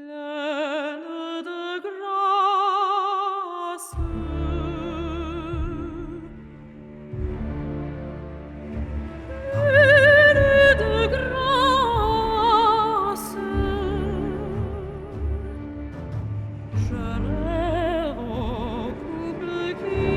Pleine de grâce. Pleine de grâce. Je rêve au couple qui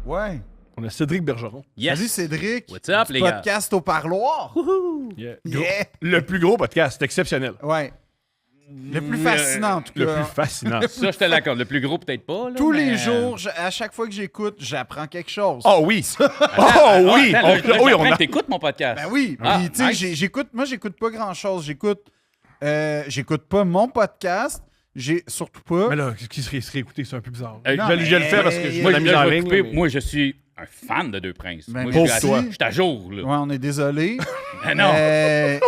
Ouais. On a Cédric Bergeron. Yes. Salut Cédric. What's up, Du les gars? podcast au parloir. Yeah. Yeah. Le plus gros podcast, c'est exceptionnel. Ouais. Le plus fascinant, en tout Le cas. plus fascinant. Ça, je te l'accorde. Le plus gros, peut-être pas. Là, Tous mais, les jours, à chaque fois que j'écoute, j'apprends quelque chose. Oh oui! Oh oui! Attends, là, Oui, on j'apprends a... que t'écoutes mon podcast. Ben oui. Ah, Puis, tu sais, nice. j'écoute pas grand-chose. J'écoute pas mon podcast. J'ai surtout pas. Mais là, qui serait écouté, c'est un peu bizarre. Non, je le fais parce que je moi, mets la mise Là, en je vais ligne. couper. mais- Moi, je suis un fan de Deux Princes. Ben, Moi, pour je suis toi. je suis à jour. Là. Ouais, on est désolé. Ah, non.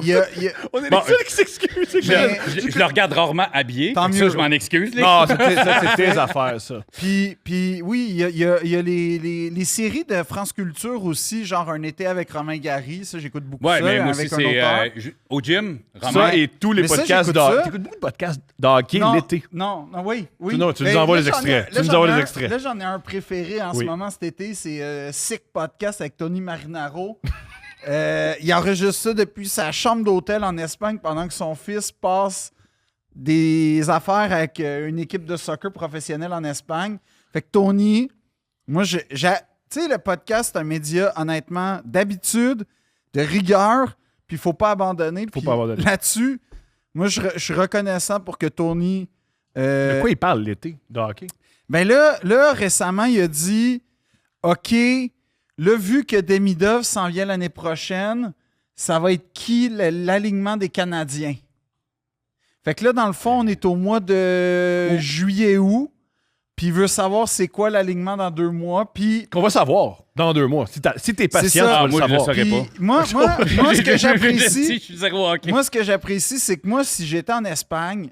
Il y a- On est Bon, les seuls qui s'excusent. c'est Je, clair. je le regarde rarement habillé. Tant Fait que ça, mieux. je m'en excuse. Les Non, c'est tes affaires, ça. Puis oui, il y a les séries de France Culture aussi, genre Un été avec Romain Gary. Ça, j'écoute beaucoup Ouais, ça mais moi aussi, avec un c'est auteur. au gym. Romain. Ça et tous les Mais ça, podcasts j'écoute de ça. T'écoutes beaucoup de podcasts de hockey Non, l'été. Non, oui. Non, tu nous Ben, envoies là, les j'en ai- extraits. là, Tu nous j'en envoies ai les un- extraits. Là, j'en ai un préféré en ce Oui. moment cet été. C'est Sick Podcast avec Tony Marinaro. Il enregistre ça depuis sa chambre d'hôtel en Espagne pendant que son fils passe des affaires avec une équipe de soccer professionnelle en Espagne. Fait que Tony, moi, tu sais, le podcast, c'est un média, honnêtement, d'habitude, de rigueur, puis il faut pas abandonner. Faut Puis pas abandonner. Là-dessus, moi, je suis reconnaissant pour que Tony... De quoi il parle l'été de hockey? Ben là, récemment, il a dit OK, là, vu que Demidov s'en vient l'année prochaine, ça va être qui l'alignement des Canadiens? Fait que là, dans le fond, on est au mois de juillet-août, puis il veut savoir c'est quoi l'alignement dans 2 mois, puis Qu'on va savoir dans 2 mois. Si t'es patient, ça. tu vas Ah, le moi, je le savoir. saurais puis pas. moi, ce que j'apprécie... Je suis zéro hockey. Moi, ce que j'apprécie, c'est que moi, si j'étais en Espagne,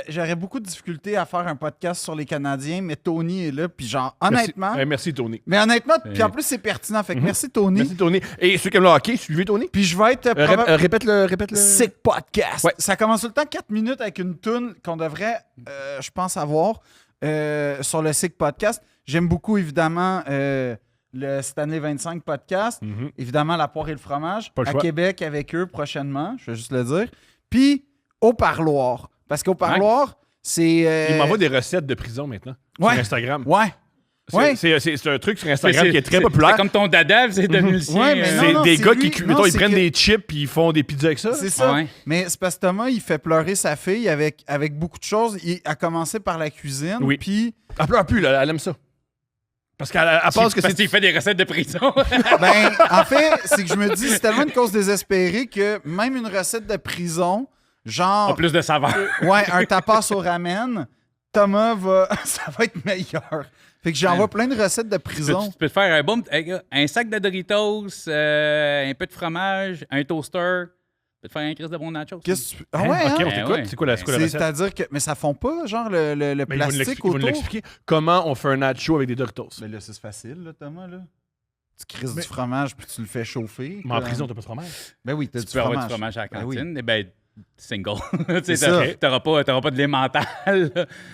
j'aurais beaucoup de difficultés à faire un podcast sur les Canadiens, mais Tony est là, puis genre, honnêtement... Merci, Tony. Mais honnêtement, puis en plus, c'est pertinent. Fait que merci, Tony. Merci, Tony. Et ceux qui aiment le hockey, suivez Tony. Puis je vais être Répète le. Sick Podcast. Ouais. Ça commence tout le temps 4 minutes avec une toune qu'on devrait, je pense, avoir sur le Sick Podcast. J'aime beaucoup, évidemment, le Stanley 25 Podcast. Mhm. Évidemment, La Poire et le Fromage. Pas le À choix. Québec avec eux prochainement, je vais juste le dire. Puis Au Parloir. Parce qu'Au Parloir, c'est... Il m'envoie des recettes de prison maintenant. Ouais. Sur Instagram. Ouais. Ouais. C'est un truc sur Instagram qui est très populaire. C'est comme ton dada, c'est devenu le sien. Ouais, mais C'est non, des c'est gars lui. qui, Non, mettons, ils c'est prennent que- des chips puis ils font des pizzas avec ça. C'est ça. Ouais. Mais c'est parce que Thomas, il fait pleurer sa fille avec beaucoup de choses. Il a commencé par la cuisine. Oui. Puis, Elle pleure plus, là, elle aime ça. Parce qu'elle pense que Parce c'est. qu'il fait des recettes de prison. ben, en fait, c'est que je me dis, c'est tellement une cause désespérée que même une recette de prison, En genre, plus de saveur. ouais, un tapas au ramen, Thomas va. Ça va être meilleur. Fait que j'envoie plein de recettes de prison. Tu peux te faire un bon, un sac de Doritos, un peu de fromage, un toaster. Tu peux te faire un crise de bon nachos. Qu'est-ce que tu. Ah Hein? ouais, Ok, hein? on t'écoute. ouais. C'est quoi la recette? C'est-à-dire que. Mais ça fond pas, genre, le Ben, ils vont nous plastique l'expliquer, ils vont nous autour. l'expliquer. Comment on fait un nacho avec des Doritos. Mais là, c'est facile, là, Thomas, là. Tu crises du fromage puis tu le fais chauffer. Mais en comme- prison, t'as pas de fromage. Ben oui, t'as Tu du peux avoir fromage. du fromage à la Ben oui. cantine. Eh ben, single. C'est ça. T'auras pas de lait mental.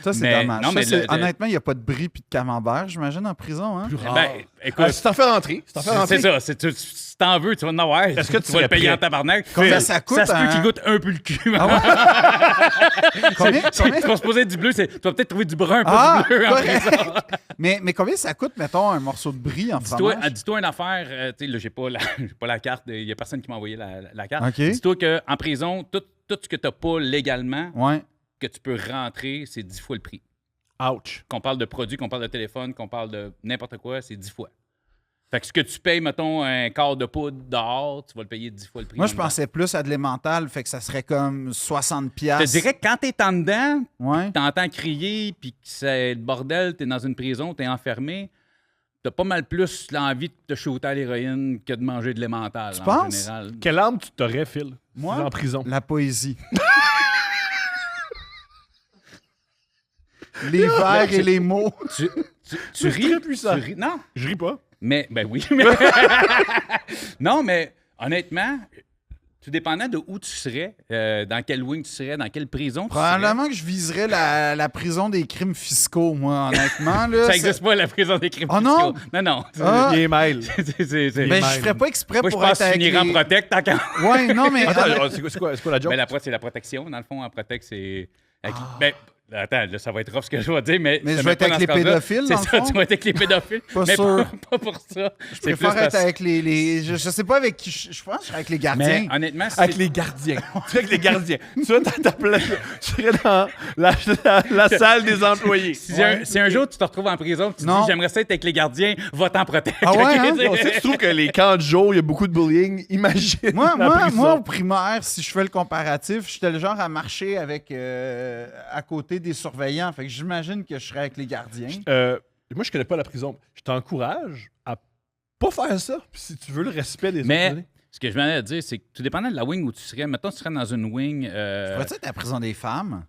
Ça, c'est Mais- dommage. non, Ça, mais c'est- honnêtement, il n'y a pas de bris puis de camembert, j'imagine, en prison. Hein? Plus rare. Ben, écoute, Si t'en fais rentrer. Si t'en fais rentrer. c'est ça. Si t'en veux, tu vas en avoir. Est-ce que tu vas le serais payer prêt? en tabarnak? Combien ça coûte, Ça se peut hein? qu'il goûte un peu le cul. Ah ouais? Combien? Tu vas se poser du bleu, tu vas peut-être trouver du brun, pas Ah, du bleu en correct. prison. Mais combien ça coûte, mettons, un morceau de brie en fromage? Dis-toi une affaire, tu sais, là, j'ai pas la carte, il y a personne qui m'a envoyé la carte. OK. Dis-toi qu'en prison, tout ce que t'as pas légalement, Ouais. que tu peux rentrer, c'est 10 fois le prix. Ouch. Qu'on parle de produits, qu'on parle de téléphone, qu'on parle de n'importe quoi, c'est 10 fois. Fait que ce que tu payes, mettons, un quart de poudre dehors, tu vas le payer 10 fois le prix. Moi, en je dedans. pensais plus à de l'émental, fait que ça serait comme 60$. Je te dirais que quand t'es en dedans, Ouais. t'entends crier, puis que c'est le bordel, t'es dans une prison, t'es enfermé, t'as pas mal plus l'envie de te shooter à l'héroïne que de manger de l'émental, en penses? général. Quelle arme tu t'aurais, Phil? Moi? En prison. La poésie. Les vers et les mots. Tu C'est ris, très puissant. tu ris. Non, Je ris pas. mais, ben oui. mais- non, mais honnêtement, tout dépendant de où tu serais, dans quelle wing tu serais, dans quelle prison tu serais. Probablement que je viserais la prison des crimes fiscaux, moi, honnêtement. Là, Ça n'existe pas, la prison des crimes Oh non? fiscaux. Non. Ah. Il est mail. Ben, je ferais pas exprès Moi, je pour pense être que tu avec finirais en les... protect tant qu'à... Ouais, non, mais... Attends, c'est quoi la joke? Ben, c'est la protection. Dans le fond, en protect, c'est... Ben, attends, là, ça va être rough ce que je vais dire, mais... Mais ça je met vais être pas avec dans les ce cadre-là. pédophiles, dans C'est le ça, fond? tu vas être avec les pédophiles. Pas mais sûr. pas pour ça. Je préfère être avec les... Je sais pas avec qui... Je pense que je serais avec les gardiens. Mais honnêtement, Avec les gardiens. Tu serais avec les gardiens. Tu serais dans ta place. Tu serais dans la salle des employés. Si un jour tu te retrouves en prison et tu te Non. dis j'aimerais ça être avec les gardiens, va t'en protect. Ah ouais, ok? hein? Bon, si tu trouves que les camps de jour, il y a beaucoup de bullying, imagine Moi, la prison. moi, au primaire, si je fais le comparatif, j'étais le genre à marcher avec à côté des surveillants. Fait que j'imagine que je serais avec les gardiens. Moi, je connais pas la prison. Je t'encourage à pas faire ça si tu veux le respect des Mais autres. ce que je venais de dire, c'est que tout dépendant de la wing où tu serais. Mettons, tu serais dans une wing. Pourrais-tu être à la prison des femmes?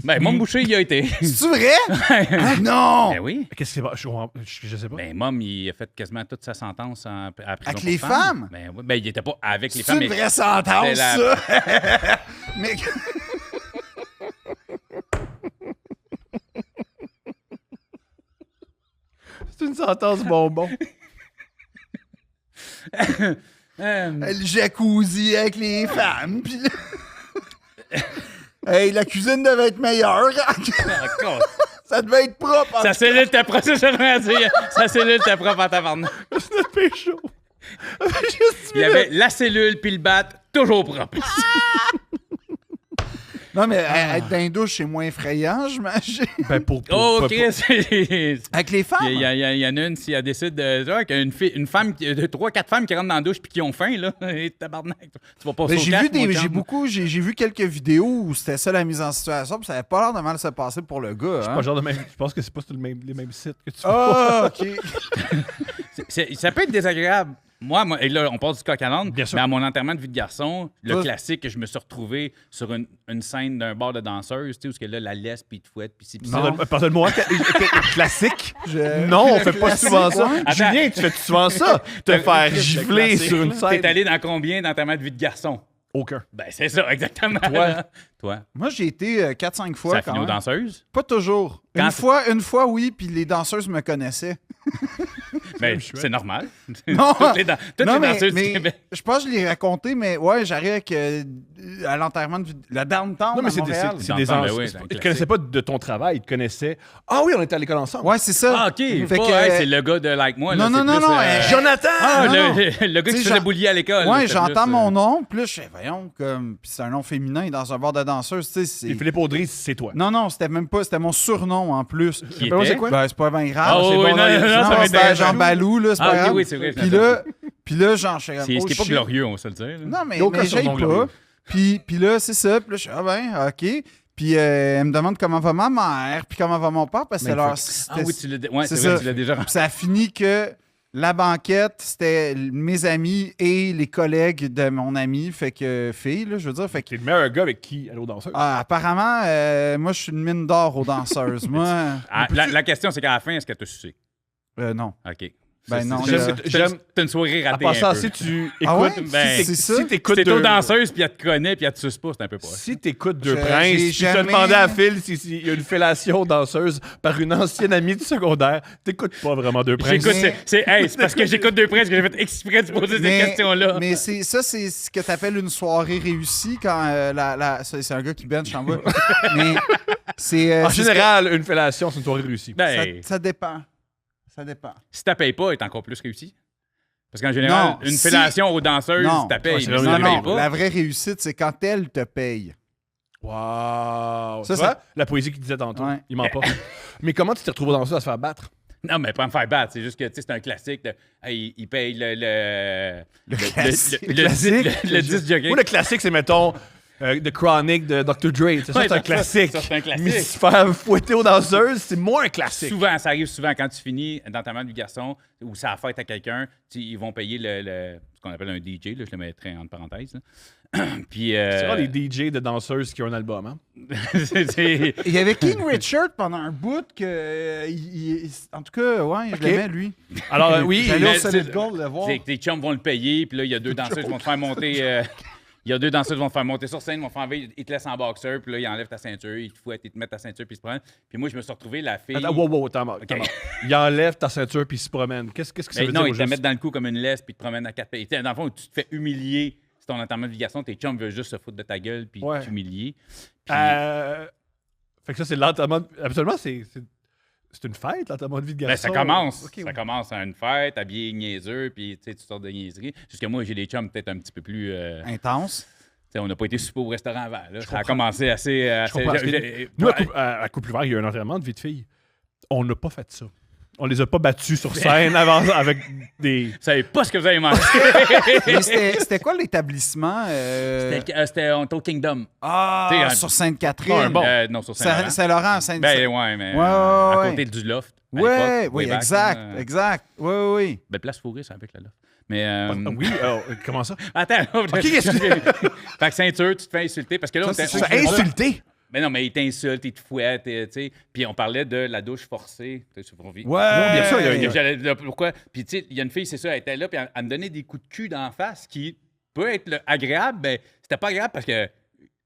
Ben, Mom Boucher, il a été. C'est-tu vrai? Ah, non! Ben oui. Qu'est-ce que c'est? Je sais pas. Ben, Mom, il a fait quasiment toute sa sentence à prison. Avec pour les femmes? Ben, oui. Ben, il était pas avec les C'est femmes. une mais vraie sentence, c'est la- ça! Mais... C'est une sentence bonbon. Le jacuzzi avec les femmes. Puis là- Hey, la cuisine devait être meilleure. Encore. Ça devait être propre. Sa cellule était propre, c'est ça que je veux dire. Sa cellule était propre en tabarnak. C'est notre pécho. Juste Il y avait la cellule puis le bat toujours propre. Non, mais être dans une douche, c'est moins effrayant, j'imagine. Ben pour Oh, pas- Chris! Il Avec les femmes? y en a une, si elle décide de. Tu vois, une femme, 3-4 femmes qui rentrent dans la douche puis qui ont faim, là. Et tabarnak. Tu vas pas Ben, au j'ai cac, vu mon chum. j'ai vu quelques vidéos où c'était ça la mise en situation, puis ça avait pas l'air de mal se passer pour le gars. Pas Hein? genre de même. Je pense que c'est pas sur les mêmes sites que tu Ah, ok. Ça peut être désagréable. Moi, et là, on parle du coq à l'âne, Bien sûr. mais à mon enterrement de vie de garçon, le Toi- classique, je me suis retrouvé sur une scène d'un bar de danseuse, tu sais, où ce que là, la laisse, puis il te fouette, puis c'est... puis ça. Non. Pardonne-moi, classique. Je- Non, on fait pas Classique, souvent ça. ouais. Julien, tu fais souvent ça? Te faire Le gifler classique, sur une là. scène. T'es allé dans combien d'enterrement de vie de garçon? Aucun. Ben, c'est ça, exactement. Toi? Toi. Moi, j'ai été 4-5 fois Ça quand finit aux même. danseuses? Pas toujours. Quand Une fois, oui, puis les danseuses me connaissaient. Ben, chouette. c'est normal. Non, toutes les non, danseuses du mais Québec. je pense que je l'ai raconté, mais ouais, j'arrive avec à l'enterrement de la downtown Non, mais à c'est des, Montréal. c'est des Dans le temps, anciens. ben oui, Ils dans le te classique. connaissaient pas de ton travail, ils te connaissaient. Ah oui, on était à l'école ensemble. Ouais, c'est ça. Ah, OK. Fait Pas, que, hey, c'est le gars de Like Moi. là, non, c'est non, plus, non, Jonathan! Ah, non, non. le gars qui Tu se sais, faisait bullier à l'école. Ouais, là, c'est j'entends plus, mon nom, puis là, je fais, voyons, comme. Puis c'est un nom féminin dans un bar de danseuse, tu sais. c'est- Et Philippe Audry, c'est toi. Non, non, c'était même pas. C'était mon surnom en plus. Qui Rappelle-moi, était? c'est quoi? Ben, c'est pas bien grave. Ah, c'est oui, bon, non, là, non, non, ça c'était m'intéresse. Jean Balou, là, c'est Ah, pas ok, grave. oui, c'est vrai, je Puis là, genre, je suis comme, C'est oh, pas shit. glorieux, on va se le dire. là. Non, mais, Il y a aucun mais j'aille surnom pas. glorieux. Puis là, c'est ça. Puis là, je suis, ah ben, OK. Puis elle me demande comment va ma mère, puis comment va mon père, parce que c'est leur. Ah oui, tu l'as ouais, c'est c'est vrai, ça. tu l'as déjà Puis ça a fini que la banquette, c'était mes amis et les collègues de mon ami, fait que fille, là, je veux dire. Fait que, T'es le meilleur gars avec qui aller aux danseuses. apparemment, moi, je suis une mine d'or aux danseuses. Moi, Ah, la question, c'est qu'à la fin, est-ce qu'elle t'a sucé? non. OK. Ben non, T'as une soirée En ratée. un passant, peu. si tu écoutes... Ah ouais? Ben, c'est ça? Si t'écoutes Si t'es aux deux... danseuses, puis elle te connaît, puis elle te suce pas, c'est un peu pas. Si t'écoutes Deux J'ai Princes, puis tu as jamais- demandé à Phil s'il y a une fellation danseuse par une ancienne amie du secondaire, t'écoutes pas vraiment Deux Princes. J'écoute, c'est parce que j'écoute Deux Princes que j'ai fait exprès de poser cette question-là. Mais c'est ce que t'appelles une soirée réussie quand c'est un gars qui bench en bas. Mais c'est En c'est ce général, une fellation, c'est une soirée réussie. que- Ben, ça dépend. Ça dépend. si t'as payes pas, elle est encore plus réussie. Parce qu'en général, Non, une si- fellation aux danseuses, Non. t'as payes. Ouais, c'est mais si vraiment t'as Non, payes non, pas. la vraie réussite, c'est quand elle te paye. Wow! Ça, Tu vois? La poésie qu'il disait tantôt. Ouais. Il ment pas. Mais comment tu t'es retrouvé dans ça à se faire battre? Non, mais pas me faire battre. C'est juste que c'est un classique. Il paye le classique. le disque jockey. Ou le classique, c'est, mettons, The Chronic de Dr. Dre. Ça, Ouais, c'est un ça, classique. ça, c'est un classique. Mais se faire fouetter aux danseuses, c'est moins un classique. Souvent, ça arrive souvent quand tu finis dans ta main du garçon ou ça a fête à quelqu'un, ils vont payer ce qu'on appelle un DJ, là, je le mettrais entre parenthèses. là. Puis, C'est rare les DJ de danseuses qui ont un album, hein? c'est- Il y avait King Richard pendant un bout que. En tout cas, ouais, je l'aimais, lui. Alors, oui, J'allais mais au Solid c'est- Gold le voir. c'est que tes chums vont le payer, puis là, il y a deux danseuses qui vont te faire monter. Il y a deux danseuses qui vont te faire monter sur scène, ils vont te faire enlever, ils te laissent en boxeur, puis là, ils enlèvent ta ceinture, ils te fouettent, ils te mettent ta ceinture, puis ils se prennent. Puis moi, je me suis retrouvé la fille. Attends, wow, attends, il enlève ta ceinture puis il se promène. Qu'est-ce que ça Mais veut non, dire ils au te juste? mettent dans le cou comme une laisse, puis ils te promènent à quatre pays. Dans le fond, tu te fais humilier. C'est ton enterrement de vie garçon, tes chums veulent juste se foutre de ta gueule, puis Ouais. t'humilier. Puis- Fait que ça, c'est l'enterrement... Absolument, c'est une fête, l'enterrement de vie de Ben, garçon. ça commence. Ok, Ça ouais. commence à une fête, habillé niaiseux, puis tu sais, toutes sortes de niaiseries. Jusque moi, j'ai des chums peut-être un petit peu plus. Intense. Tu sais, on n'a pas été super au restaurant avant. Là. Ça a commencé assez. comprends. Nous, à Couple Ouvert, il y a eu un enterrement de vie de fille. On n'a pas fait ça. On les a pas battus sur scène avant avec des... Vous savez pas ce que vous avez mangé. Mais c'était quoi l'établissement? On était au Kingdom. Ah, T'sais, sur Sainte-Catherine. Ah, un bon. Non, sur Saint-Laurent. Saint-Laurent, Saint Ben ouais, mais Ouais, à ouais, côté du loft. à Ouais, l'époque, oui, way back, exact, là. exact. Oui, oui, oui. Belle place fourrée, ça, avec le loft. Mais. Oui, comment ça? Attends, excusez. Fait que ceinture, tu te fais insulter parce que là, Ça, on c'est était- ça, on- Insulté? Mais non, mais il t'insulte, il te fouette, tu sais. Puis on parlait de la douche forcée. Tu sais, Ouais. Non, bien sûr, il y a- Puis j'allais là, pourquoi? Puis tu sais, il y a une fille, c'est ça, elle était là, puis elle me donnait des coups de cul d'en face qui peut être agréable, mais c'était pas agréable parce que,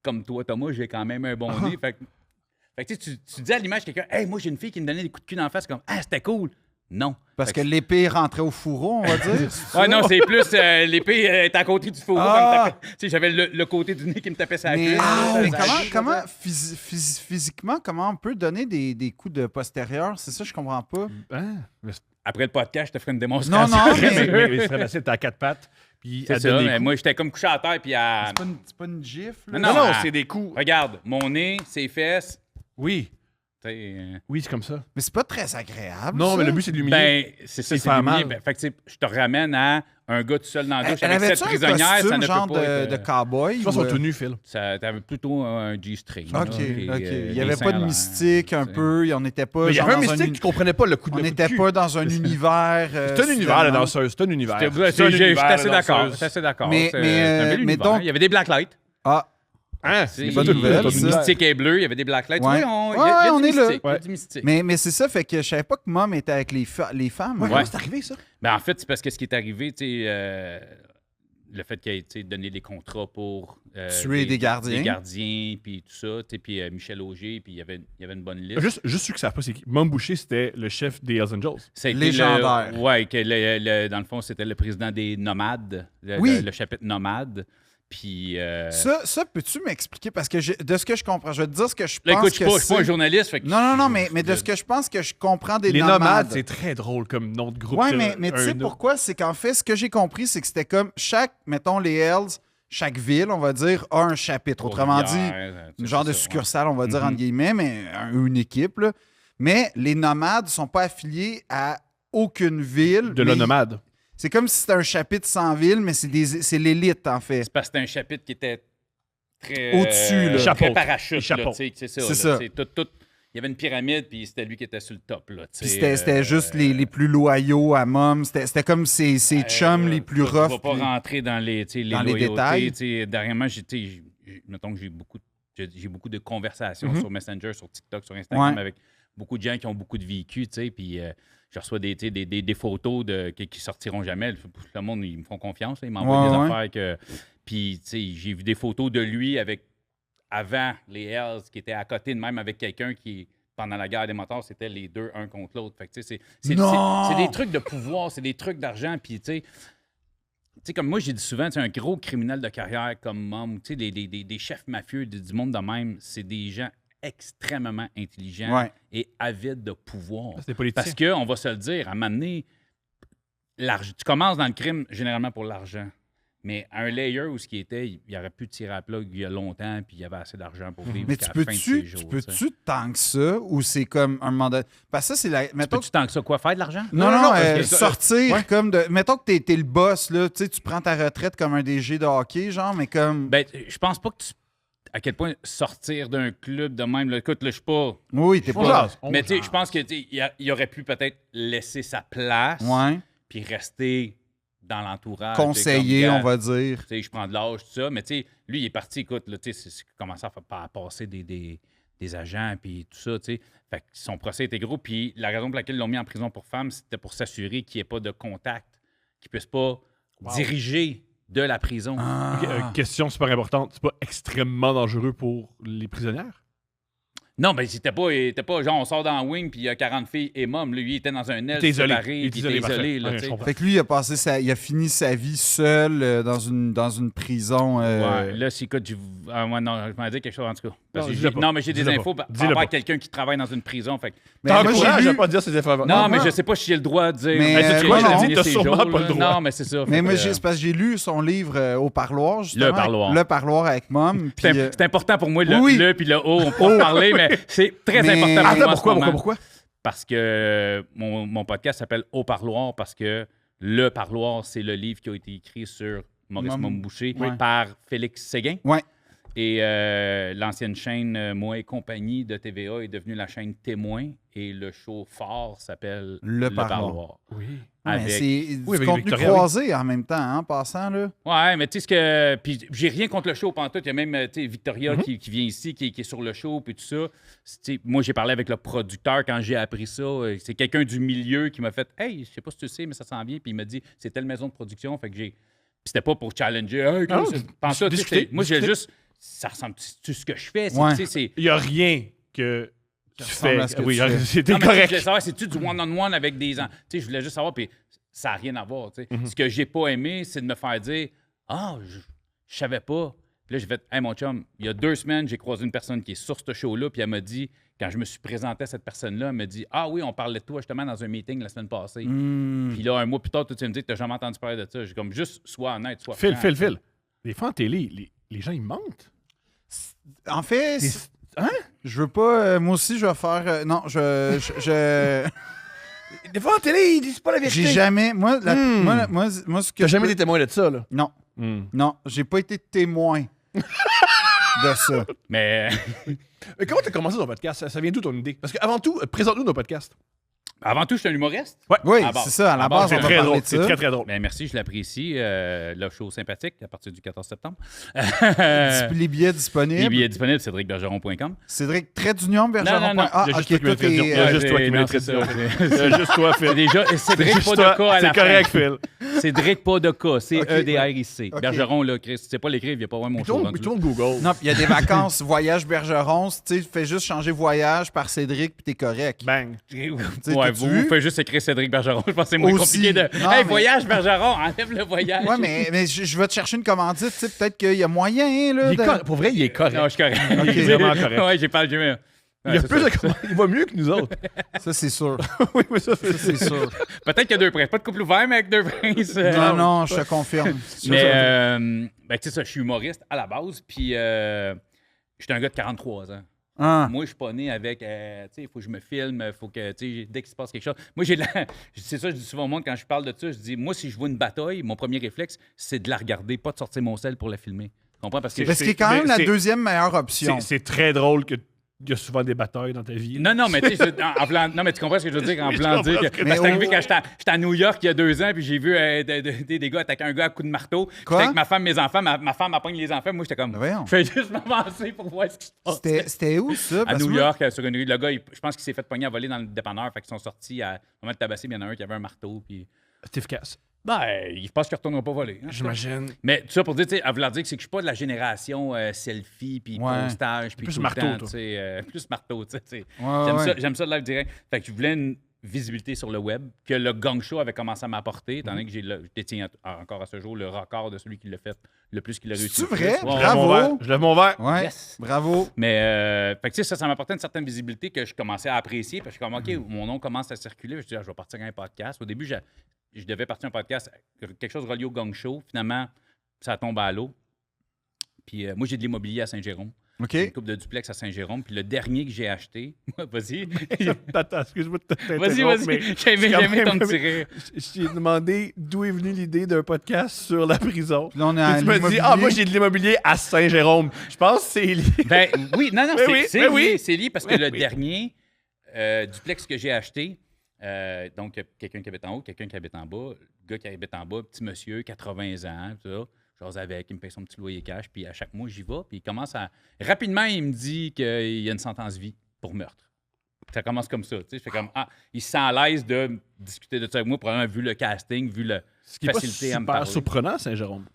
comme toi, Thomas, j'ai quand même un bon nez. Fait que tu sais, tu dis à l'image quelqu'un, hey, moi, j'ai une fille qui me donnait des coups de cul d'en face, comme, ah, c'était cool. Non. Parce Fait que l'épée rentrait au fourreau, on va dire. Ouais, non, c'est plus l'épée est à côté du fourreau. Ah! Tu sais, j'avais le côté du nez qui me tapait sa Mais, queue. mais Ça- comment physiquement, comment on peut donner des coups de postérieur? C'est ça, je comprends pas. Hein? Après le podcast, je te ferai une démonstration. Non, non, Mais c'est très facile, t'as 4 pattes, puis C'est elle ça, donne des mais coups. moi, j'étais comme couché à terre, puis à... C'est pas une gifle? là? Non, Non, non, c'est des coups. Regarde, mon nez, ses fesses, Oui, tu sais, oui, c'est comme ça. Mais c'est pas très agréable. Non, ça. mais le but, c'est de l'humilier. ben, c'est ça, C'est c'est faire l'humilier. mal. Ben, fait que, tu sais, je te ramène à un gars tout seul dans la douche Elle avec avait-tu cette un prisonnière, ça costume ne genre peut pas être... de cowboy? Je pense ou, qu'ils sont tout nus, Phil. Ça, t'avais plutôt un G-string. là, OK, puis, OK. Il des n'y avait pas seins de là, mystique un tu sais. peu. On n'était pas, Mais il y genre, avait un dans mystique qui comprenait pas le coup de On le coup de n'était cul. pas dans un univers. C'est un univers, la danseuse. C'est un univers. Je C'est un suis univers, assez la d'accord. danseuse. Je suis assez d'accord. Mais- C'est mais, un bel mais univers. donc- Il y avait des blacklights. Ah, Hein? C'est C'est pas tout nouvelle, le ça. Mystique est bleu, il y avait des blacklights. Ouais. Oui, il y a, Ouais, il y a on du est là. mystique. Il y a Ouais. du mystique. mais c'est ça, fait que je savais pas que Mom était avec les femmes. Ouais, là. comment c'est arrivé, ça? Ben, en fait, c'est parce que ce qui est arrivé, tu sais, le fait qu'il ait tu sais, donné des contrats pour Tuer des gardiens. Des gardiens, puis tout ça, tu sais, puis Michel Auger, puis il y avait une bonne liste. Juste ceux qui savent pas, c'est qui? Mom Boucher, c'était le chef des Hells Angels. Ça a été légendaire. Oui, dans le fond, c'était le président des Nomades, Oui. le chapitre Nomade. Puis. Ça peux-tu m'expliquer? Parce que de ce que je comprends, je vais te dire ce que je Là, pense écoute, je que suis pas un c'est. journaliste. Fait que Non, mais de ce que je pense que je comprends des Les nomades. nomades, c'est très drôle comme nom de groupe. Ouais, C'est mais tu sais un- pourquoi? C'est qu'en fait, ce que j'ai compris, c'est que c'était comme mettons, les Hells, chaque ville, on va dire, a un chapitre. Autrement dit, une genre de succursale, on va dire, entre guillemets, mais une équipe. Là. Mais les nomades sont pas affiliés à aucune ville. De la mais nomade. C'est comme si c'était un chapitre sans ville, mais c'est l'élite, en fait. C'est parce que c'était un chapitre qui était très. Au-dessus, là. Chapeau. Très parachute. Chapeau. Là, tu sais, c'est ça. C'est là, ça. tu sais, il y avait une pyramide, puis c'était lui qui était sur le top. Là, tu Puis sais, c'était juste les plus loyaux à Mom. C'était comme ses chums les plus Je rough. ne vais pas puis- rentrer dans les, tu sais, dans les loyautés, détails. tu sais. Dernièrement, mettons que j'ai beaucoup de conversations sur Messenger, sur TikTok, sur Instagram Ouais. avec beaucoup de gens qui ont beaucoup de vécu, tu sais, puis je reçois des photos qui sortiront jamais. Le monde, ils me font confiance. Là, ils m'envoient des affaires que... Puis, tu sais, j'ai vu des photos de lui avant les Hells, qui étaient à côté de même avec quelqu'un qui, pendant la guerre des motards, c'était les deux, un contre l'autre. Fait que, tu sais, c'est des trucs de pouvoir, c'est des trucs d'argent. Puis, tu sais, comme moi, j'ai dit souvent, un gros criminel de carrière comme Mom, tu sais, des chefs mafieux, du monde de même, c'est des gens extrêmement intelligents et avides de pouvoir. C'est des politiciens. Parce qu'on va se le dire, à m'amener, tu commences dans le crime généralement pour l'argent. Mais un layer où ce qui était, il aurait pu tirer à la plug il y a longtemps, puis il y avait assez d'argent pour vivre Mais jusqu'à la fin de ses jours. tu peux-tu tant que ça, ou c'est comme un mandat... Parce que ça, c'est la... Mettons Peux-tu tant que ça, quoi, faire de l'argent? Non, parce que sortir comme de... Mettons que t'es le boss, là, tu sais, tu prends ta retraite comme un DG de hockey, genre, mais comme... Ben, je pense pas que à quel point sortir d'un club de même, là, écoute, là, je suis pas... Oui, t'es pas... Mais tu sais, je pense que il aurait pu peut-être laisser sa place, puis rester dans l'entourage. Conseiller, on va dire. Tu sais, je prends de l'âge, tout ça, mais tu sais, lui, il est parti, écoute, là, tu sais, c'est commencé à passer des agents, puis tout ça, tu sais. Fait que son procès était gros, puis la raison pour laquelle ils l'ont mis en prison pour femmes, c'était pour s'assurer qu'il n'y ait pas de contact, qu'il ne puisse pas diriger de la prison. Question super importante. C'est pas extrêmement dangereux pour les prisonnières? Non, mais c'était pas genre on sort dans le wing puis il y a 40 filles et Mom. Lui, il était dans un aile séparé, puis il était isolé. Là, fait que lui, il a fini sa vie seul dans une prison. Ouais, là, si écoute, non, je m'en dis quelque chose en tout cas. Mais j'ai des infos par rapport à quelqu'un qui travaille dans une prison. Fait t'as le courage de pas dire ces informations. Non, mais je sais pas si j'ai le droit de dire. Mais t'as sûrement pas le droit. Non, mais c'est ça. Mais moi, c'est parce que j'ai lu son livre Au Parloir, justement. Le Parloir avec Mom. C'est important pour moi, le puis le haut, on peut en parler, mais c'est très important pour moi. Pourquoi? Parce que mon podcast s'appelle Au Parloir, parce que Le Parloir, c'est le livre qui a été écrit sur Maurice Momboucher par Félix Séguin. Ouais. Et l'ancienne chaîne Moi et compagnie de TVA est devenue la chaîne Témoin. Et le show fort s'appelle Le Parloir. Oui. C'est du contenu croisé en même temps, hein, en passant, là. Ouais, mais tu sais ce que... Puis j'ai rien contre le show pantoute. Il y a même, tu sais, Victoria qui vient ici, qui est sur le show, puis tout ça. Moi, j'ai parlé avec le producteur quand j'ai appris ça. C'est quelqu'un du milieu qui m'a fait « Hey, je sais pas si tu sais, mais ça s'en vient. » Puis il m'a dit « C'est telle maison de production. » Fait que j'ai... Puis c'était pas pour challenger. Hey, moi, j'ai juste... Ça ressemble-tu ce que je fais? Il y a rien que... Tu fais. C'était correct. Je voulais savoir, c'est-tu du one-on-one avec des gens? Tu sais, je voulais juste savoir, puis ça n'a rien à voir. Tu sais. Ce que j'ai pas aimé, c'est de me faire dire « Ah, je savais pas. » Puis là, j'ai fait « Hey, mon chum, il y a 2 semaines, j'ai croisé une personne qui est sur ce show-là, puis elle m'a dit, quand je me suis présenté à cette personne-là, elle m'a dit « Ah oui, on parlait de toi justement dans un meeting la semaine passée. Puis là, un mois plus tard, tu me dis que tu n'as jamais entendu parler de ça. » J'ai comme juste, sois honnête, sois franc. Phil. Des fois, en télé, les gens, ils mentent. En fait... Je veux pas... moi aussi, je vais faire... non, je... Des fois, en télé, ils disent pas la vérité. J'ai jamais... Moi, ce que... T'as jamais été témoin de ça, là? Non. Non, j'ai pas été témoin de ça. Mais comment t'as commencé ton podcast? Ça vient d'où ton idée? Parce qu'avant tout, présente-nous nos podcasts. Avant tout, je suis un humoriste. Oui, c'est ça. À la base, on va parler de ça. C'est très, très drôle. Bien, merci, je l'apprécie. Le show sympathique à partir du 14 septembre. Les billets disponibles. Les billets disponibles, cédricbergeron.com. Cédric, trait d'union, Bergeron. Non. Ah, il y a ok, juste toi qui toi, il y a juste toi qui mets c'est juste toi, Phil. déjà Cédric, pas de cas à la C'est correct, Phil. Cédric, pas de cas. C-E-D-R-I-C. Ok. Bergeron, là, Chris, tu sais pas l'écrire, il n'y a pas vraiment mon show. Puis tourne Google. Non, puis il y a des vacances, voyage Bergeron. Tu sais, fais juste changer voyage par Cédric, puis t'es correct. Bang. Ouais, vous faites juste écrire Cédric Bergeron. Je pense que c'est moins compliqué de. Non, Hey, mais... voyage Bergeron, enlève le voyage. Ouais, mais je vais te chercher une commandite, tu sais, peut-être qu'il y a moyen, là. Pour vrai, il est correct. Non, je suis correct. Il est vraiment correct. Ouais, j'ai pas le jeu. Il y a plus de commandes. Il va mieux que nous autres. Ça, c'est sûr. Oui, mais ça, C'est sûr. Peut-être qu'il y a 2 princes. Pas de couple ouvert, mais avec 2 princes. Non, je te confirme. Mais, tu sais, ça, je suis humoriste à la base, puis j'étais un gars de 43 ans. Ah. Moi, je suis pas né avec, tu sais, il faut que je me filme, il faut que, tu sais, dès qu'il se passe quelque chose. Moi, c'est ça, je dis souvent au monde quand je parle de ça, je dis, moi, si je vois une bataille, mon premier réflexe, c'est de la regarder, pas de sortir mon sel pour la filmer. Tu comprends? Parce que Parce qu'il est quand même la deuxième meilleure option. C'est très drôle que il y a souvent des batailles dans ta vie. Non, mais tu sais, non, mais tu comprends ce que je veux dire en Oui, je voulant dire comprends que. ce que- Parce que c'est arrivé Mais quand j'étais à New York il y a 2 ans, puis j'ai vu des gars attaquer un gars à coups de marteau. Quoi? J'étais avec ma femme, mes enfants, ma femme appogne les enfants. Moi, j'étais comme. Voyons. Je fais juste m'avancer pour voir ce qui se passe. C'était où, ça? À Parce que New moi- York, sur une rue. Le gars, je pense qu'il s'est fait pogner à voler dans le dépanneur. Fait qu'ils sont sortis à moment de tabasser. Puis il y en a un qui avait un marteau. Puis. C'est efficace. Ben, je pense qu'il ne retournera pas voler. Hein, J'imagine. Mais tout ça pour dire, tu sais, à vouloir dire que c'est que je suis pas de la génération selfie, puis Ouais. postage, puis Plus tout le marteau, temps, toi. tu sais, plus marteau, tu sais. Ouais. J'aime ça le live direct. Fait que je voulais une visibilité sur le web, que le Gang Show avait commencé à m'apporter, étant donné que je détiens encore à ce jour le record de celui qui l'a fait le plus qu'il a réussi. C'est-tu le plus. vrai? Ouais, Bravo! Je lève mon verre. Ouais. Yes. Bravo. Mais, fait que, tu sais, ça m'apportait une certaine visibilité que je commençais à apprécier. Parce que je suis comme, OK, mon nom commence à circuler. Je me suis dit, je vais partir à un podcast. Au début, je devais partir un podcast, quelque chose relié au Gang Show. Finalement, ça tombe à l'eau. Puis moi, j'ai de l'immobilier à Saint-Jérôme. OK. Une couple de duplex à Saint-Jérôme. Puis le dernier que j'ai acheté, vas-y. Attends, excuse-moi de Vas-y, t'interrompre, mais J'ai quand aimé ton même- petit rire. je t'ai demandé d'où est venue l'idée d'un podcast sur la prison. Puis là, on est Puis à tu m'as dit, l'immobilier. moi j'ai de l'immobilier à Saint-Jérôme. Je pense que c'est lié. Ben oui, non, Ben oui, c'est ben lié, oui. c'est lié parce que Ben le oui. dernier duplex que j'ai acheté, donc quelqu'un qui habite en haut, quelqu'un qui habite en bas, le gars qui habite en bas, petit monsieur, 80 ans, tout ça, j'ose avec, il me paye son petit loyer cash, puis à chaque mois, j'y vais, puis il commence à... Rapidement, il me dit qu'il y a une sentence vie pour meurtre. Ça commence comme ça, tu sais, je fais comme, il se sent à l'aise de discuter de ça avec moi, probablement vu le casting, vu le Ce qui est pas facilité à me super parler. surprenant, Saint-Jérôme.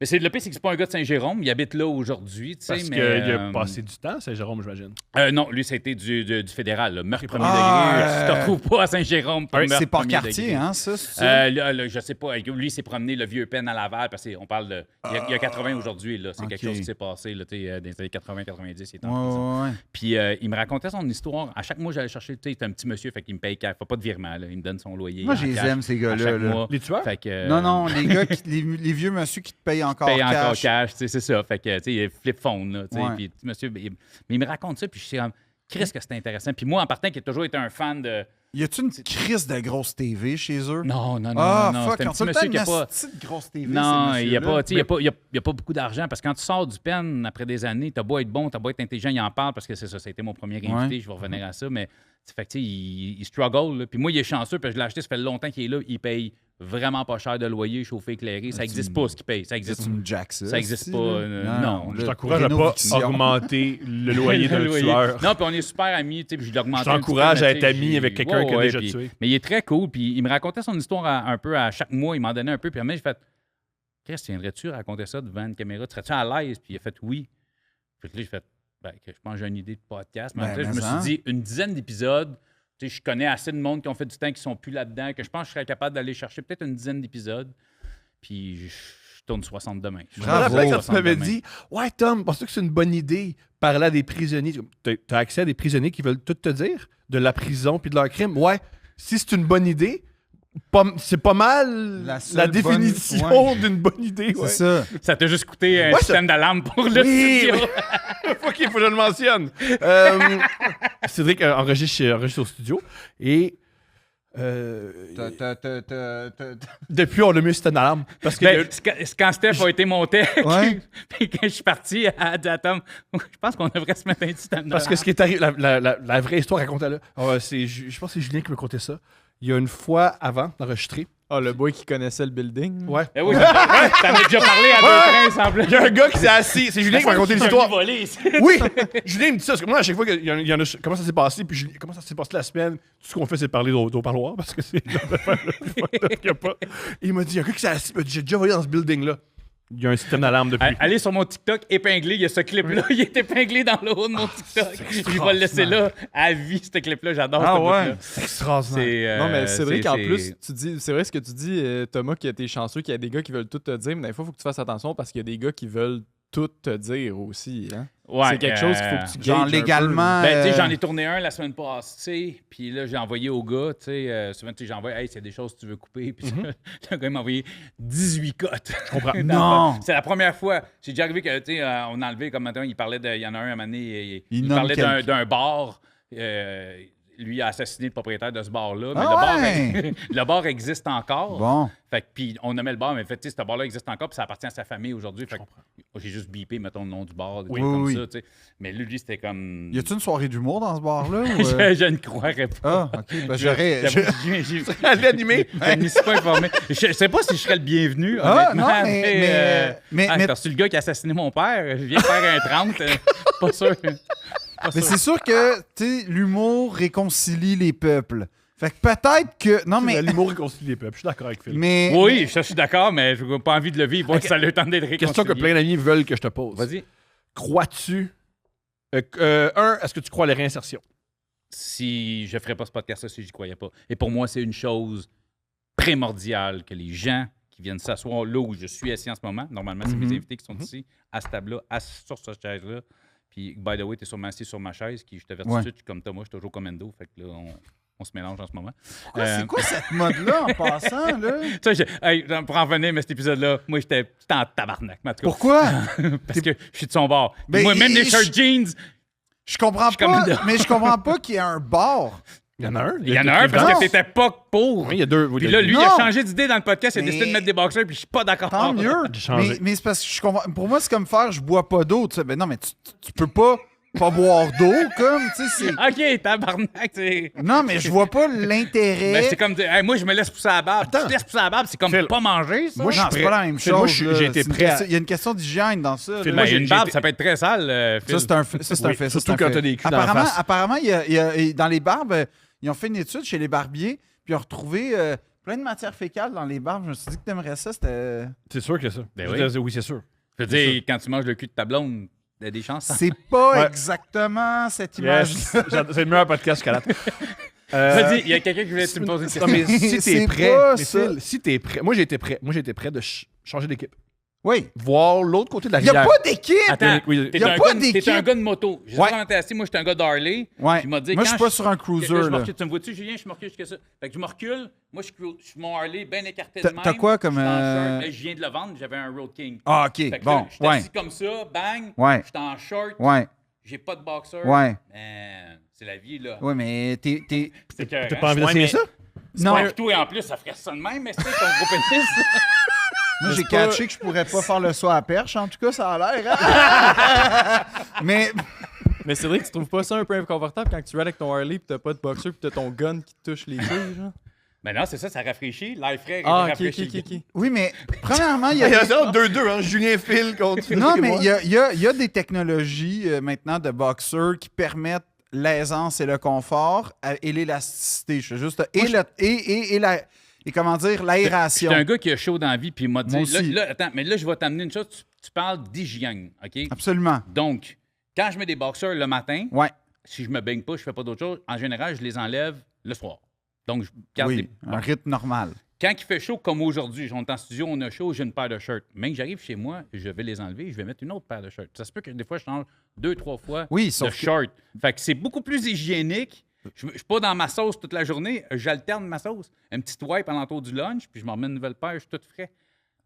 Mais c'est le pire, c'est que c'est pas un gars de Saint-Jérôme, il habite là aujourd'hui, tu sais, Parce mais... qu'il a passé du temps à Saint-Jérôme, j'imagine. Non, lui, c'était du fédéral. Là. Meurtre premier Ah, degré. Tu te retrouves pas à Saint-Jérôme pour meurtre C'est par premier quartier, degré. hein, ça? c'est ça? Là, je sais pas. Lui, il s'est promené le vieux Penn à Laval parce qu'on parle de. Il y a 80 aujourd'hui. Là. C'est ok. quelque chose qui s'est passé là, dans les années 80-90. Il était en Ouais, prison. ouais. Puis il me racontait son histoire. À chaque mois, j'allais chercher. Tu sais, c'est un petit monsieur, fait qu'il me paye cash. Faut pas de virement. Là. Il me donne son loyer. Moi, en je les cash aime, ces à gars-là. chaque là. mois. Les tueurs? Fait que, Non, les gars, les vieux monsieur qui te payent encore paye cash. encore cash, tu sais, c'est ça. Fait que, tu sais, il flip phone, là, tu sais, Ouais. puis monsieur, mais il me raconte ça, puis je suis comme, Chris, que c'est intéressant. Puis moi, en partant, qui ai toujours été un fan de... Y a-tu une crise de grosse TV chez eux? Non, Ah, non, fuck, c'est un on petit fait monsieur qui a une pas... petite grosse TV, Non, ces il n'y a, messieurs-là. pas, tu sais, il y a pas beaucoup d'argent, parce que quand tu sors du pen, après des années, t'as beau être bon, t'as beau être intelligent, il en parle, parce que c'est ça, ça a été mon premier invité, Ouais. je vais revenir à ça, mais fait que, tu sais, il struggle, là. Puis moi, il est chanceux, puis je l'ai acheté, ça fait longtemps qu'il est là, il paye vraiment pas cher de loyer, chauffé, éclairé, ça n'existe pas, ce qu'il paye, ça Là, existe tu me jacks ça. Ça existe si, pas, là. non. Je là, t'encourage à pas rénoviction. augmenter le loyer d'un Le loyer. tueur. Non, puis on est super amis, tu sais, puis je l'ai augmenté. Je t'encourage un à petit peu, être mais, tu sais, ami avec quelqu'un qui a déjà puis- tué. Mais il est très cool, puis il me racontait son histoire un peu à chaque mois, il m'en donnait un peu, puis après, j'ai fait Chris, viendrais-tu raconter ça devant une caméra? Serais-tu à l'aise? Puis il a fait oui. Puis là, j'ai fait que je pense que j'ai une idée de podcast. Mais en Ben, même temps, je me mais suis dit une dizaine d'épisodes. Tu sais, je connais assez de monde qui ont fait du temps qui sont plus là-dedans, que je pense que je serais capable d'aller chercher peut-être une dizaine d'épisodes. Puis je tourne 60 demain. Je Je me Bravo. rappelle quand tu 60 m'avais demain. dit Ouais, Tom, penses-tu que c'est une bonne idée parler à des prisonniers? Tu as accès à des prisonniers qui veulent tout te dire de la prison puis de leur crime. Ouais, si c'est une bonne idée, c'est pas mal La la, seule définition bonne- d'une bonne idée. Ouais. C'est ça. Ça t'a juste coûté un Ouais, système d'alarme pour le Oui, studio. oui. OK, il faut que je le mentionne. Cédric enregistre au studio et depuis, on a mis un système d'alarme. Parce que Ben, c'est quand Steph a été mon tech, Ouais. puis quand je suis parti à Tom, je pense qu'on devrait se mettre un système Parce que ce qui est arrivé, la vraie histoire racontée là, je pense que c'est Julien qui me contait ça. Il y a une fois avant d'enregistrer. Ah, le boy qui connaissait le building. Ouais. Eh oui, t'en as déjà parlé à deux princes en plus. Il y a un gars qui s'est assis. C'est Julien qui m'a raconté l'histoire. Volé, ici. Oui! Julien me dit ça. Parce que moi, à chaque fois qu'il y en a, comment ça s'est passé, puis comment ça s'est passé la semaine, tout ce qu'on fait, c'est parler au parloir, parce que c'est le plus fucked up qu'il y a pas. Et il m'a dit, il y a un gars qui s'est assis, il m'a dit, j'ai déjà volé dans ce building-là. Il y a un système d'alarme depuis. Allez sur mon TikTok, épinglé, il y a ce clip-là, il est épinglé dans le haut de mon TikTok. Je vais le laisser là, à vie, ce clip-là, j'adore Ah ce ouais. bout-là. C'est extraordinaire. C'est, Non, mais Cédric, c'est- en c'est- plus, tu dis, c'est vrai ce que tu dis, Thomas, que t'es chanceux, qu'il y a des gars qui veulent tout te dire, mais des fois, il faut que tu fasses attention parce qu'il y a des gars qui veulent tout te dire aussi. Hein? Ouais, C'est quelque chose qu'il faut que tu gages. Genre un peu, là. légalement. Ben, tu sais, j'en ai tourné un la semaine passée, puis là, j'ai envoyé au gars, tu sais, souvent, tu sais, j'envoie, hey, s'il y a des choses que tu veux couper, puis le gars m'a envoyé 18 cotes. Je comprends. Non. C'est la première fois. C'est déjà arrivé que, tu sais, on a enlevé, comme maintenant, il y en a un à un moment donné, il Il nomme parlait quelqu'un. d'un bar, lui a assassiné le propriétaire de ce bar-là. Mais Ah le bar existe encore. Bon. Fait que, puis on nommait le bar, mais en fait, tu sais, ce bar-là existe encore, puis ça appartient à sa famille aujourd'hui. Fait que j'ai juste bipé, mettons, le nom du bar, des trucs comme oui. ça, tu sais. Mais lui, c'était comme... Y a-tu une soirée d'humour dans ce bar-là? Ou, je ne croirais pas. Ah, OK. Ben, j'aurais... J'allais animer. Je ne suis pas informé. Je sais pas si je serais le bienvenu, Ah, honnêtement. non, mais T'as reçu le gars qui a assassiné mon père. Je viens faire un 30. Pas sûr. Mais c'est sûr que, tu sais, l'humour réconcilie les peuples. Fait que peut-être que... Non, mais... L'humour réconcilie les peuples. Je suis d'accord avec Phil. Mais... Oui, je suis d'accord, mais je n'ai pas envie de le vivre. Ça le temps d'être réconcilié. Question que plein d'amis veulent que je te pose. Vas-y. Crois-tu... est-ce que tu crois à la réinsertion? Si je ne ferais pas ce podcast-là, si je n'y croyais pas. Et pour moi, c'est une chose primordiale que les gens qui viennent s'asseoir là où je suis assis en ce moment, normalement, c'est mes invités qui sont ici, à cette table-là, sur cette chaise-là. Puis, by the way, tu es sûrement assis sur ma chaise, qui je t'avertis tout de suite, je suis comme Thomas, je suis toujours commando. Fait que là, on se mélange en ce moment. C'est quoi cette mode-là, en passant, là? Tu sais, pour en venir, mais cet épisode-là, moi, j'étais en tabarnak. En tout cas. Pourquoi? Parce que je suis de son bord. Ben, Moi, même les shirts jeans, Je comprends comme pas, une- mais je comprends pas qu'il y ait un bar. Il y en a un. il y en a un parce Non. que t'étais pas pour. Oui, il y a deux. Puis là, lui, il Non. a changé d'idée dans le podcast, il a Mais- décidé de mettre des boxers, puis je suis pas d'accord. Tant mieux. J'ai changé. Mais c'est parce que je comprends. Pour moi, c'est comme faire je bois pas d'eau. Tu sais. Ben non, mais tu peux pas boire d'eau, comme, tu sais. OK, tabarnak, c'est... Non, mais je vois pas l'intérêt. Ben, c'est comme dire, hey, moi, je me laisse pousser à la barbe. Tu te laisses pousser à la barbe, c'est comme Phil, pas manger, ça. moi, je Non, suis c'est prêt. pas la même Phil, chose. moi, là. j'ai été C'est une prêt à- question- Il y a une question d'hygiène dans ça. Phil, là. moi, Ben, j'ai- une barbe, été- ça peut être très sale, Phil. Ça, c'est un fait. Ça, c'est un Oui, fait. Ça, surtout c'est un quand fait. t'as des culs dans la Apparemment, face. apparemment, dans les barbes, ils ont fait une étude chez les barbiers, puis ils ont retrouvé plein de matière fécale dans les barbes. Je me suis dit que t'aimerais ça. C'était. C'est sûr que ça. Ben Je oui. veux dire, oui, c'est sûr. Je veux dire, quand tu manges le cul de ta blonde, il y a des chances. C'est pas Ouais. exactement cette image. Yes. C'est le meilleur podcast jusqu'à date. Vas-y, il y a quelqu'un qui voulait te me poser une Non, question. mais si C'est t'es prêt, pas mais ça. Phil, si t'es prêt, moi j'ai été prêt de changer d'équipe. Oui. Voir l'autre côté de la Il n'y a rivière. pas d'équipe. Attends, Oui, t'es y a un, pas gars- t'es d'équipe. un gars de moto. Je sais Ouais. pas comment t'es assis, moi, je suis un gars d'Harley. Ouais. Il m'a dit, Moi, je quand suis pas sur un cruiser. Là, je me Là. recule. Tu me vois-tu, Julien? Je me recule jusqu'à ça. Fait que je me recule. Moi, je suis mon Harley bien écarté de T'as- même. t'as quoi comme, Je suis en short. Là, je viens de le vendre. J'avais un Road King. Ah, OK. Fait que Bon. là, je suis Ouais. assis comme ça, bang. Ouais. Je suis en short. Ouais. J'ai pas de boxer. Ouais. Man, c'est la vie, là. Ouais, mais t'es. C'est que, T'as pas envie d'essayer ça? Non. Ouais, toi, et en plus, ça ferait ça de même, mais c'est ton gros pénis. Moi, j'ai c'est pas- catché que je pourrais pas faire le saut à perche. En tout cas, ça a l'air. Hein? Mais. Mais c'est vrai que tu trouves pas ça un peu inconfortable quand tu rides avec ton Harley pis t'as pas de boxer pis t'as ton gun qui te touche les couilles, genre? Mais non, c'est ça, ça rafraîchit. L'air frais Ah, ok, rafraîchit. ok. Oui, mais premièrement, il y Il y a. a 2-2, hein? Julien Phil contre Non, mais il y a des technologies maintenant de boxeurs qui permettent l'aisance et le confort et l'élasticité. Je fais juste. Et comment dire, l'aération. C'est un gars qui a chaud dans la vie, puis il m'a dit. Moi aussi. Là, attends, mais là, je vais t'amener une chose. Tu parles d'hygiène, OK? Absolument. Donc, quand je mets des boxers le matin, Ouais. si je me baigne pas, je fais pas d'autre chose, en général, je les enlève le soir. Donc, je garde Oui, les. un rythme normal. Quand il fait chaud, comme aujourd'hui, on est en studio, on a chaud, j'ai une paire de shirts. Même que j'arrive chez moi, je vais les enlever, je vais mettre une autre paire de shirts. Ça se peut que des fois, je change 2-3 fois Oui, de sauf que- shorts. Fait que c'est beaucoup plus hygiénique. Je suis pas dans ma sauce toute la journée, j'alterne ma sauce. Un petit wipe alentour du lunch, puis je m'en remets une nouvelle paire, je suis tout frais.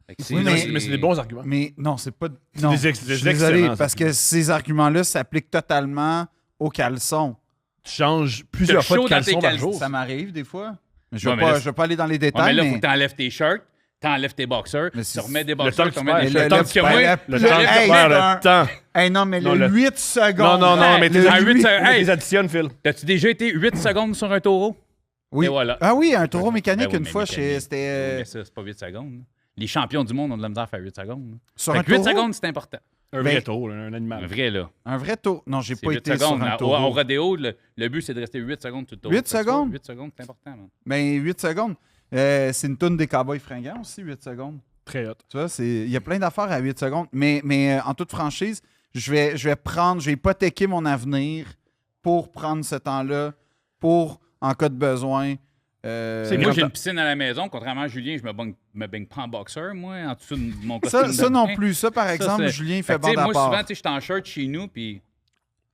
Fait que c'est- Oui, Mais c'est des bons arguments. Mais non, c'est pas. Non, des je ex- suis des désolé, excellents parce que arguments. ces arguments-là s'appliquent totalement aux caleçons. Tu changes plusieurs fois de chaud dans tes caleçons par caleçons. jour. Ça m'arrive des fois. Mais je Ouais, ne mais là, vais pas aller dans les Ouais, détails. mais là, mais... faut que t'enlèves tes shirts, t'enlèves tes boxers, Mais tu c'est- remets des le temps boxers, que tu tu remets perds, des le shirts. temps Parce que que tu moi, perds, Le Le- temps que hey, tu perds, un- le temps. Hey, non, mais Non, le le- 8 secondes. Non, non, non, mais le t'es en 8 secondes. Mais Hey, les additionnes, Phil. t'as-tu déjà été 8 secondes sur un taureau? Oui. Et voilà. Ah oui, un taureau mécanique, Ben oui, une mais fois, mécanique. c'était Oui, mais ça, c'est pas 8 secondes. là. Les champions du monde ont de la misère à faire 8 secondes. là. sur Fait un que 8 taureau. secondes, c'est important. Un Ben- vrai taureau, un Un animal. vrai, là. Un vrai taureau. Non, j'ai C'est pas 8 été sur secondes. un Au taureau. rodéo, le but, c'est de rester 8 secondes tout le tour. 8 secondes? 8 secondes, c'est important. Man. Ben, 8 secondes. C'est une toune des Cowboys fringants aussi, 8 secondes. Très hot. Tu vois, il y a plein d'affaires à 8 secondes. Mais en toute franchise, je vais hypothéquer mon avenir pour prendre ce temps-là, pour, en cas de besoin. C'est Moi, quand j'ai t'as- une piscine à la maison. Contrairement à Julien, je me baigne pas en boxeur, moi, en dessous de mon costume. Ça de non bain. plus. Ça, par exemple, c'est- Julien Fait fait que, tu sais, bande à moi, souvent, part. tu sais, je suis en shirt chez nous, puis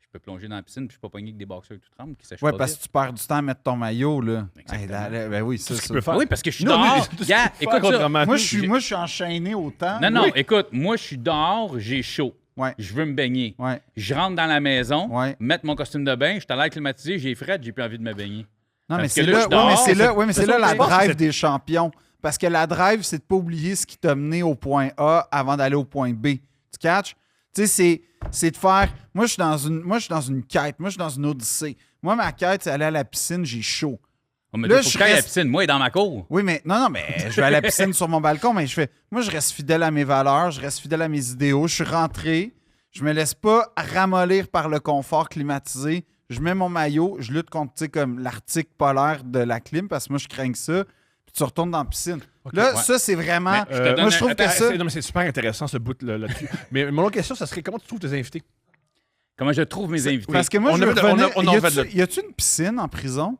je peux plonger dans la piscine, puis je suis pas pogné avec des boxeurs tout tremblent qui sèchent Ouais, pas parce vite. que tu perds du temps à mettre ton maillot, là. Exactement. Ben oui, ça, Tout ce qu'il ça. peut faire. Oui, parce que je suis Non, mais dehors. tout ce qu'il Gars, peut faire écoute ça. autrement. Moi, je suis enchaîné au temps. Non, non, écoute, moi, je suis dehors, j'ai chaud. Ouais. Je veux me baigner. Ouais. Je rentre dans la maison, Ouais. mettre mon costume de bain, je suis à l'air climatisé, j'ai fret, j'ai plus envie de me baigner. Non, mais Parce c'est que là, là, je suis dehors, mais c'est là la je pense que drive c'est- des champions. Parce que la drive, c'est de pas oublier ce qui t'a mené au point A avant d'aller au point B. Tu catches? Tu sais, c'est de faire. Moi, je suis dans une quête. Moi, je suis dans une odyssée. Moi, ma quête, c'est aller à la piscine, j'ai chaud. Oh, mais Là, là, faut je que j'aille à la reste- piscine. Moi, il est dans ma cour. Oui, mais non, mais je vais à la piscine sur mon balcon, mais moi, je reste fidèle à mes valeurs, je reste fidèle à mes idéaux. Je suis rentré, je me laisse pas ramollir par le confort climatisé. Je mets mon maillot, je lutte contre, tu sais, comme l'Arctique polaire de la clim, parce que moi, je crains que ça. Puis tu retournes dans la piscine. Là, ouais. ça, c'est vraiment. Mais je te donne moi, je trouve un- que Attends, ça. Non, mais c'est super intéressant ce bout là-dessus. Mais mon autre question, ça serait comment tu trouves tes invités? Comment je trouve mes invités? Parce que moi, On je veux avait- on a- revenir. on en fait Y a-tu une piscine en prison?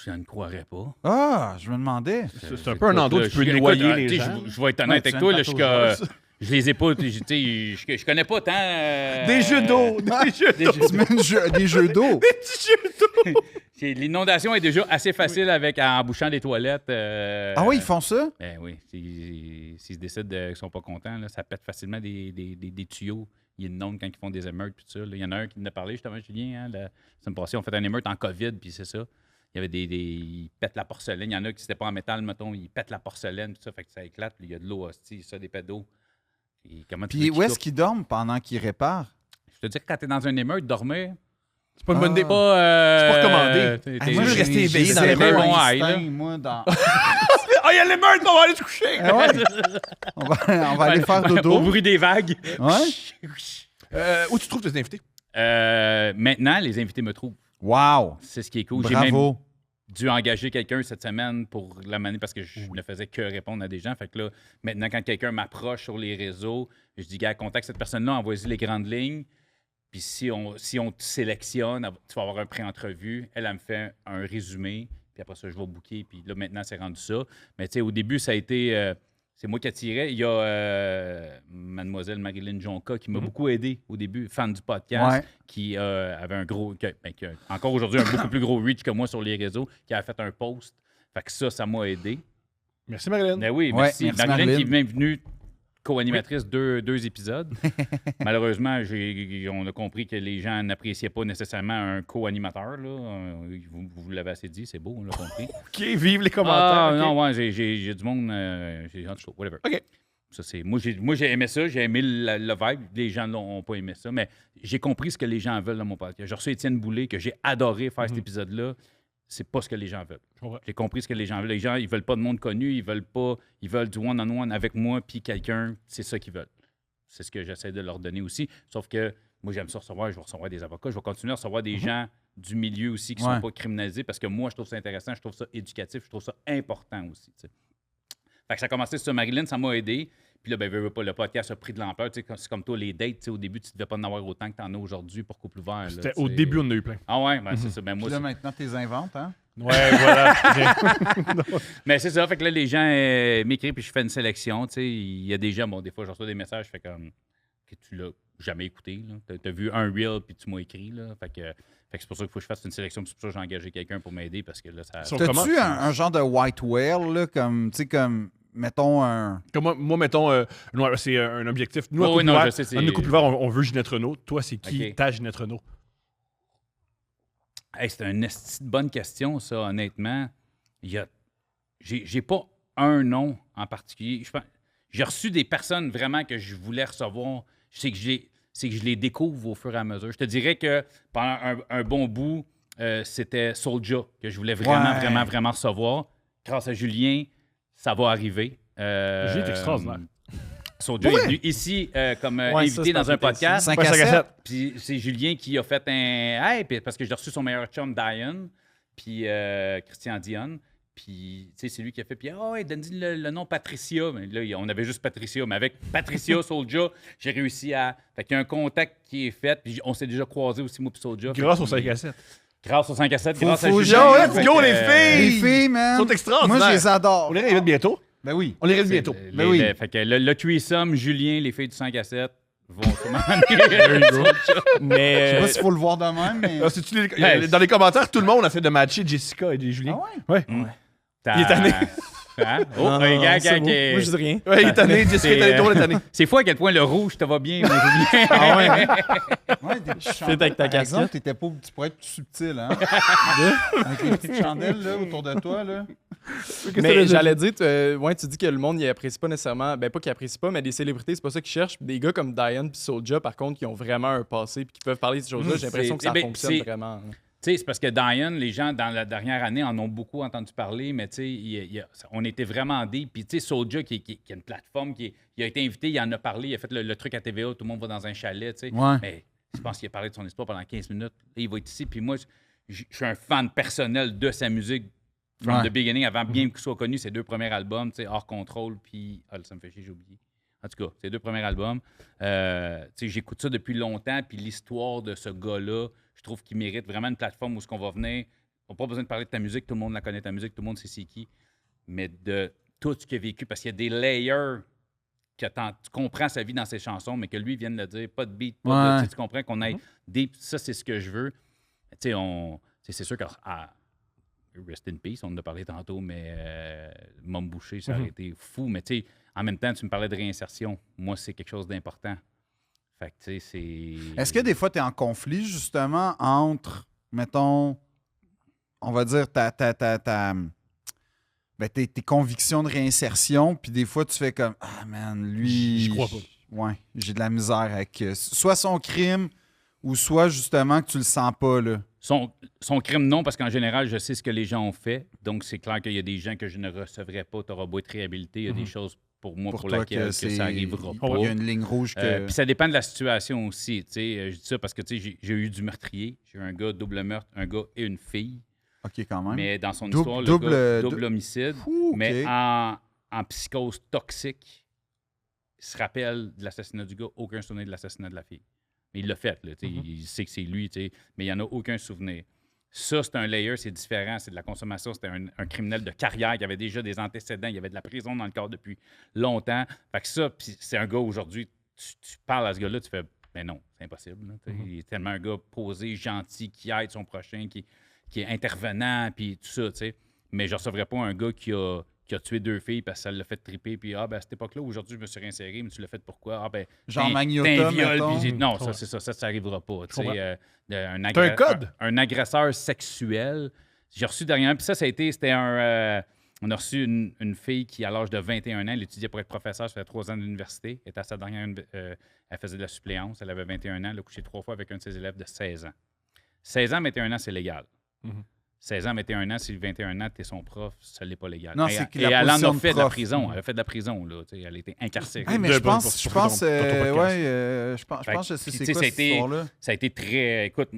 Je ne croirais pas. Ah, je me demandais. C'est un peu un endroit où Là, tu peux je- noyer écoute, les tu sais, gens. Je vais être honnête Ouais, avec toi, là, tu je les ai pas, tu sais, je connais pas tant. Des jeux d'eau! Des jeux des d'eau! jeux- Tu mets des jeux d'eau. L'inondation est déjà assez facile en bouchant des toilettes. Ah oui, ils font ça? Ben oui, s'ils se décident qu'ils sont pas contents, là, ça pète facilement des tuyaux. Il y a une nombre quand ils font des émeutes, puis tout ça. Là. Il y en a un qui en a parlé, justement, Julien, hein, la semaine passée, on fait un émeute en COVID, puis c'est ça. Il y avait ils pètent la porcelaine. Il y en a qui n'étaient pas en métal, mettons, ils pètent la porcelaine, tout ça, fait que ça éclate, puis il y a de l'eau, hostie, ça, des pets d'eau. Et comment tu Puis veux où qu'ils est-ce coupent? qu'ils dorment pendant qu'ils réparent? Je te dis que quand t'es dans un émeute, dormir, C'est pas une bonne idée. pas... C'est pas recommandé. t'es- moi, je t'es- restais j'ai éveillé dans zéro les bons instinct, high, là. moi, dans... Ah, il y a l'émeute, on va aller se coucher! Ah ouais? On va aller faire Au dodo. bruit des vagues. Ouais? Où tu trouves tes invités? Maintenant, les invités me trouvent. Wow! C'est ce qui est cool. J'ai même Bravo. dû engager quelqu'un cette semaine pour l'amener parce que je ne faisais que répondre à des gens. Fait que là, maintenant, quand quelqu'un m'approche sur les réseaux, je dis, gars, contacte cette personne-là, envoie-y les grandes lignes. Puis si on te sélectionne, tu vas avoir un pré-entrevue. Elle me fait un résumé. Puis après ça, je vais booker. Puis là, maintenant, c'est rendu ça. Mais tu sais, au début, ça a été... c'est moi qui attirais. Il y a mademoiselle Marilyn Jonca qui m'a beaucoup aidé au début, fan du podcast, Ouais. qui avait un gros... qui a encore aujourd'hui un beaucoup plus gros reach que moi sur les réseaux, qui a fait un post. Fait que ça m'a aidé. Merci, Marilyn. Ben oui, Ouais, merci. merci, Marilyn qui est Marilyn. même venue co-animatrice deux épisodes. Malheureusement, on a compris que les gens n'appréciaient pas nécessairement un co-animateur. Là. Vous l'avez assez dit, c'est beau, on l'a compris. OK, vive les commentaires. Ah OK. non, ouais, j'ai du monde, j'ai en tout cas, whatever. OK. Ça, moi, j'ai aimé ça, j'ai aimé le vibe. Les gens n'ont pas aimé ça, mais j'ai compris ce que les gens veulent dans mon podcast. J'ai reçu Étienne Boulay, que j'ai adoré faire cet épisode-là. C'est pas ce que les gens veulent. Je comprends. J'ai compris ce que les gens veulent. Les gens, ils veulent pas de monde connu, ils veulent du one-on-one avec moi puis quelqu'un, c'est ça qu'ils veulent. C'est ce que j'essaie de leur donner aussi. Sauf que moi, j'aime ça recevoir, je vais recevoir des avocats, je vais continuer à recevoir des gens du milieu aussi qui ne Ouais. sont pas criminalisés parce que moi, je trouve ça intéressant, je trouve ça éducatif, je trouve ça important aussi. Tu sais. Fait que ça a commencé sur Marilyn, ça m'a aidé. Puis là, veux pas, le podcast a pris de l'ampleur. Tu sais, c'est comme toi, les dates, tu sais, au début, tu ne devais pas en avoir autant que tu en as aujourd'hui pour Couple Ouvert. là, C'était tu au sais. début, on en a eu plein. Ah ouais, ben, c'est ça. Ben, moi, Puis là, c'est- maintenant, tu les inventes, hein? Ouais, voilà. Mais c'est ça, fait que là, les gens m'écrivent puis je fais une sélection. Tu sais, il y a des gens, bon, des fois, je reçois des messages, je fais comme que tu l'as jamais écouté. Tu as vu un reel puis tu m'as écrit. Là, fait que c'est pour ça qu'il faut que je fasse une sélection. Puis c'est pour ça que j'ai engagé quelqu'un pour m'aider parce que là, ça. Sur- Comment? T'as-tu un genre de white whale, là, comme, tu sais, comme, mettons, un... Comme moi, mettons, c'est un objectif. Nous, à Oh, Couple oui, non, Ouvert, je sais, c'est- dans nos Couples Ouverts, on veut Ginette Renault. Toi, c'est qui Ok. ta Ginette Renault? Hey, c'est une esti de bonne question, ça, honnêtement. J'ai pas un nom en particulier. J'ai reçu des personnes vraiment que je voulais recevoir. C'est que je les découvre au fur et à mesure. Je te dirais que pendant un bon bout, c'était Soulja que je voulais vraiment, Ouais. vraiment, vraiment recevoir. Grâce à Julien, ça va arriver. Julien est extraordinaire. Soulja est venu ici comme Ouais, ça, invité c'est dans un invité podcast. 5 Ouais, à 5 à 7. 7. Puis c'est Julien qui a fait un. Hey, puis parce que j'ai reçu son meilleur chum, Diane, puis Christian Dion. Puis, tu sais, c'est lui qui a fait. Puis, ah ouais, donne-lui le nom Patricia. Mais là, on avait juste Patricia. Mais avec Patricia, Soulja, j'ai réussi à. Fait qu'il y a un contact qui est fait. Puis, on s'est déjà croisés aussi, moi, puis Soulja. Grâce au 5 à 7. Grâce au 5 à 7, Faut- grâce à faut- Julien. Yo, let's Fait go, que, les filles! Les filles, man! Ils sont extraordinaires. Moi, je les adore. On les réinvite bientôt. Ben oui. On les réinvite bientôt. Les- Ben oui. Fait que le threesome, Julien, les filles du 5 à 7 vont sûrement amener. Mais Je sais pas s'il faut le voir de même, mais... Ah, c'est-tu dans les commentaires, tout le monde a fait de matcher Jessica et Julien. Ah ouais? Ouais. T'as- Il est tanné. Hein? Oh, Non, non, un gars, c'est beau. qui- Moi, je dis rien. Ouais, il est tanné, Jessica est allée drôle, elle est tannée. C'est fou à quel point le rouge te va bien, moi, Julien. Ah ouais? Ouais, des petites Fais avec ta par exemple, casquette. tu pourrais être plus subtil, hein? Avec les petites chandelles là, autour de toi, là. Mais j'allais dire, ouais, tu dis que le monde, il apprécie pas nécessairement, ben pas qu'il apprécie pas, mais des célébrités, c'est pas ça qu'ils cherchent. Des gars comme Diane puis Soulja, par contre, qui ont vraiment un passé puis qui peuvent parler de ces choses-là, j'ai l'impression que ça c'est- fonctionne c'est- vraiment. hein. Tu sais, c'est parce que Diane, les gens, dans la dernière année, en ont beaucoup entendu parler, mais tu sais, on était vraiment deep. Puis, tu sais, Soulja, qui a une plateforme, il a été invité, il en a parlé, il a fait le truc à TVA, tout le monde va dans un chalet, tu sais. Ouais. Mais je pense qu'il a parlé de son histoire pendant 15 minutes. Là, il va être ici. Puis moi, je suis un fan personnel de sa musique from Ouais. the beginning, avant bien qu'il soit connu, ses 2 premiers albums, tu sais, Hors Contrôle, puis... Ah, ça me fait chier, j'ai oublié. En tout cas, ses 2 premiers albums. Tu sais, j'écoute ça depuis longtemps, puis l'histoire de ce gars-là, je trouve qu'il mérite vraiment une plateforme où ce qu'on va venir. On n'a pas besoin de parler de ta musique, tout le monde la connaît, ta musique, tout le monde sait c'est qui, mais de tout ce qu'il a vécu, parce qu'il y a des layers que tu comprends sa vie dans ses chansons, mais que lui vienne le dire, pas de beat, pas de... Ouais. Tu sais, tu comprends qu'on ait des... Ça, c'est ce que je veux. Tu sais, c'est sûr que... Rest in peace, on en a parlé tantôt, mais Mom Boucher, ça aurait été fou. Mais tu sais, en même temps, tu me parlais de réinsertion. Moi, c'est quelque chose d'important. Fait que, tu sais, c'est... Est-ce que des fois, tu es en conflit, justement, entre, mettons, on va dire, tes convictions de réinsertion, puis des fois, tu fais comme, ah, man, lui... J'y crois pas. Ouais, j'ai de la misère avec soit son crime, ou soit, justement, que tu le sens pas, là. Son crime, non, parce qu'en général, je sais ce que les gens ont fait. Donc, c'est clair qu'il y a des gens que je ne recevrai pas. Tu auras beau être réhabilité. Il y a des choses pour moi pour toi, lesquelles que ça arrivera pas. Il y a une ligne rouge que... Puis ça dépend de la situation aussi. Tu sais, je dis ça parce que tu sais, j'ai eu du meurtrier. J'ai eu un gars, double meurtre, un gars et une fille. OK, quand même. Mais dans son Double- histoire, le double- gars, double homicide. Ouh, OK. Mais en psychose toxique, il se rappelle de l'assassinat du gars, aucun souvenir de l'assassinat de la fille. Mais il l'a fait, là, tu sais, il sait que c'est lui, tu sais, mais il n'y en a aucun souvenir. Ça, c'est un layer, c'est différent, c'est de la consommation. C'était un criminel de carrière qui avait déjà des antécédents, il y avait de la prison dans le corps depuis longtemps. Fait que ça, puis c'est un gars aujourd'hui, tu parles à ce gars-là, tu fais, mais non, c'est impossible. Là, tu sais. Il est tellement un gars posé, gentil, qui aide son prochain, qui est intervenant, puis tout ça, tu sais. Mais je ne recevrais pas un gars qui a tué 2 filles parce que ça l'a fait triper, puis ben à cette époque-là, aujourd'hui, je me suis réinséré, mais tu l'as fait pourquoi? Ben, Genre t'es Magnota, un viol, mettons. puis non, Ouais. ça n'arrivera pas. Tu comprends. sais, un T'as un code? Un agresseur sexuel. J'ai reçu dernièrement, puis c'était on a reçu une fille qui, à l'âge de 21 ans, elle étudiait pour être professeure, ça fait 3 ans d'université, elle était à sa dernière, elle faisait de la suppléance, elle avait 21 ans, elle a couché 3 fois avec un de ses élèves de 16 ans. 16 ans, 21 ans, c'est légal. 16 ans, 21 ans, si 21 ans, tu es son prof, ça n'est pas légal. Non, Et- c'est que et la elle en position a de fait de la prof. prison. Elle a fait de la prison, là. Tu sais, elle a été incarcérée. Hey, mais De- je pense, pour- je pour pense, ton podcast. ouais, je pense que je sais Puis, c'est tu sais, quoi cette histoire-là. Ça a été très... Écoute,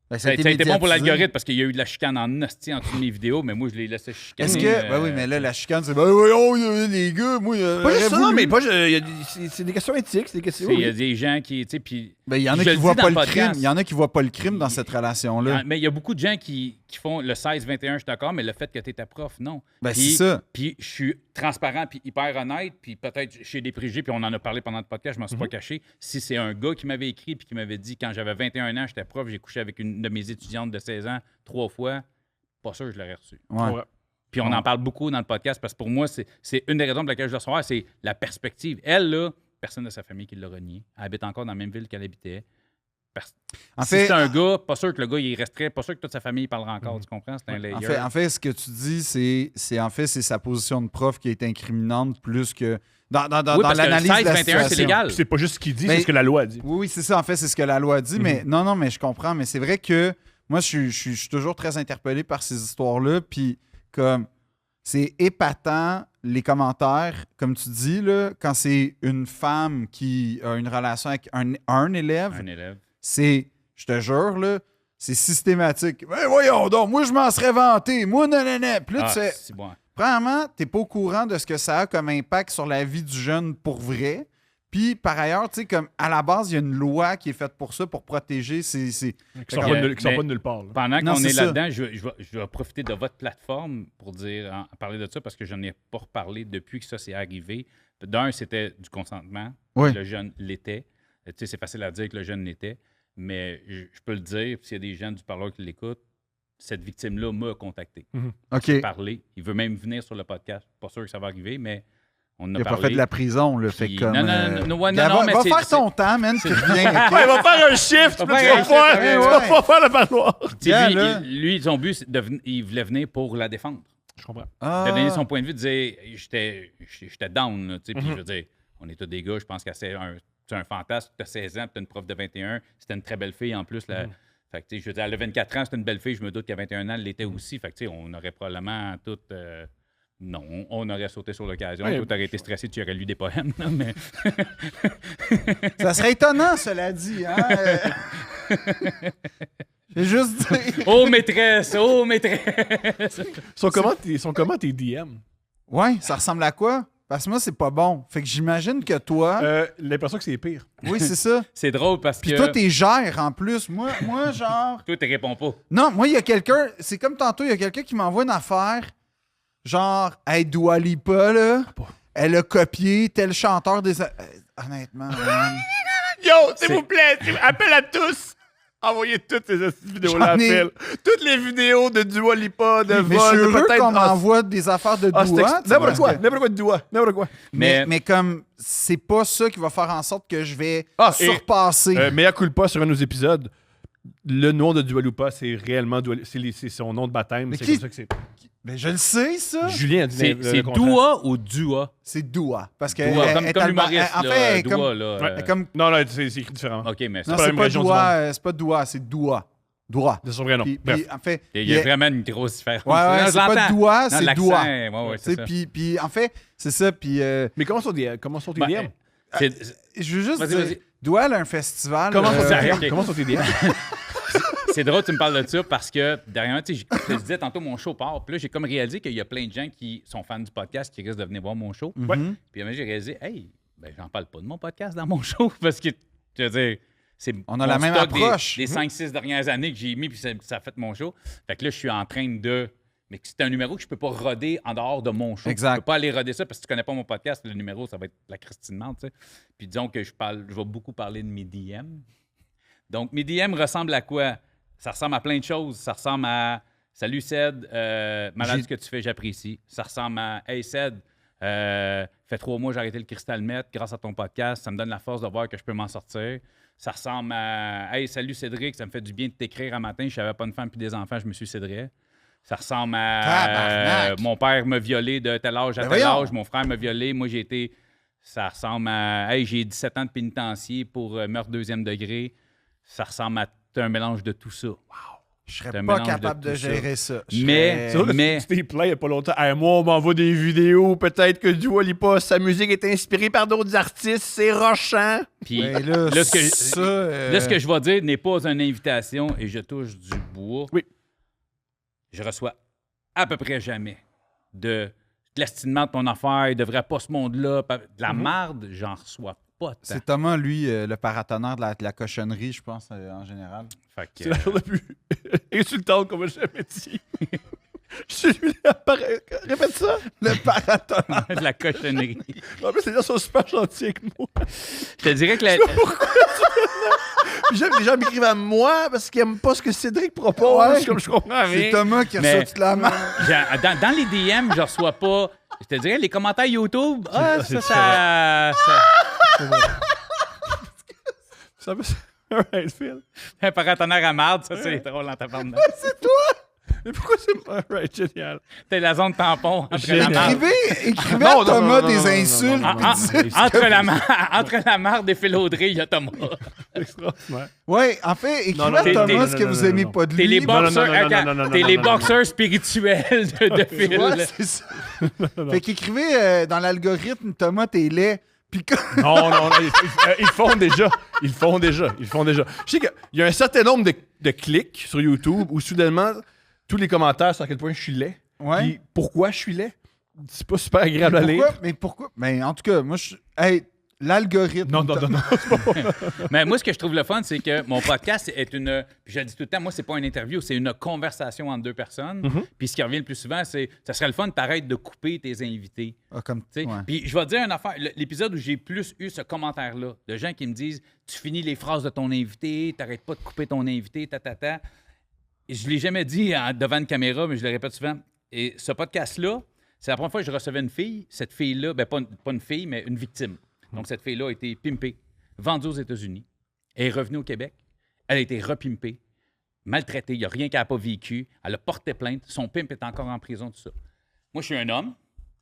Ben, ça a été bon pour médiatisé. l'algorithme parce qu'il y a eu de la chicane en hostie en dessous de mes vidéos, mais moi, je les laissais chicaner. Est-ce que... Ben oui, mais là, la chicane, c'est... Ben voyons, les gars, moi... Pas juste j'aurais ça, non, voulu. mais pas. C'est des questions éthiques, c'est des questions. Il y a des gens qui... Tu sais, puis... Ben, il y en a Je qui le voient dis dans pas le le crime. podcast. Il y en a qui voient pas le crime dans cette relation-là. Mais il y a beaucoup de gens qui font le 16-21, je suis d'accord, mais le fait que tu étais prof, non. Ben, Puis- c'est ça. Puis je suis transparent puis hyper honnête, puis peut-être j'ai des préjugés, puis on en a parlé pendant le podcast, je m'en suis pas caché. Si c'est un gars qui m'avait écrit puis qui m'avait dit quand j'avais 21 ans, j'étais prof, j'ai couché avec une de mes étudiantes de 16 ans 3 fois, pas sûr que je l'aurais reçu. Ouais. Ouais. Puis on en parle beaucoup dans le podcast parce que pour moi, c'est une des raisons pour lesquelles je le reçois, c'est la perspective. Elle, là, personne de sa famille qui l'a renié. Elle habite encore dans la même ville qu'elle habitait. En Si fait, c'est un gars, pas sûr que le gars, il resterait, pas sûr que toute sa famille parlera encore, tu comprends? C'est un layer. en fait, ce que tu dis, c'est sa position de prof qui est incriminante plus que... Dans Oui, parce que l'analyse de la 16-21, c'est situation. légal. Puis c'est pas juste ce qu'il dit, Mais- c'est ce que la loi dit. Oui, c'est ça, en fait, c'est ce que la loi dit. Mais non, mais je comprends. Mais c'est vrai que moi, je suis toujours très interpellé par ces histoires-là. Puis, comme, c'est épatant, les commentaires, comme tu dis, là, quand c'est une femme qui a une relation avec un élève, Un élève. c'est, je te jure, là, c'est systématique. Ben voyons donc, moi, je m'en serais vanté. Moi, non. Puis là, Ah, tu sais, c'est bon. premièrement, t'es pas au courant de ce que ça a comme impact sur la vie du jeune pour vrai. Puis, par ailleurs, tu sais, comme à la base, il y a une loi qui est faite pour ça, pour protéger ces... Qui sort Fait pas que- qui sort mais- pas de nulle part. là. Pendant Non, qu'on c'est est ça. là-dedans, je vais profiter de votre plateforme pour parler de ça parce que je n'en ai pas reparlé depuis que ça s'est arrivé. D'un, c'était du consentement. Oui. Le jeune l'était. Tu sais, c'est facile à dire que le jeune l'était, mais je peux le dire, puis s'il y a des gens du parleur qui l'écoutent, cette victime-là m'a contacté. OK. J'ai parlé. Il veut même venir sur le podcast. Pas sûr que ça va arriver, mais on en a Il a pas parlé. fait de la prison, là. Fait Puis- comme. non, mais va c'est- faire ton temps, man, puis reviens. Ouais, il va faire un shift, tu Va vas faire un faire, shift, tu ouais, vas ouais. pas faire le parloir. Tu sais, Tiens, lui, là. lui, son but, c'est il voulait venir pour la défendre. Je comprends. Ah. De donner son point de vue, de dire j'étais down. Là, tu sais, puis je veux dire, on est tous des gars, je pense que c'est un fantasme. Tu as 16 ans, tu as une prof de 21. C'était une très belle fille en plus. Là. Fait que, tu sais, je veux dire, elle a 24 ans, c'est une belle fille. Je me doute qu'à 21 ans, elle l'était aussi. Fait que, tu sais, on aurait probablement tout. Non, on aurait sauté sur l'occasion. Ouais. Toi, t'aurais été stressé, tu aurais lu des poèmes. Là, mais... Ça serait étonnant, cela dit. Hein? J'ai juste dit. Oh maîtresse, oh maîtresse! Sont comment tes DM? Ouais, ça ressemble à quoi? Parce que moi, c'est pas bon. Fait que j'imagine que toi. L'impression que c'est pire. Oui, c'est ça. C'est drôle parce Puis que. toi, t'es gère en plus. Moi, genre. Toi, tu réponds pas. Non, moi, il y a quelqu'un. C'est comme tantôt, il y a quelqu'un qui m'envoie une affaire. Genre, hey, Dua Lipa, là. Elle a copié tel chanteur des. Honnêtement, man. Yo, s'il vous plaît, appel à tous. Envoyez toutes ces vidéos-là. J'en ai- Appel. Toutes les vidéos de Dua Lipa, de Mais je suis vol, heureux peut-être. qu'on m'envoie des affaires de Ah, c'est Dua. tu sais, n'importe parce quoi, que- n'importe quoi de Dua, n'importe quoi. Mais comme, c'est pas ça qui va faire en sorte que je vais Ah, et- surpasser. Mea culpa sur un de nos épisodes. Le nom de Dua Lipa, c'est réellement c'est son nom de baptême. Mais C'est qui- comme ça que c'est. Mais je le sais, ça. Julien a dit C'est le contraire. Dua ou Dua? C'est Dua. Parce que. Dua, elle- comme, elle est comme alba- l'humoriste. En là, fait, elle est Dua, comme. là. elle est comme- Non, c'est écrit différemment. OK, mais Non, pas la c'est même pas région du Dua, c'est pas Dua, c'est Dua. Dua. C'est son vrai nom. Puis, Bref. puis, en fait. il y a vraiment une grosse différence. Ouais, ouais, Non, c'est je pas l'entends. Dua, Non, c'est l'accent, Dua. ouais, ouais, Tu c'est sais, ça. puis en fait, c'est ça. Puis Mais comment sont tes Ben, DM? je veux juste Vas-y, dire, vas-y. Dua, elle a un festival. Comment sont tes ok. DM? Comment sont tes DM? C'est drôle que tu me parles de ça parce que, dernièrement, tu sais, je te disais tantôt, mon show part. Puis là, j'ai comme réalisé qu'il y a plein de gens qui sont fans du podcast qui risquent de venir voir mon show. Mhm. Ouais. Puis j'ai réalisé, hey, ben, j'en parle pas de mon podcast dans mon show parce que, je veux dire, c'est On a mon la même stock approche. des 5-6 dernières années que j'ai mis, puis ça a fait mon show. Fait que là, je suis en train de. Mais c'est un numéro que je peux pas roder en dehors de mon show. Exact. Je peux pas aller roder ça parce que tu connais pas mon podcast. Le numéro, ça va être la Christine Mante, tu sais. Puis disons que je vais beaucoup parler de mes DM. Donc, mes DM ressemblent à quoi? Ça ressemble à plein de choses. Ça ressemble à Salut Ced, malade ce que tu fais, j'apprécie. Ça ressemble à Hey Ced, fait 3 mois j'ai arrêté le cristal meth grâce à ton podcast. Ça me donne la force de voir que je peux m'en sortir. Ça ressemble à Hey, salut Cédric, ça me fait du bien de t'écrire un matin. Je n'avais pas une femme puis des enfants, je me suiciderais. Ça ressemble à Tabarnak! mon père m'a violé de tel âge à Ben tel voyons! âge, mon frère m'a violé, moi j'ai été. Ça ressemble à Hey, j'ai 17 ans de pénitencier pour meurtre 2e degré. Ça ressemble à un mélange de tout ça. Je serais C'est un pas mélange capable de de tout ça. gérer ça. Je Mais- serais- Mais- Tu t'es plaint il y a pas longtemps. Hey, moi, on m'envoie des vidéos. Peut-être que Dua Lipa, sa musique est inspirée par d'autres artistes. C'est rochant. Puis Ben là, là, ce que, ça, là, ce que je vais dire n'est pas une invitation et je touche du bois. Oui. Je reçois à peu près jamais de l'estimement de ton affaire, il devrait pas ce monde-là. De la marde, j'en reçois pas tant. C'est Thomas, lui, le paratonnerre de la cochonnerie, je pense, en général. Fait que, C'est la chose la plus insultante qu'on m'a jamais dit. Je suis lui répète ça. Le paratonnerre. de la cochonnerie. En plus, les gens sont super gentils avec moi. Je te dirais que la, Puis j'aime que les gens m'écrivent à moi parce qu'ils aiment pas ce que Cédric propose. Ouais. Comme je comprends C'est rien. Thomas qui Mais- reçoit toute la main. dans les DM, je reçois pas. Je te dirais, les commentaires YouTube, c'est ça. Ça me... Alright, Phil. Un paratonnerre à marde, ça, c'est drôle en tabarnak. Mais pourquoi c'est... Alright, génial. T'es la zone tampon entre Génial. la marde. Écrivez Non, à non, Thomas non, non, des non, non, insultes. non, non, puis non, dites- non. Entre la marde et Phil Audrey, il y a Thomas. Extraordinaire. Ouais, en fait, écrivez non, à t'es- Thomas t'es- ce que vous aimez pas de T'es lui. les boxeurs, non, non, non, attends, non, non, t'es non, les non, non, boxeurs spirituels de Phil. Ouais, c'est ça. Fait qu'écrivez dans l'algorithme, Thomas, t'es laid. Puis Non, non, non, ils font déjà. Ils font déjà. Je sais qu'il y a un certain nombre de clics sur YouTube où soudainement, tous les commentaires sur à quel point je suis laid. Ouais. Puis pourquoi je suis laid? C'est pas super agréable à lire. Pourquoi? Mais en tout cas, moi, hey, l'algorithme. Non. Mais moi, ce que je trouve le fun, c'est que mon podcast est une. Puis je le dis tout le temps, moi, c'est pas une interview, c'est une conversation entre deux personnes. Puis ce qui revient le plus souvent, c'est ça serait le fun de t'arrêter de couper tes invités. Ah, comme, Tu sais. ouais. Puis je vais te dire une affaire. L'épisode où j'ai plus eu ce commentaire-là, de gens qui me disent tu finis les phrases de ton invité, t'arrêtes pas de couper ton invité, ta. je l'ai jamais dit devant une caméra, mais je le répète souvent. Et ce podcast-là, c'est la première fois que je recevais une fille. Cette fille-là, pas une fille, mais une victime. Donc, cette fille-là a été pimpée, vendue aux États-Unis. Elle est revenue au Québec. Elle a été repimpée, maltraitée. Il n'y a rien qu'elle n'a pas vécu. Elle a porté plainte. Son pimp est encore en prison, tout ça. Moi, je suis un homme.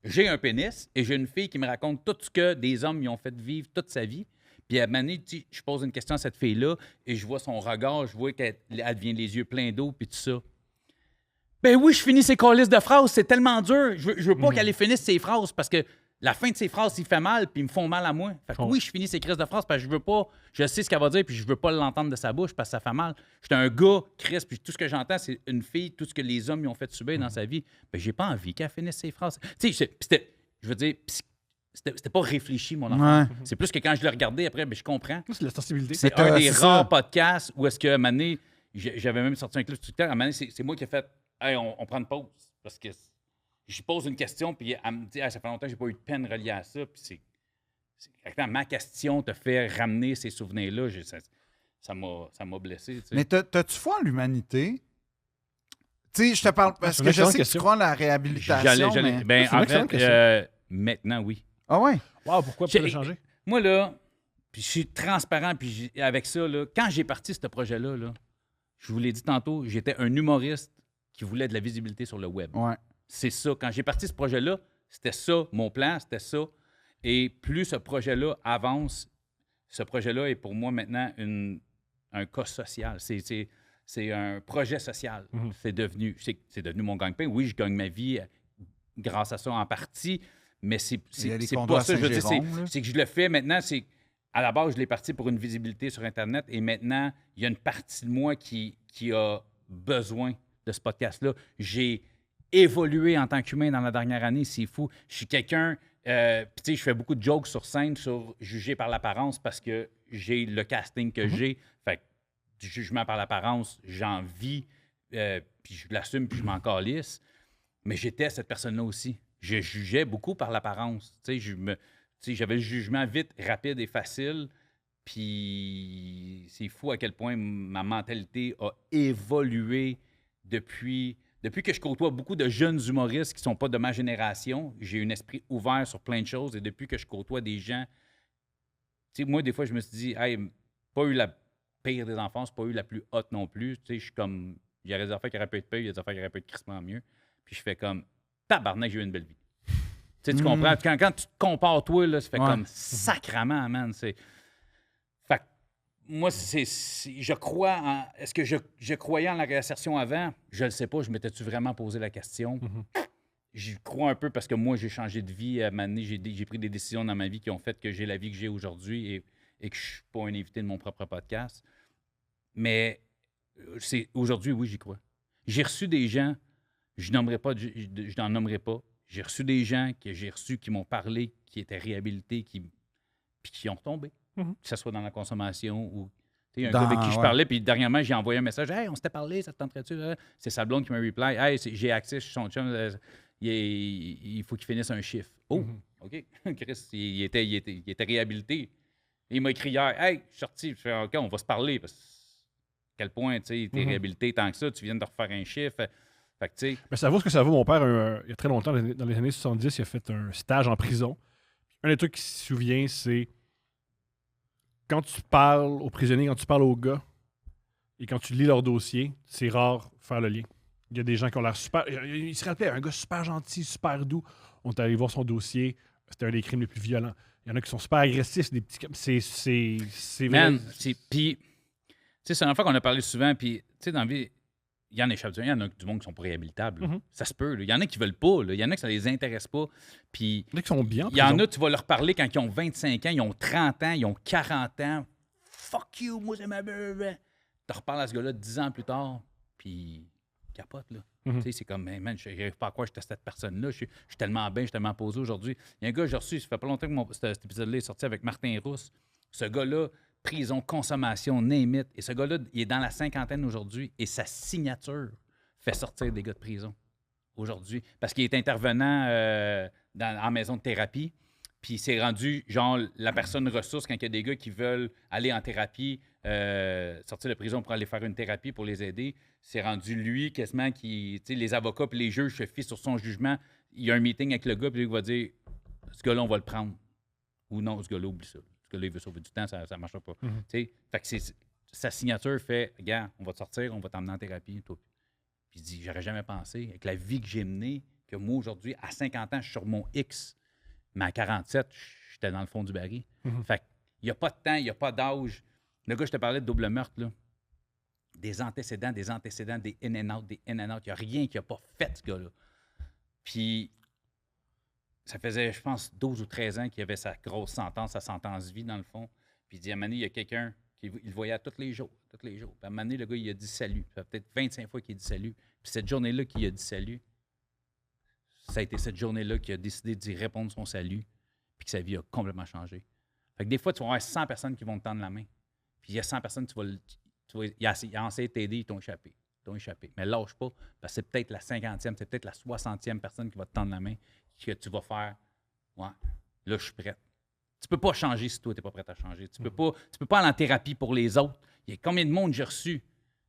J'ai un pénis et j'ai une fille qui me raconte tout ce que des hommes lui ont fait vivre toute sa vie. Puis à un moment donné, je pose une question à cette fille-là et je vois son regard, je vois qu'elle devient les yeux pleins d'eau puis tout ça. Ben oui, je finis ses calices de phrases, c'est tellement dur. Je veux pas qu'elle finisse ses phrases parce que la fin de ses phrases, il fait mal puis ils me font mal à moi. Fait que oui, je finis ses crises de phrases parce que je veux pas, je sais ce qu'elle va dire puis je veux pas l'entendre de sa bouche parce que ça fait mal. J'étais un gars, Chris, puis tout ce que j'entends, c'est une fille, tout ce que les hommes lui ont fait subir dans sa vie. Ben j'ai pas envie qu'elle finisse ses phrases. Tu sais, je veux dire, c'était pas réfléchi, mon enfant. Ouais. C'est plus que quand je l'ai regardé, après, ben, je comprends. C'est la sensibilité. C'est Mais un des c'est ça. rares podcasts où est-ce qu'à un moment donné, j'avais même sorti un clip sur TikTok. À un moment donné, c'est moi qui ai fait « Hey, on prend une pause. » Parce que je pose une question, puis elle me dit « Hey, ça fait longtemps que j'ai pas eu de peine reliée à ça. » Puis ma question te fait ramener ces souvenirs-là. Ça m'a blessé. Tu sais. Mais t'as-tu foi en l'humanité? Tu sais, je te parle parce C'est que une je sais que tu question. crois en la réhabilitation. mais- Ben, C'est une en excellente fait, question. maintenant, oui. Ah ouais? Wow, pourquoi J'ai- tu l'as changé? Moi, là, puis je suis transparent, puis avec ça, là, quand j'ai parti ce projet-là, là, je vous l'ai dit tantôt, j'étais un humoriste qui voulait de la visibilité sur le web. Ouais. C'est ça. Quand j'ai parti ce projet-là, c'était ça, mon plan, c'était ça. Et plus ce projet-là avance, ce projet-là est pour moi maintenant un cas social. C'est un projet social. C'est devenu mon gagne-pain. Oui, je gagne ma vie grâce à ça en partie, mais c'est Il y a les c'est condos pas à ça. Je veux dire, Saint-Jérôme, là. c'est que je le fais maintenant. À la base, je l'ai parti pour une visibilité sur Internet et maintenant, il y a une partie de moi qui a besoin de ce podcast-là. J'ai évolué en tant qu'humain dans la dernière année, c'est fou. Je suis quelqu'un, puis tu sais, je fais beaucoup de jokes sur scène sur juger par l'apparence parce que j'ai le casting que j'ai. Fait que du jugement par l'apparence, j'en vis, puis je l'assume, puis je m'en calisse. Mais j'étais cette personne-là aussi. Je jugeais beaucoup par l'apparence. Tu sais, j'avais le jugement vite, rapide et facile. Puis c'est fou à quel point ma mentalité a évolué depuis que je côtoie beaucoup de jeunes humoristes qui ne sont pas de ma génération. J'ai un esprit ouvert sur plein de choses. Et depuis que je côtoie des gens... Tu sais, moi, des fois, je me suis dit, hey, pas eu la pire des enfances, pas eu la plus haute non plus. Tu sais, je suis comme... Il y a des affaires qui auraient pu être pire, il y a des affaires qui auraient pu être crissement mieux. Puis je fais comme, tabarnak, j'ai eu une belle vie. Tu sais, tu comprends? Quand tu te compares, toi, là, ça fait comme sacrament, man. Fait que moi, je crois en... Est-ce que je croyais en la réassertion avant? Je le sais pas. Je m'étais-tu vraiment posé la question? J'y crois un peu parce que moi, j'ai changé de vie. À un moment donné, j'ai pris des décisions dans ma vie qui ont fait que j'ai la vie que j'ai aujourd'hui et que je suis pas un invité de mon propre podcast. Mais aujourd'hui, oui, j'y crois. J'ai reçu des gens, je n'en nommerai pas. J'ai reçu des gens qui m'ont parlé, qui étaient réhabilités, puis qui ont tombé. Que ce soit dans la consommation ou... Tu sais, un gars avec qui je parlais, puis dernièrement, j'ai envoyé un message. « Hey, on s'était parlé, ça te tenterait-tu? » C'est sa blonde qui m'a reply. « Hey, j'ai accès, je suis son chum. Il faut qu'il finisse un chiffre. » Oh, OK. Chris, il était réhabilité. Et il m'a écrit hier. « Hey, je suis sorti. » Je fais « OK, on va se parler. » Parce que à quel point, tu sais, t'es réhabilité tant que ça, tu viens de refaire un chiffre. Fait que, tu sais... Mais ça vaut ce que ça vaut. Mon père, il y a très longtemps, dans les années 70, il a fait un stage en prison. Un des trucs qui se souvient, c'est quand tu parles aux prisonniers, quand tu parles aux gars, et quand tu lis leur dossier, c'est rare faire le lien. Il y a des gens qui ont l'air super... Il se rappelait, un gars super gentil, super doux. On est allé voir son dossier. C'était un des crimes les plus violents. Il y en a qui sont super agressifs, des petits... C'est vrai. Man, puis... Tu sais, c'est une fois qu'on a parlé souvent, puis, tu sais, dans la vie, il y en échappe du monde, il y en a du monde qui sont pas réhabilitables. Ça se peut. Là. Il y en a qui veulent pas. Là. Il y en a qui ça les intéresse pas. Puis, Il y en a qui sont bien en il y en prison. a, tu vas leur parler quand ils ont 25 ans, ils ont 30 ans, ils ont 40 ans. Fuck you, moi, c'est ma beuve. Tu reparles à ce gars-là 10 ans plus tard, puis il capote, là. Tu sais, c'est comme, hey, man, je n'arrive pas à croire que j'étais cette personne-là. Je suis tellement bien, je suis tellement posé aujourd'hui. Il y a un gars que j'ai reçu, ça fait pas longtemps que cet épisode-là est sorti avec Martin Rousse. Ce gars-là, prison, consommation, name it. Et ce gars-là, il est dans la cinquantaine aujourd'hui et sa signature fait sortir des gars de prison aujourd'hui. Parce qu'il est intervenant en maison de thérapie. Puis c'est rendu, genre, la personne ressource quand il y a des gars qui veulent aller en thérapie, sortir de prison pour aller faire une thérapie pour les aider. C'est rendu lui, quasiment, qui, tu sais, les avocats puis les juges se fient sur son jugement. Il y a un meeting avec le gars, puis il va dire, ce gars-là, on va le prendre. Ou non, ce gars-là, oublie ça. Ce gars-là, il veut sauver du temps, ça ne marchera pas. Tu sais, fait que sa signature fait, regarde, on va te sortir, on va t'emmener en thérapie. Toi. Puis il dit, j'aurais jamais pensé, avec la vie que j'ai menée, que moi, aujourd'hui, à 50 ans, je suis sur mon X. Mais à 47, j'étais dans le fond du baril. Fait qu'il n'y a pas de temps, il n'y a pas d'âge. Le gars, je te parlais de double meurtre, là. Des antécédents, des in and out, des in and out. Il n'y a rien qu'il n'a pas fait, ce gars-là. Puis, ça faisait, je pense, 12 ou 13 ans qu'il avait sa grosse sentence, sa sentence vie, dans le fond. Puis il dit, à un moment donné, il y a quelqu'un qui il le voyait tous les jours. Puis à un moment donné, le gars, il a dit salut. Ça fait peut-être 25 fois qu'il a dit salut. Puis cette journée-là qu'il a dit salut, ça a été cette journée-là qu'il a décidé d'y répondre son salut, puis que sa vie a complètement changé. Fait que des fois, tu vas avoir 100 personnes qui vont te tendre la main. Puis il y a 100 personnes, il a essayé de t'aider, ils t'ont échappé. Mais lâche pas, parce que c'est peut-être la 50e, c'est peut-être la 60e personne qui va te tendre la main, que tu vas faire, ouais, là, je suis prête. Tu peux pas changer si toi, tu n'es pas prêt à changer. Tu peux pas aller en thérapie pour les autres. Il y a combien de monde j'ai reçu?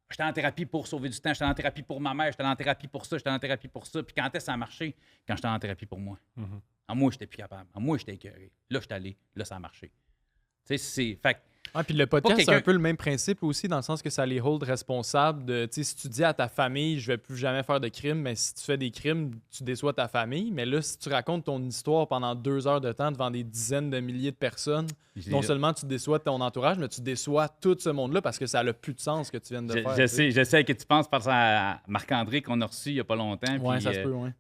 J'étais en thérapie pour sauver du temps, j'étais en thérapie pour ma mère, j'étais en thérapie pour ça, j'étais en thérapie pour ça. Puis quand est-ce que ça a marché? Quand j'étais en thérapie pour moi. En moi, j'étais plus capable. En moi, j'étais écœuré. Là, je suis allé. Là, ça a marché. Tu sais, c'est... Fait que Puis le podcast, c'est quelqu'un- un peu le même principe aussi, dans le sens que ça les hold responsables de, tu sais, si tu dis à ta famille, je vais plus jamais faire de crimes, mais si tu fais des crimes, tu déçois ta famille. Mais là, si tu racontes ton histoire pendant 2 heures de temps devant des dizaines de milliers de personnes, non seulement tu déçois ton entourage, mais tu déçois tout ce monde-là parce que ça n'a plus de sens ce que tu viens de faire. Je sais à qui tu penses, parce à Marc-André qu'on a reçu il n'y a pas longtemps. Ouais, puis, ça se peut, ouais.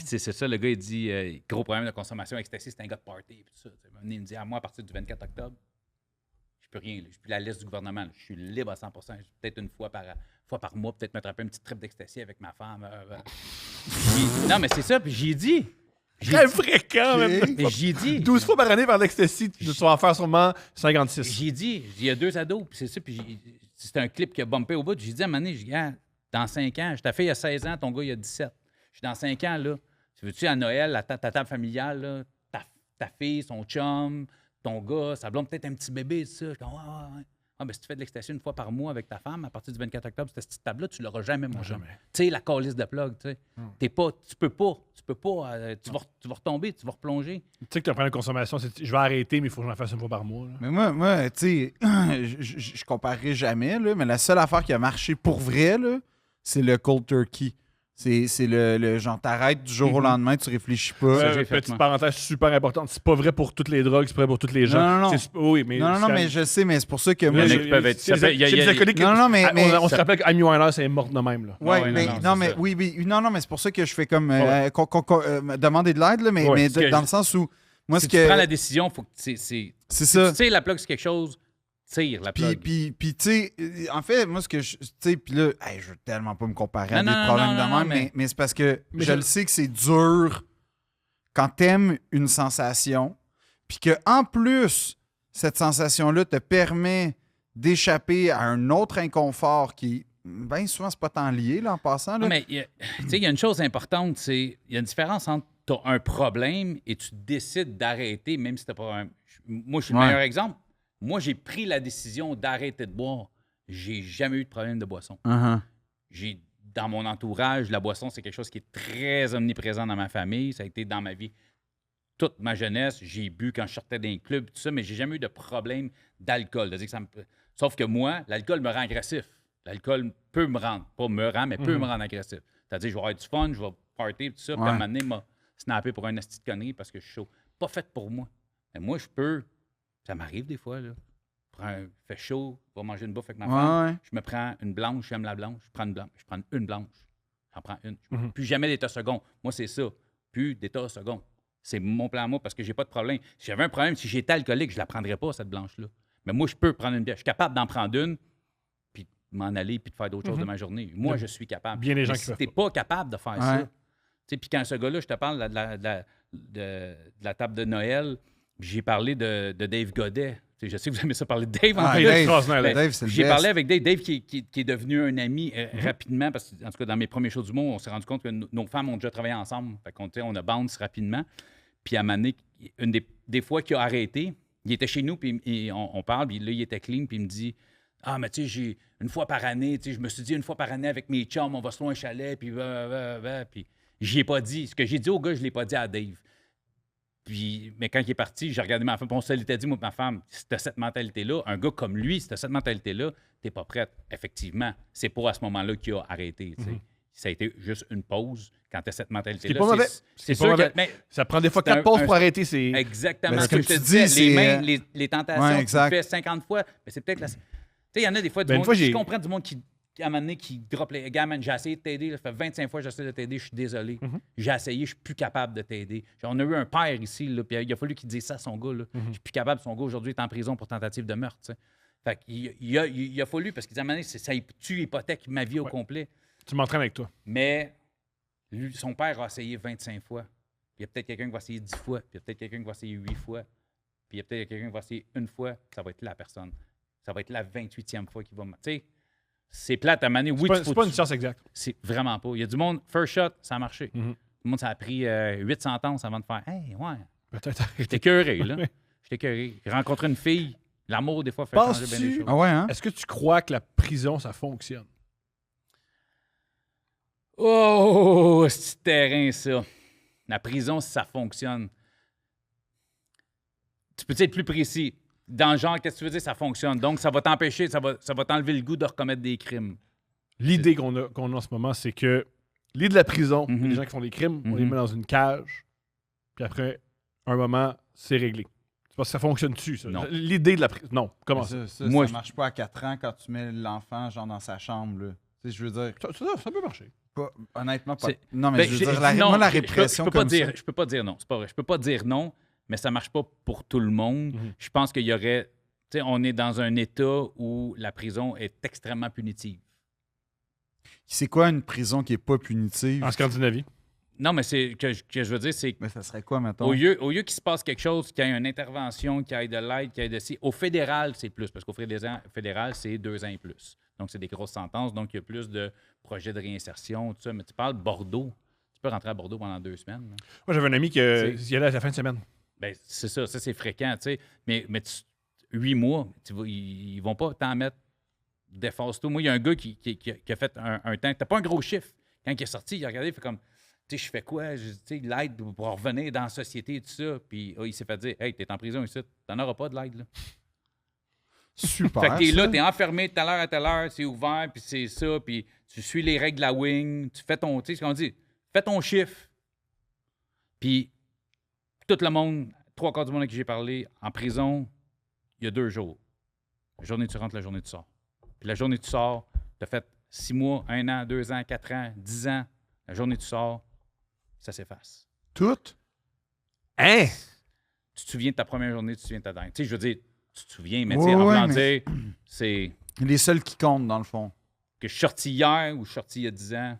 C'est ça, le gars, il dit gros problème de consommation avec ecstasy, c'est un gars de party. Puis tout ça. Il me dit à moi, à partir du 24 octobre, je peux rien. Je suis plus la liste du gouvernement. Là. Je suis libre à 100%. Peut-être une fois par mois, peut-être me attraper un petit trip d'ecstasy avec ma femme. Non, mais c'est ça. Puis j'ai dit. Très fréquent, même. Mais j'ai dit. 12 fois par année par l'ecstasy, tu vas en faire sûrement 56. J'ai dit, il y a 2 ados, puis c'est ça, puis c'est un clip qui a bumpé au bout. J'ai dit à un moment donné, dans 5 ans, ta fille a 16 ans, ton gars, il a 17. Je suis dans 5 ans, là. Tu veux-tu à Noël, ta table familiale, là, ta fille, son chum, ton gars, sa blonde, peut-être un petit bébé, tout ça. Je suis comme, ouais. Ah, ben si tu fais de l'ecstasy une fois par mois avec ta femme, à partir du 24 octobre, cette petite table-là, tu l'auras jamais, mon chum. Tu sais, la calice de plug, tu sais. Tu peux pas, tu vas retomber, tu vas replonger. Tu sais que tu prends la consommation, je vais arrêter, mais il faut que j'en fasse une fois par mois. Là. Mais moi tu sais, je comparerai jamais, là, mais la seule affaire qui a marché pour vrai, là, c'est le cold turkey. C'est le genre, t'arrêtes du jour au lendemain, tu réfléchis pas. Ça, j'ai fait, Petite moi. parenthèse super importante. C'est pas vrai pour toutes les drogues, c'est pas vrai pour tous les gens. Non. Oui, mais Non, mais je sais, mais c'est pour ça que moi, Il y en a je- qui peuvent être- ça peut- il y a- Chez les alcooliques, Non, mais- on se rappelle qu'Amy Winehouse est morte de même. Là. Ouais, ouais, mais non, non, c'est mais ça. oui, non, mais c'est pour ça que je fais comme Ouais. demander de l'aide, là, mais, Ouais, mais parce que dans le sens où moi, Si ce tu que prends la décision, faut que c'est c'est si ça. tu sais la plug, c'est quelque chose, tire la plug. Puis tu sais, en fait, moi, ce que je. Tu sais, puis là, hey, je veux tellement pas me comparer à Non, des non, problèmes non, de non, même, mais- mais c'est parce que Mais je je- le sais que c'est dur quand t'aimes une sensation, puis que en plus, cette sensation-là te permet d'échapper à un autre inconfort qui, bien souvent, c'est pas tant lié, là, en passant. Là. Non, mais tu sais, il y a une chose importante, c'est il y a une différence entre tu as un problème et tu décides d'arrêter, même si tu pas un. Moi, je suis le Ouais. meilleur exemple. Moi, j'ai pris la décision d'arrêter de boire. J'ai jamais eu de problème de boisson. Uh-huh. Dans mon entourage, la boisson, c'est quelque chose qui est très omniprésent dans ma famille. Ça a été dans ma vie toute ma jeunesse. J'ai bu quand je sortais d'un club, tout ça, mais j'ai jamais eu de problème d'alcool. C'est-à-dire que sauf que moi, l'alcool me rend agressif. L'alcool peut me rendre, pas me rend, mais peut me rendre agressif. C'est-à-dire, je vais avoir du fun, je vais party, tout ça, puis à un moment donné, m'a snappé pour un asti de connerie parce que je suis chaud. Pas fait pour moi. Mais moi, je peux. Ça m'arrive des fois, là. Fait chaud, je vais manger une bouffe avec ma femme. Ouais. Je me prends une blanche, j'aime la blanche, je prends une blanche. Je prends une blanche, j'en prends une. Plus jamais d'état second. Moi, c'est ça. Plus d'état second. C'est mon plan à moi parce que j'ai pas de problème. Si j'avais un problème, si j'étais alcoolique, je la prendrais pas, cette blanche-là. Mais moi, je peux prendre une bière. Je suis capable d'en prendre une, puis de m'en aller, puis de faire d'autres choses de ma journée. Moi, je suis capable. Bien les gens Mais qui si peuvent t'es pas capable de faire ça, Ouais. tu sais, puis quand ce gars-là, je te parle de la table de Noël, j'ai parlé de Dave Godet. Tu sais, je sais que vous aimez ça parler de Dave. en Ah, plus. Dave, extraordinaire, Ben, Dave, c'est le J'ai best. parlé avec Dave. Dave qui est devenu un ami rapidement, parce que, en tout cas, dans mes premiers shows du monde, on s'est rendu compte que nos femmes ont déjà travaillé ensemble. Fait qu'on, tu sais, on a bounce rapidement. Puis à un moment donné, une des fois qu'il a arrêté, il était chez nous, puis on parle, puis là, il était clean, puis il me dit « Ah, mais tu sais, j'ai une fois par année, tu sais, je me suis dit une fois par année avec mes chums, on va se louer un chalet, puis puis j'y ai pas dit. Ce que j'ai dit au gars, je l'ai pas dit à Dave. Puis, mais quand il est parti, j'ai regardé ma femme, puis on se l'était dit, moi, ma femme, si t'as cette mentalité-là, un gars comme lui, si t'as cette mentalité-là, t'es pas prête. Effectivement, c'est pas à ce moment-là qu'il a arrêté, tu sais. Ça a été juste une pause quand t'as cette mentalité-là. C'est pas mauvais. C'est pas sûr mauvais. que... mais Ça prend des fois c'est 4 pauses un- pour arrêter. C'est... exactement. Mais Ce ce que que je te tu disais, dis, les c'est- mains, les tentations, Ouais, tu exact. le fais 50 fois, mais c'est peut-être la... Tu sais, il y en a des fois, du Ben, une monde, fois, je j'ai- comprends du monde qui, à un moment donné, qui drop les gars, man, j'ai essayé de t'aider, là, ça fait 25 fois que j'essaie de t'aider, je suis désolé. J'ai essayé, je suis plus capable de t'aider. Genre, on a eu un père ici, là, puis il a fallu qu'il dise ça à son gars. Là. Je suis plus capable, son gars aujourd'hui est en prison pour tentative de meurtre. Tu sais. Fait qu'il a fallu, parce qu'il dit à un moment donné, ça tue, hypothèque ma vie au complet. Tu m'entraînes avec toi. Mais lui, son père a essayé 25 fois. Puis il y a peut-être quelqu'un qui va essayer 10 fois. Puis il y a peut-être quelqu'un qui va essayer 8 fois. Puis il y a peut-être quelqu'un qui va essayer une fois. Ça va être la personne. Ça va être la 28e fois qu'il va... Tu sais, c'est plate à maner. Oui, C'est pas une science exacte. c'est vraiment pas. Il y a du monde, first shot, ça a marché. Mhm. Tout le monde, ça a pris 800 ans avant de faire « Hey, ouais, Peut-être arrêter. j'étais écœuré, là. J'étais écœuré. J'ai rencontré une fille. L'amour, des fois, fait changer bien les Penses-tu- choses. Ah ouais, hein? Est-ce que tu crois que la prison, ça fonctionne? Oh, c'est terrain, ça. La prison, si ça fonctionne. Tu peux être plus précis. Dans le genre, qu'est-ce que tu veux dire, ça fonctionne. Donc, ça va t'empêcher, ça va t'enlever le goût de recommettre des crimes. L'idée qu'on a en ce moment, c'est que l'idée de la prison, Mhm. les gens qui font des crimes, on les Mhm. met dans une cage, puis après, un moment, c'est réglé. Tu penses que ça fonctionne-tu, ça? Non. L'idée de la prison. Non. Comment ça? Moi, ça je- marche pas à 4 ans quand tu mets l'enfant genre dans sa chambre. Là. Tu sais, je veux dire, Ça peut marcher. honnêtement, pas. C'est- Non, mais Ben, je veux j'ai- dire, non, moi, la je peux- répression je peux pas comme dire, ça. Je peux pas dire non. C'est pas vrai. Je peux pas dire non, mais ça marche pas pour tout le monde. Mhm. Je pense qu'il y aurait... Tu sais, on est dans un état où la prison est extrêmement punitive. C'est quoi une prison qui est pas punitive? En Scandinavie. Non, mais c'est que je veux dire, c'est Mais ça serait quoi, mettons? au lieu qu'il se passe quelque chose, qu'il y ait une intervention, qu'il y ait de l'aide, qu'il y ait de ci, au fédéral, c'est plus. Parce qu'au fédéral, c'est 2 ans et plus. Donc, c'est des grosses sentences. Donc, il y a plus de projets de réinsertion, tout ça. Mais tu parles Bordeaux. Tu peux rentrer à Bordeaux pendant 2 semaines. Là. Moi, j'avais un ami qui y allait à la fin de semaine. Ben, c'est ça. Ça, c'est fréquent, tu sais. Mais 8 mois, ils vont pas t'en mettre défonce-toi. Moi, il y a un gars qui a fait un temps. T'as pas un gros chiffre. Quand il est sorti, il a regardé, il fait comme... Tu sais, je fais quoi? Tu sais, l'aide pour revenir dans la société et tout ça. Puis il s'est fait dire, hey, t'es en prison ici, t'en auras pas de l'aide, là. Super. Fait que t'es là, ça. t'es enfermé de telle heure à telle heure, c'est ouvert, puis c'est ça, puis tu suis les règles de la wing, tu fais ton, tu sais ce qu'on dit, fais ton chiffre. Puis tout le monde, 3/4 du monde à qui j'ai parlé, en prison, il y a 2 jours. La journée tu rentres, la journée tu sors. Puis la journée tu sors, t'as fait 6 mois, 1 an, 2 ans, 4 ans, 10 ans, la journée tu sors, ça s'efface. Tout? Hein? Tu te souviens de ta première journée, tu te souviens de ta dernière. Tu sais, je veux dire, tu te souviens, mais Ouais, tu sais, en ouais, voulant mais- dire, c'est... Les seuls qui comptent, dans le fond. que je suis sorti hier ou je suis sorti il y a 10 ans,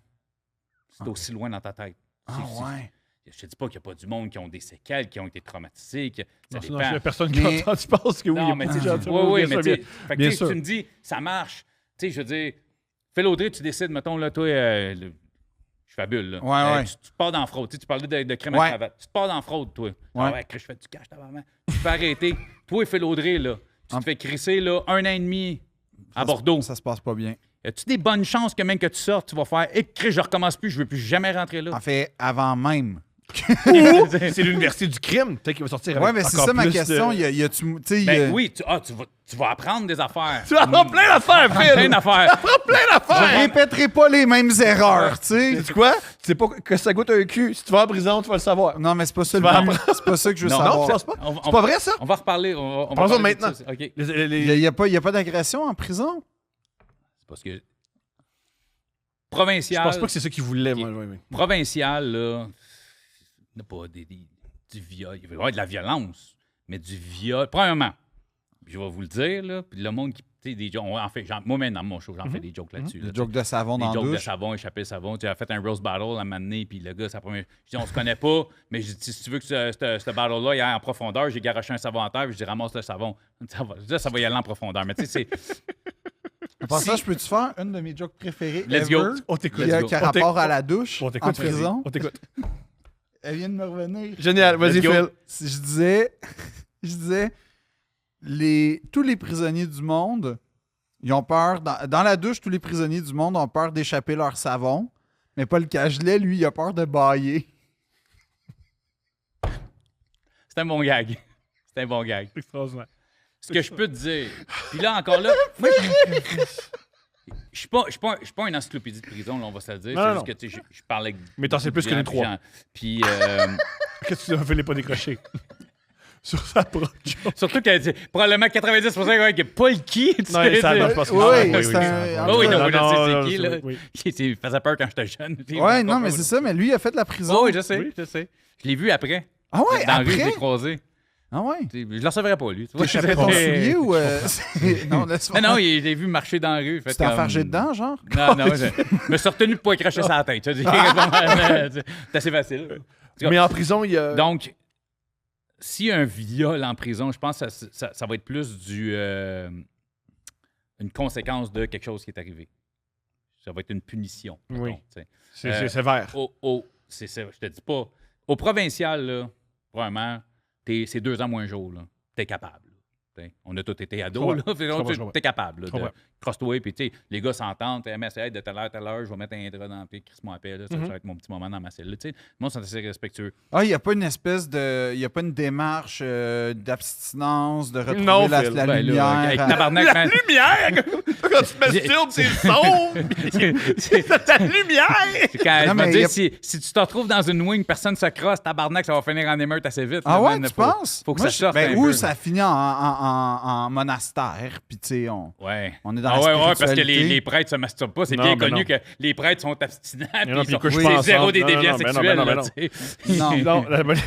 c'est aussi loin dans ta tête. ouais. Je te dis pas qu'il n'y a pas du monde qui ont des séquelles, qui ont été traumatisés, que ça Non, dépend. il y a personne qui Mais- a entendu. Tu penses que oui, il y Non, a mais pas tu de sais, gens, oui, tout le monde, oui, bien mais sûr, tu sais, bien- fait que, bien tu sais, sûr. tu me dis, ça marche. Tu sais, je veux dire, fais l'autre, tu décides, mettons, là, toi, je fabule, là. Ouais, ouais. Tu te pars dans la fraude. Tu sais, tu parlais de crime Ouais. à cravate. Tu te pars dans la fraude, toi. Ah Ouais. ouais, Chris, je fais du cash, t'as vraiment. Tu te fais arrêter. Toi, fais l'Audrey, là. Tu te fais crisser, là, 1 an et demi à Bordeaux. Ça se passe pas bien. As-tu des bonnes chances que même que tu sortes, tu vas faire « Hé, Chris, je recommence plus, je veux plus jamais rentrer là. En fait, avant même. Ou c'est l'université du crime. Peut-être qu'il va sortir avec Ouais, mais c'est encore ça ma plus question. de- Y a-tu. Tu sais, Ben oui, tu vas apprendre des affaires. Tu vas avoir plein d'affaires, Plein Phil! d'affaires. Plein je d'affaires! répéterai pas les mêmes erreurs, tu sais. Sais-tu quoi? Tu sais pas que ça goûte un cul. Si tu vas en prison, tu vas le savoir. Non, mais c'est pas ça le vas but. C'est pas ça que je veux Non, Non, savoir. tu penses pas? On va- C'est pas vrai, ça? On va reparler. On va Parlons parler de maintenant. ça. OK. Les- Y a pas d'agression en prison? C'est parce que... Je Provincial, pense pas que c'est ça qu'ils voulaient, moi. Oui. provincial, là, il n'y a pas du viol. Il va y avoir de la violence, mais du viol... Premièrement, je vais vous le dire, là, puis le monde qui... Tu sais, des jokes, moi-même, dans mon show, j'en fais des jokes là-dessus. là, Le tu sais. joke de savon Des dans la jokes de douche. savon, échapper le savon. Tu as fait un roast battle à un moment donné, puis le gars, c'est la première. Je dis, on se connaît pas, mais je dis, si tu veux que ce battle-là il aille en profondeur, j'ai garoché un savon en terre, puis je dis, ramasse le savon. Ça va y aller en profondeur. Mais tu sais, c'est. En passant, je peux-tu faire une de mes jokes préférées? Let's ever, go. On t'écoute. Qui a Let's go. rapport à la douche On en t'écoute, prison. On t'écoute. Elle vient de me revenir. Génial, vas-y, Let's go. Phil. Si je disais, tous les prisonniers du monde, ils ont peur, dans la douche, tous les prisonniers du monde ont peur d'échapper leur savon, mais Paul Cagelet, lui, il a peur de bailler. C'est un bon gag. C'est un bon gag. Extraordinaire. Ce que je peux te dire. Puis là, encore là, moi, je suis pas une encyclopédie de prison, là, on va se le dire. Non, C'est non. juste que, tu sais, je parle avec. Mais t'en sais plus que les trois. Puis, Qu'est-ce que tu ne pas décrocher? Sur sa propre chose. surtout que probablement 90% qui n'est pas le qui. Tu Non, sais, ça, tu sais. je pense que Oui, c'est un- Ah oui, non, non, oui, là, non, c'est qui, non, là? oui. Il faisait peur quand j'étais jeune. tu sais. Ouais, non, mais c'est ça, mais lui, il a fait de la prison. Oh, oui, je sais, Oui. je sais. Je l'ai vu après. Ah ouais, Dans la rue, je l'ai après? croisé. Ah ouais? Tu sais, je le recevrais pas, lui. Tu vois, T'échappais ton c'est- soulier ou... Non, laisse-le. Non, je l'ai vu marcher dans la rue. Tu t'es enfargé dedans, genre? Non, je me suis retenu pour pas cracher sa tête. Tu sais, c'est assez facile. Mais en prison, il y a. Donc, s'il y a un viol en prison, je pense que ça va être plus une conséquence de quelque chose qui est arrivé. Ça va être une punition. Oui. mettons, tu sais. C'est sévère. C'est ça, je te dis pas. Au provincial, là, vraiment, c'est 2 ans moins jour. T'es capable. T'sais, on a tous été ados, là. T'es capable là, de crosse-toi, puis tu sais, les gars s'entendent, mais c'est de telle heure, je vais mettre un drap dans le pied, Chris-moi appelle, là, ça va être mon petit moment dans ma cellule. Tu sais, moi, ils sont assez respectueux. Ah, il n'y a pas une espèce de... Il n'y a pas une démarche d'abstinence, de retrouver Non, la, Phil. la Ben, lumière. là, avec tabarnak, man. Lumière! Quand tu masturbes, c'est sombre! C'est ta lumière! Quand Non, je me mais dis, y a- si tu te retrouves dans une wing, personne se crosse, tabarnak, ça va finir en émeute assez vite. Ah là, ouais, man. tu penses? Faut que Moi, ça sorte ben, un ou peu. ça finit en monastère, puis tu sais, Ouais. on est dans Ah la ouais, parce que spiritualité. les prêtres se masturbent pas. C'est Non, bien ben connu non. que les prêtres sont abstinents. non, puis puis ils sont- couchent c'est pas zéro ensemble. des Non, déviants non, ben non, sexuels. ben non, là, ben non. tu sais. Non. Non, la bonne-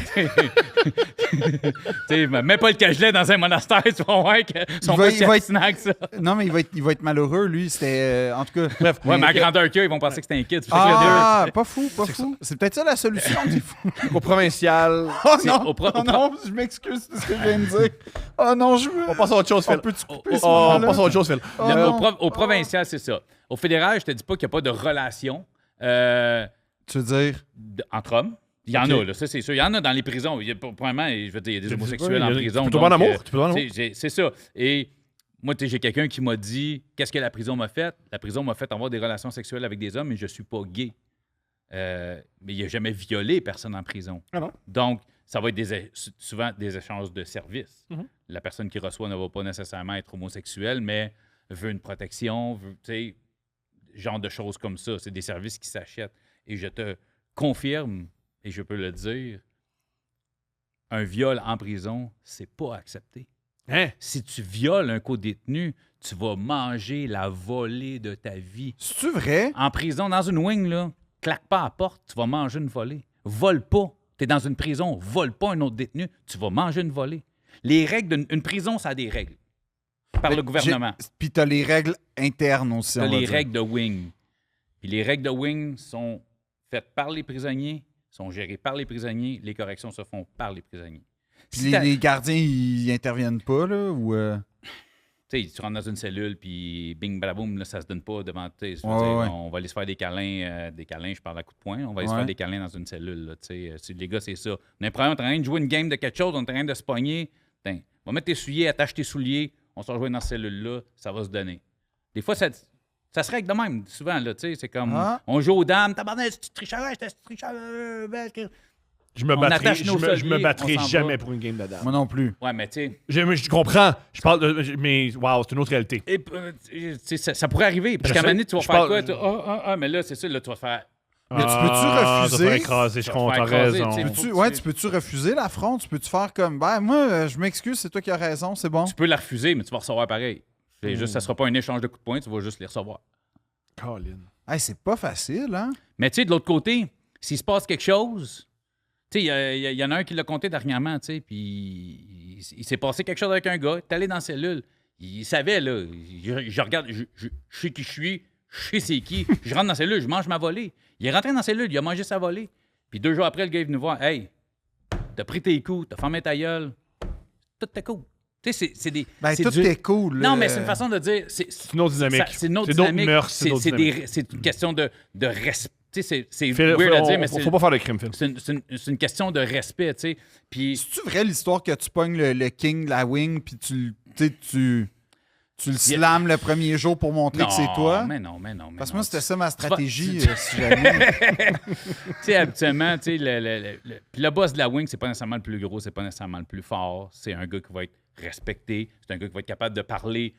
Tu sais, mets pas le cagelet dans un monastère, tu vas voir qu'ils sont pas si il va être- abstinents que ça. Non, mais il va être malheureux, lui. C'était... en tout cas... Bref, Ouais, mais à grandeur qu'il y a, ils vont penser que c'est un kid. Ah, pas fou, pas fou. C'est peut-être ça la solution, des fou. au provincial. Oh C'est non, au non, je m'excuse de ce que je viens de dire. Oh non, je veux... On passe à autre chose, Phil. On peut-tu couper ce On moment-là? passe à autre chose, Phil. Oh Le- non. au provincial, c'est ça. Au fédéral, je te dis pas qu'il n'y a pas de relation Tu veux dire... entre hommes. Il y en Ok. a, là, ça c'est sûr. Il y en a dans les prisons. Il y a, probablement, je veux dire, il y a des Tu- homosexuels il y a- en prison. tu peux tomber en donc, amour, tu peux tomber en amour. c'est ça. Et moi, tu sais, j'ai quelqu'un qui m'a dit qu'est-ce que la prison m'a fait. La prison m'a fait avoir des relations sexuelles avec des hommes, mais je suis pas gay. Mais il n'a jamais violé personne en prison. Ah non? Donc, ça va être souvent des échanges de services. Mhm. La personne qui reçoit ne va pas nécessairement être homosexuelle, mais veut une protection, veut, tu sais, genre de choses comme ça. C'est des services qui s'achètent. Et je te confirme, et je peux le dire, un viol en prison, c'est pas accepté. Hein? Si tu violes un co-détenu, tu vas manger la volée de ta vie. C'est-tu vrai? En prison, dans une wing, là, claque pas à la porte, tu vas manger une volée. Vole pas. Tu es dans une prison, vole pas un autre détenu, tu vas manger une volée. Les règles d'une prison, ça a des règles. Par le gouvernement. Puis t'as les règles internes aussi, Tu as on va les dire. règles de wing. Puis les règles de wing sont faites par les prisonniers, sont gérées par les prisonniers, les corrections se font par les prisonniers. Puis Si t'as- les gardiens, ils interviennent pas, là, ou... Tu sais, tu rentres dans une cellule, puis bing, balaboum, là, ça se donne pas devant. Tu sais, je veux Ouais, dire, ouais. on va aller se faire des câlins, je parle à coup de poing, on va aller se Ouais. faire des câlins dans une cellule. Là, tu sais. Les gars, c'est ça. On est en train de jouer une game de quelque chose, on est en train de se pogner. Tiens, on va mettre tes souliers, attache tes souliers, on se rejoint dans cette cellule-là, ça va se donner. Des fois, ça se règle de même, souvent. Là, tu sais, c'est comme, Ah. on joue aux dames, tabarnak, tu tricheur, j'étais tricheur. Je me On battrai, attache nos je me souliers, battrai on s'en jamais va. pour une game de dames. Moi non plus. Ouais, mais tu sais. Je comprends. Je parle de. Mais wow, c'est une autre réalité. Et, tu sais, ça pourrait arriver. Parce Je qu'à un sais. moment donné, tu vas Je faire parle- quoi? mais là, c'est ça, là, tu vas faire. Mais tu peux-tu Ça refuser? va écraser, je Ça va compte, faire t'as écraser, raison. tu sais. Tu peux-tu refuser l'affront? Tu peux-tu faire comme, ben, moi, je m'excuse, c'est toi qui as raison, c'est bon? Tu peux la refuser, mais tu vas recevoir pareil. C'est juste, ça sera pas un échange de coups de poing, tu vas juste les recevoir. Colin. Hey, c'est pas facile, hein? Mais tu sais, de l'autre côté, s'il se passe quelque chose, tu sais, il y en a un qui l'a compté dernièrement, tu sais, puis il s'est passé quelque chose avec un gars, il est allé dans la cellule, il savait, là, je regarde, je sais qui je suis, je sais c'est qui, je rentre dans la cellule, je mange ma volée. Il est rentré dans la cellule, il a mangé sa volée. Puis 2 jours après, le gars est venu voir, hey, t'as pris tes coups, t'as fermé ta gueule, tout est cool. Tu sais, c'est des. Ben, c'est tout du- est cool. Non, mais c'est une façon de dire. C'est une autre dynamique. C'est une autre C'est d'autres dynamique. mœurs, c'est d'autres dynamiques. C'est une question de respect. Tu sais, c'est Phil, weird à dire, mais faut pas faire de crime, Phil. c'est une question de respect, tu sais. Puis C'est-tu vrai l'histoire que tu pognes le king de la wing puis tu le slams le premier jour pour montrer que c'est toi? mais non. Parce que non. moi, c'était ça ma stratégie, tu- si jamais. Tu sais, habituellement, tu sais, puis le boss de la wing, c'est pas nécessairement le plus gros, c'est pas nécessairement le plus fort. C'est un gars qui va être respecté. C'est un gars qui va être capable de parler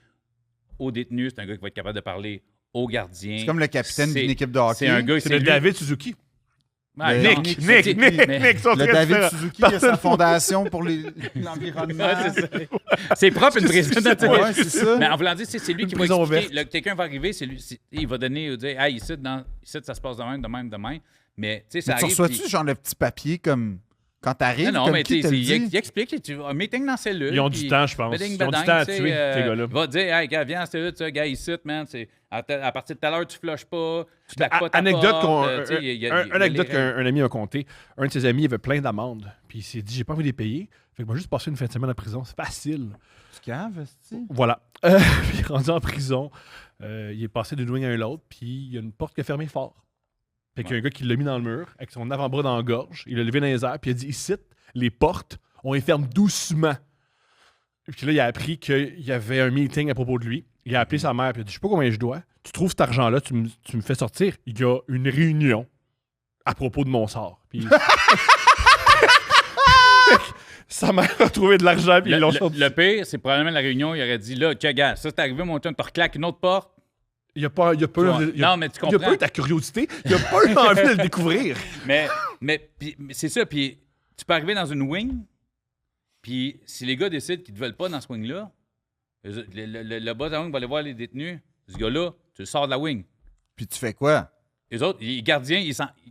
aux détenus. C'est un gars qui va être capable de parler aux gardiens. C'est comme le capitaine C'est- d'une équipe de hockey. C'est un gars, C'est le lui- David Suzuki. Ah, Le- non, Nick, c'est- mais- Nick, sont Le très David différents. Suzuki, il a sa fondation pour l'environnement. Ouais, c'est ça. C'est propre une prison. Ouais, c'est ça. Mais en voulant dire, c'est lui qui va prison expliquer. verte. Quelqu'un va arriver, il va donner, il va dire, hey, ici, ça se passe de même. Mais tu sais, ça Mais tu arrive. reçois-tu puis- genre le petit papier comme quand t'arrives? Non, comme mais qui tu te sais, le dit? il explique, tu vas meeting dans la cellule. Ils ont du puis temps, je pense. bading, Ils ont du badang, temps à tu sais, tuer, ces gars-là. Il va te dire, hey, gars, viens en cellule, tu sais, gars, ici, man, à partir de tout à l'heure, tu flushes pas, tu claques pas ta Anecdote porte, tu sais, il y a anecdote les règles. qu'un ami m'a conté. Un de ses amis avait plein d'amendes. Puis il s'est dit, j'ai pas envie de les payer. Fait que moi, juste passer une fin de semaine en prison, c'est facile. Tu caves, esti? Voilà. Puis rendu en prison, il est passé d'une wing à l'autre, puis il y a une porte qui a fermé fort. Fait qu'il y a un gars qui l'a mis dans le mur, avec son avant-bras dans la gorge, il l'a levé dans les airs, puis il a dit, ici, les portes, on les ferme doucement. Puis là, il a appris qu'il y avait un meeting à propos de lui. Il a appelé sa mère, puis il a dit, je sais pas combien je dois. Tu trouves cet argent-là, tu me fais sortir. Il y a une réunion à propos de mon sort. Puis... Sa mère a trouvé de l'argent, puis ils l'ont sorti. Le pire, c'est probablement la réunion, il aurait dit, là, tiens, gars, ça c'est arrivé, mon chum, tu reclaques une autre porte. Il a pas Non, mais tu il a comprends. pas eu ta curiosité, il a pas eu envie de le découvrir. Mais c'est ça, puis tu peux arriver dans une wing, puis si les gars décident qu'ils ne te veulent pas dans ce wing-là, le boss de la wing va aller voir les détenus. Ce gars-là, tu le sors de la wing. Puis tu fais quoi? Les autres, les gardiens,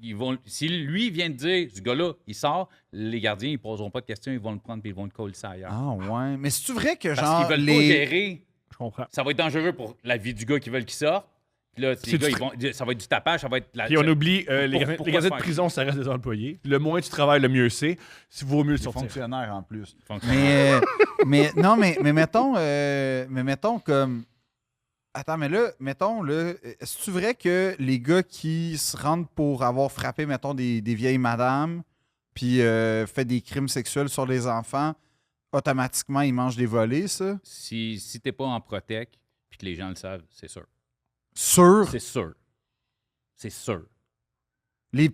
ils vont. Si lui vient de dire, ce gars-là, il sort, les gardiens, ils poseront pas de questions, ils vont le prendre puis ils vont le coller ça ailleurs. Ah ouais. Mais c'est-tu vrai que Parce genre qu'ils veulent pas les... gérer. Je comprends. Ça va être dangereux pour la vie du gars qui veulent qu'il sorte. Puis là, C'est les gars, du ça va être du tapage, ça va être la. Puis on oublie, les pourquoi gardiens de faire? prison, ça reste des employés. Le moins tu travailles, le mieux c'est. Si vaut mieux le Les sortir. fonctionnaires en plus. Fonctionnaire. Mais mettons comme. Attends, mais là, mettons, là, est-ce vrai que les gars qui se rendent pour avoir frappé, mettons, des vieilles madames, puis fait des crimes sexuels sur les enfants, automatiquement, ils mangent des volets, ça? Si t'es pas en protect, puis que les gens le savent, c'est sûr. Sûr? C'est sûr. C'est sûr.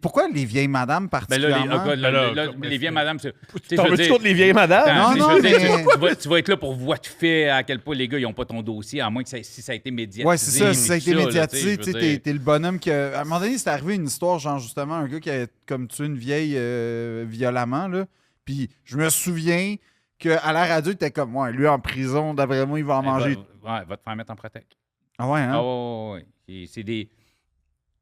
Pourquoi les vieilles madames Ben là, particulièrement? les vieilles madames, c'est. T'en veux-tu contre les vieilles madames? Non, je non, veux dire, mais- tu vas être là pour voir de fait à quel point les gars, ils n'ont pas ton dossier, à moins que si ça a été médiatisé. Ouais, c'est ça, si ça a puis été là, médiatisé, tu tu sais, sais, t'es le bonhomme qui a... À un moment donné, c'est arrivé une histoire, genre justement, un gars qui a comme tué une vieille violemment, là. Puis je me souviens qu'à la radio, il était comme, ouais, lui en prison, d'après moi, il va en manger. Va te faire mettre en protect. Ah ouais, hein? Ah ouais. Et c'est des.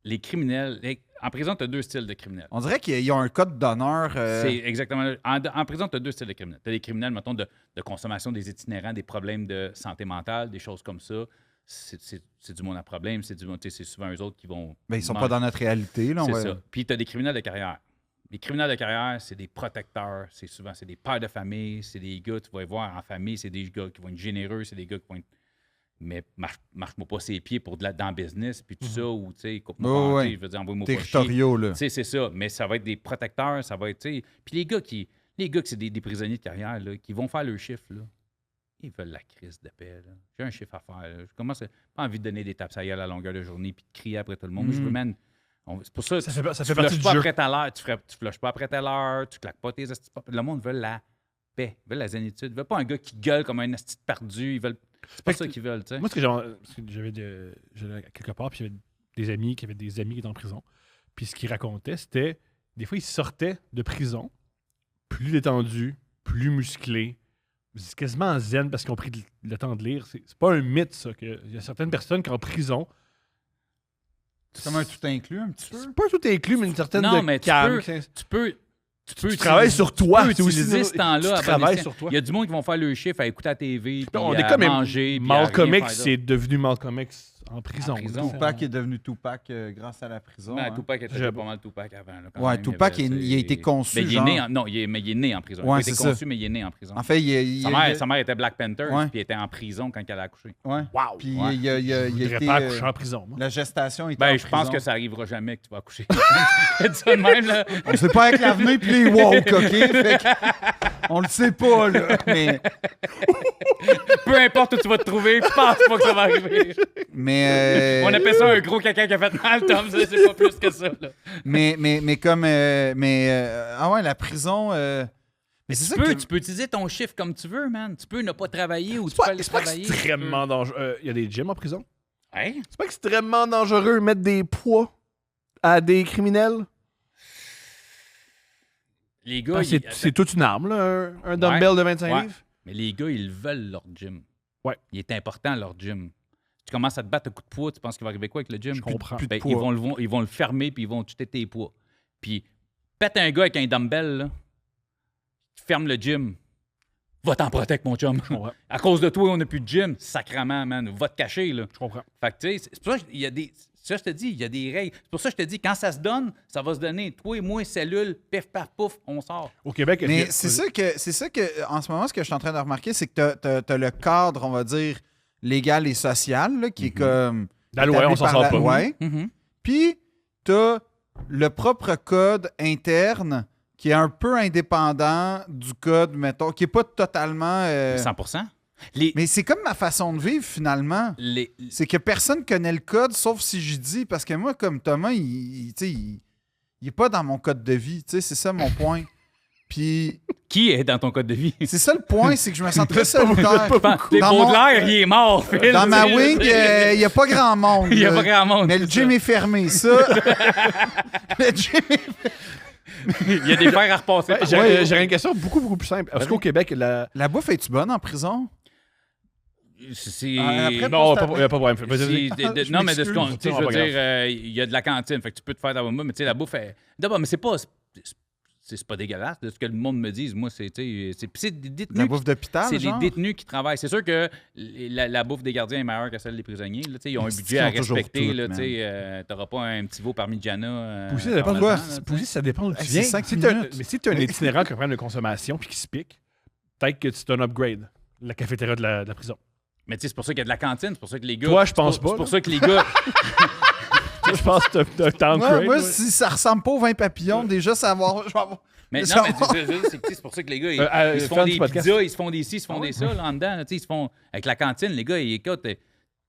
Les criminels. En prison, tu as deux styles de criminels. On dirait qu'ils ont un code d'honneur. C'est exactement. En prison, tu as deux styles de criminels. Tu as des criminels, mettons, de consommation des itinérants, des problèmes de santé mentale, des choses comme ça. C'est du monde à problème. C'est souvent eux autres qui vont. Ben, ils sont manger. pas dans notre réalité, là. C'est ouais. ça. Puis tu as des criminels de carrière. Les criminels de carrière, c'est des protecteurs. C'est souvent des pères de famille. C'est des gars, tu vas les voir en famille. C'est des gars qui vont être généreux. C'est des gars qui vont être. Mais marche-moi pas ses pieds pour dans le business, puis tout ça, ou tu sais, coupe-moi Ouais. je veux dire, envoie-moi pas chier. Territoriaux, là. Tu sais, c'est ça. Mais ça va être des protecteurs, ça va être, tu sais. Puis les gars qui c'est des prisonniers de carrière, là, qui vont faire leur chiffre, là, ils veulent la crise de paix, là. J'ai un chiffre à faire, là. Je commence pas envie de donner des tapes à gueule à la longueur de journée puis de crier après tout le monde. Moi, je veux, man, c'est pour ça, Ça tu fait flushes partie du pas jeu. après ta l'heure, tu flushes pas après telle heure, tu claques pas tes esti. Le monde veut la paix, ils veulent la zénitude. Ils veulent pas un gars qui gueule comme un esti perdu. Ils veulent. C'est pas Fait ça que qu'ils veulent, tu sais. Moi, j'allais quelque part, puis il y avait des amis qui étaient en prison. Puis ce qu'ils racontaient, c'était des fois, ils sortaient de prison plus détendus, plus musclés. C'est quasiment zen parce qu'ils ont pris le temps de lire. C'est pas un mythe, ça. Il y a certaines personnes qui en prison. C'est comme un tout inclus, un petit peu. C'est pas tout inclus, mais une certaine Non, de mais tu calme. peux Tu travailles sur toi. Tu peux utiliser ce temps-là. Tu travailles sur toi. Il y a du monde qui vont faire le chiffre à écouter la TV, puis On à est comme manger. puis à Malcolm rien X, faire c'est devenu Malcolm X En prison. En prison. Tupac est devenu Tupac grâce à la prison. Ben, hein. Tupac était J'ai- déjà pas mal Tupac avant. Là, quand Ouais, même. Tupac, Il y avait, il a été conçu, Ben, il est genre. né non, mais il est né en prison. Ouais, il a été c'est ça. conçu, mais il est né en prison. En fait, Sa mère était Black Panther, Ouais. puis il était en prison quand elle a accouché. Ouais. Wow! Puis Ouais. il a Je voudrais été. pas accoucher en prison, moi. La gestation était Ben, en je pense prison. que ça arrivera jamais que tu vas accoucher. Je dis ça de même, là. On sait pas avec l'avenir puis les woke, OK? Fait que on le sait pas, là. Mais, Peu importe où tu vas te trouver, je pense pas que ça va arriver. On appelle ça un gros caca qui a fait mal, Tom. C'est pas plus que ça, là. mais comme. Ah ouais, la prison. Mais c'est ça que. Tu peux utiliser ton chiffre comme tu veux, man. Tu peux ne pas travailler ou tu C'est peux pas, aller c'est pas travailler. extrêmement dangereux. Il y a des gyms en prison. Hein? C'est pas extrêmement dangereux de mettre des poids à des criminels. Les gars, Parce que c'est toute une arme, là, un dumbbell de 25 Ouais. livres. Mais les gars, ils veulent leur gym. Ouais. Il est important, leur gym. Tu commences à te battre à coups de poids, tu penses qu'il va arriver quoi avec le gym? Je comprends. plus de Ben, poids. ils vont le fermer puis ils vont jeter tes poids. Puis, pète un gars avec un dumbbell, là, ferme le gym. Va t'en protège, mon chum. comprends. À cause de toi, on n'a plus de gym. Sacrement, man. Va te cacher, là. Je comprends. Fait que, tu sais, c'est pour ça qu'il y a des. Ça, je te dis, il y a des règles. C'est pour ça que je te dis, quand ça se donne, ça va se donner. Toi et moi, cellule, pif, paf, pouf, on sort. Au Québec, Mais est-ce que- c'est ça que, en ce moment, ce que je suis en train de remarquer, c'est que t'as le cadre, on va dire, légal et social, là, qui est comme. La loi, on s'en établi sort par pas. la- ouais. Mm-hmm. Puis, t'as le propre code interne qui est un peu indépendant du code, mettons, qui est pas totalement. 100%. Les, Mais c'est comme ma façon de vivre, finalement. les, C'est que personne connaît le code, sauf si je dis. Parce que moi, comme Thomas, tu sais, il est pas dans mon code de vie. Tu sais, c'est ça mon point. Puis, qui est dans ton code de vie? c'est ça le point, c'est que je me sens très solitaire. Les Dans mon- Baudelaire, il est mort. Phil. Dans ma wing, il n'y a pas grand monde. Il y a là. pas grand monde. Mais le c'est gym est fermé, ça. Le gym est... ça. Il y a des fers à repasser. Ouais, Ouais. J'aurais une question beaucoup plus simple. Est-ce qu'au Québec, La bouffe, es-tu bonne en prison? C'est. Après, Non, Juste il n'y a pas de problème. Vas-y. C'est- non, mais de ce qu'on. Tu sais, je C'est veux pas dire, il y a de la cantine, fait que tu peux te faire ta bouffe, mais tu sais, la bouffe est. D'abord, mais c'est pas dégueulasse. De ce que le monde me dise, moi, c'est. Tu sais, c'est des La détenus. bouffe d'hôpital, C'est genre? des détenus qui travaillent. C'est sûr que la bouffe des gardiens est meilleure que celle des prisonniers. Là, tu sais, ils ont un Ils budget à ont toujours respecter. tout, Là, man. tu sais, t'auras pas un petit veau Parmigiana. Puis aussi, ça dépend de parmesan, quoi. là, tu sais. Puis aussi, ça dépend d'où tu Hey, viens. c'est 5 Si t'as- minutes. Mais si tu es un itinérant qui a un problème de consommation puis qui se pique, peut-être que c'est un upgrade, la cafétéria de la prison. Mais tu sais, c'est pour ça qu'il y a de la cantine. C'est pour ça que les gars. Toi, je pense c'est pas, C'est pour là. ça que les gars. Je pense que t'as un downgrade. Moi, ouais. si ça ressemble pas aux 20 papillons, déjà, ça va avoir... je vais avoir- Mais Ça non, mais va. c'est pour ça que les gars, ils se fin font du des podcast. pizzas, ils se font des ci, ils se font des ça, là, en dedans. Tu sais, ils se font... Avec la cantine, les gars, écoute,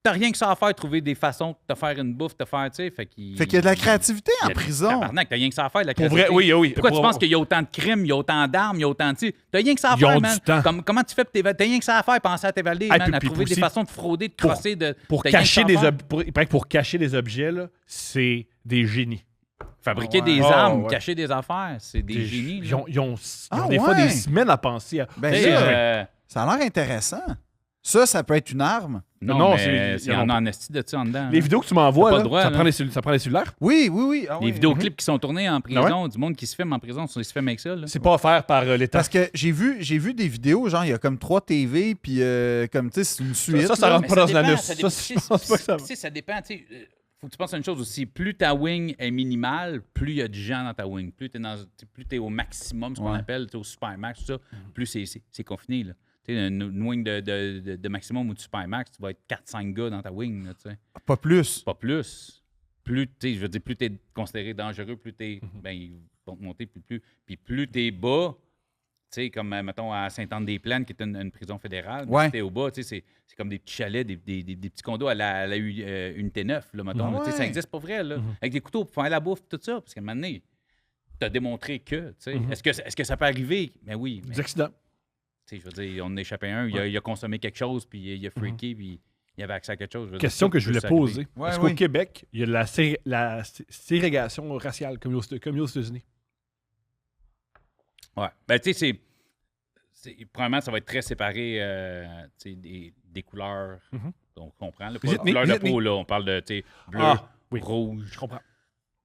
t'as rien que ça à faire, trouver des façons de te faire une bouffe, de te faire, tu sais, fait qu'il... Fait qu'il y a de la créativité en prison. Tabarnak, t'as rien que ça à faire, de la Pour créativité. vrai, oui. Pourquoi tu penses qu'il y a autant de crimes, il y a autant d'armes, il y a autant de... tu sais, T'as rien que ça à Ils ont faire, du man. temps. Comment tu fais pour t'évader? T'as rien que ça à faire, penser à t'évader, Ah, man, puis à trouver des aussi, façons de frauder, de crosser, de... Pour t'as rien que cacher ça à des faire. il paraît que pour cacher des objets, là, c'est des génies. Fabriquer Ouais. des Oh, armes, ouais. cacher des affaires, c'est des génies. Ils là. ont, ils ont Ah, des fois ouais. des semaines à penser à. Ben, Tu sais, ça, ça a l'air intéressant. Ça peut être une arme. non, Non, mais c'est- il y en a en esti de ça en dedans. Les là. vidéos que tu m'envoies, T'as pas là, le droit, ça, là. ça prend les cellulaires. Oui. Ah, Les oui. vidéoclips qui sont tournés en prison, du monde qui se filme en prison, ils se filment avec ça. Là. C'est pas offert par l'État. Parce que j'ai vu des vidéos, genre, il y a comme 3 TV, puis comme, tu sais, c'est une suite. ça là. rentre Mais pas dans dépend, l'anus. ça Ça, je pense pas que ça va. Tu sais, ça dépend. Tu sais, faut que tu penses à une chose aussi. Plus ta wing est minimale, plus il y a du gens dans ta wing. Plus tu es au maximum, ce qu'on Ouais. appelle, tu es au supermax, tout ça, plus c'est confiné. Là. Tu sais, une wing de maximum ou de supermax, tu vas être 4-5 gars dans ta wing. Là, tu sais. Pas plus. Pas plus. Plus, tu sais, je veux dire, plus tu es considéré dangereux, plus tu es. Ben, ils vont te monter, puis plus tu es bas. Tu sais, comme, mettons, à Sainte-Anne-des-Plaines, qui est une prison fédérale. Ouais. Tu es au bas, tu sais, c'est comme des petits chalets, des petits condos à la unité 9, là, mettons. Ouais. Tu sais, ça existe pas vrai, là. Avec des couteaux pour faire la bouffe, tout ça. Parce qu'à un moment donné, tu as démontré que, tu sais. Est-ce que ça peut arriver? Ben oui. Mais, Des accidents. tu sais, je veux dire, on en a échappé un, il a consommé quelque chose, puis il a freaké, puis il avait accès à quelque chose. veux dire, Question ça que je peut voulais s'arriver. poser. Ouais, Est-ce oui. qu'au Québec, il y a de la ségrégation raciale comme aux États-Unis? Ouais. Ben, tu sais, premièrement, ça va être très séparé tu sais, des couleurs. Donc, on comprend. Là, pas Les de couleur de ethnies. peau, là. On parle de tu sais, bleu, Oui. rouge, Je comprends.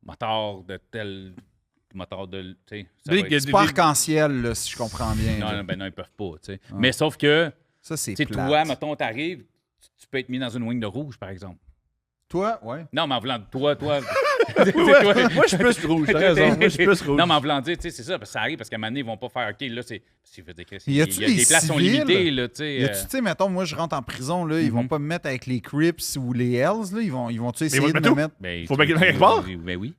moteur de tel. Moteur de. Tu sais, ça Des- va être- C'est pas arc-en-ciel, là, si je comprends bien. Non, là. non, ben non, ils peuvent pas. Tu sais. Mais sauf que, Ça, c'est tu sais, plate. toi, mettons, t'arrives, tu peux être mis dans une wing de rouge, par exemple. Toi, ouais. Non, mais en voulant toi. Ouais, moi, je suis plus rouge, t'as raison. Moi, je suis plus rouge. Non, mais en voulant dire, tu sais, c'est ça, parce que ça arrive, parce qu'à un moment donné, ils vont pas faire, OK, là, c'est. Si je veux dire, Y a-tu des places sont civils? limitées, là, tu sais. Y a-tu, tu sais, mettons, moi, je rentre en prison, là, ils vont pas me mettre avec les Crips ou les Hells, là, ils vont-tu essayer vont de te me mettre où? mettre... Ben, Faut bien qu'il y en ait quelque part? Ben oui.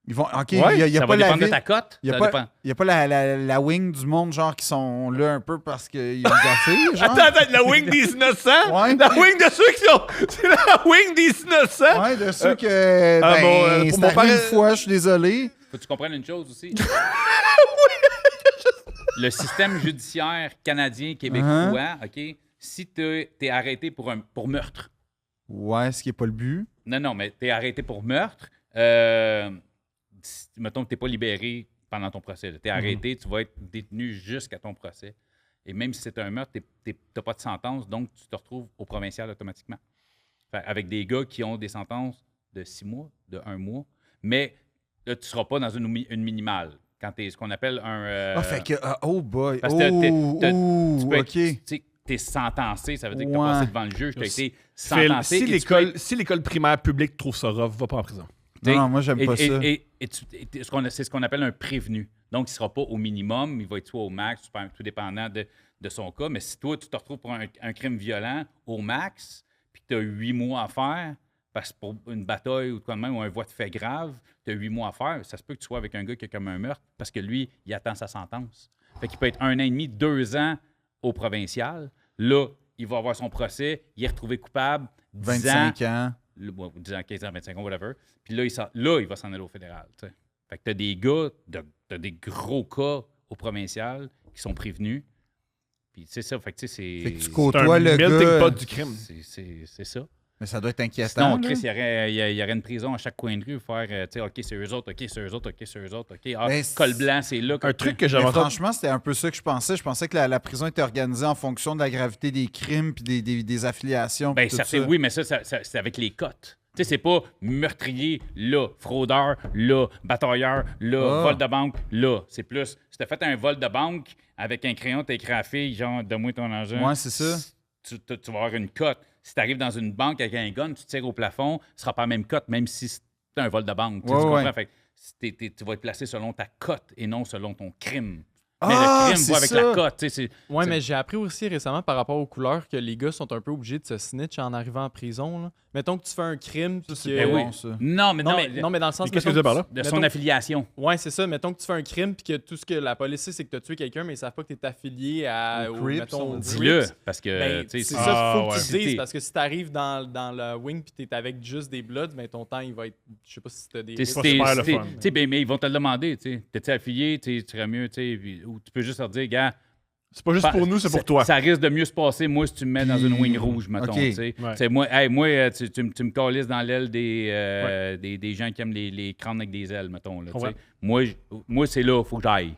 Ils vont... OK, Ouais, y a Ça pas va la dépendre de ville... ta cote. Y a Ça pas, dépend. y a pas la wing du monde, genre, qui sont là un peu parce qu'ils ont gaffé, genre? Attends, la wing des innocents? Ouais. La wing de ceux qui sont... C'est la wing des innocents? Ouais, de ceux que... ah, ben, bon, pour c'est mon arrivé père- une fois, je suis désolé. Faut que tu comprennes une chose aussi. Le système judiciaire canadien, québécois, OK, si t'es arrêté pour meurtre, Ouais, ce qui est pas le but. non, mais t'es arrêté pour meurtre, mettons que t'es pas libéré pendant ton procès. T'es arrêté, tu vas être détenu jusqu'à ton procès. Et même si c'est un meurtre, t'as pas de sentence, donc tu te retrouves au provincial automatiquement. Fait, avec des gars qui ont des sentences de 6 mois, de 1 mois, mais là, tu seras pas dans une minimale. Quand t'es ce qu'on appelle un... fait que... oh boy. parce que Oh, tu peux être- OK. tu sais, t'es sentencé, ça veut dire que t'as Ouais. passé devant le juge, t'as été Phil, sentencé. si et tu peux être- si l'école primaire publique trouve ça rough, va pas en prison. Non, non, moi, j'aime pas ça. Et c'est ce qu'on appelle un prévenu. Donc, il ne sera pas au minimum, il va être soit au max, tout dépendant de son cas. Mais si toi, tu te retrouves pour un crime violent au max, puis que tu as 8 mois à faire, parce que pour une bataille ou quoi de même, ou un voie de fait grave, tu as 8 mois à faire, ça se peut que tu sois avec un gars qui a comme un meurtre, parce que lui, il attend sa sentence. Fait qu'il peut être 1 an et demi, 2 ans au provincial. Là, il va avoir son procès, il est retrouvé coupable, 10 25 ans. 10 ans, 15 ans, 25 ans, whatever. Puis là, il va s'en aller au fédéral. T'sais. Fait que t'as des gars, t'as des gros cas au provincial qui sont prévenus. Puis c'est ça, fait que tu sais, Fait que tu C'est un côtoies le melting gars. pot du crime. c'est ça. Mais ça doit être inquiétant. Sinon, là. Chris, il y aurait une prison à chaque coin de rue pour faire, tu sais, OK, c'est eux autres, OK, c'est eux autres, OK, c'est eux autres, OK. Ah, Ben, col blanc, c'est là. Un truc que Mais j'avais entendu... franchement, c'était un peu ça que je pensais. Je pensais que la prison était organisée en fonction de la gravité des crimes puis des affiliations. Ben, puis ça tout fait oui, mais ça c'est avec les cotes. Tu sais, c'est pas meurtrier, là, fraudeur, là, batailleur, là, Ah. vol de banque, là. C'est plus, si t'as fait un vol de banque avec un crayon, t'as écrit à la fille, genre, donne-moi ton argent. Ouais, c'est ça. Tu vas avoir une cote. Si t'arrives dans une banque avec un gun, tu tires au plafond, ce sera pas la même cote, même si c'est un vol de banque. Tu sais, Ouais, tu comprends? ouais. Fait que tu vas être placé selon ta cote et non selon ton crime. Mais Ah, le crime va avec c'est la ça. cote. Tu sais, Ouais, c'est- mais j'ai appris aussi récemment par rapport aux couleurs que les gars sont un peu obligés de se snitch en arrivant en prison. Là. Mettons que tu fais un crime. puis c'est que- Ben oui. bon, ça. Non, mais, Non, non, mais, mais, non, mais dans le sens. Mais qu'est-ce que mettons tu veux dire par là? de son mettons- affiliation. Ouais, c'est ça. Mettons que tu fais un crime puis que tout ce que la police sait, c'est que tu as tué quelqu'un, mais ils savent pas que tu es affilié Aux Crips, mettons, on aux dit. Dis-le, Crips. parce que, Ben, tu sais, c'est c'est- ça Ah, qu'il faut que ouais. tu te dises, C'était- parce que si tu arrives dans le wing puis tu es avec juste des bloods, ben ton temps, il va être. Je sais pas si tu as des. Tu sais, pas super le fun. mais ils vont te le demander. Tu es affilié, tu serais mieux, tu sais, ou tu peux juste leur dire, gars, C'est pas juste pour nous, c'est pour toi. Ça risque de mieux se passer, moi, si tu me mets dans une wing rouge, mettons. OK. Tu sais. Ouais. Tu sais, moi, tu me calisses dans l'aile des gens qui aiment les crânes avec des ailes, mettons. Là, tu sais. Ouais. Moi c'est là, il faut que j'aille.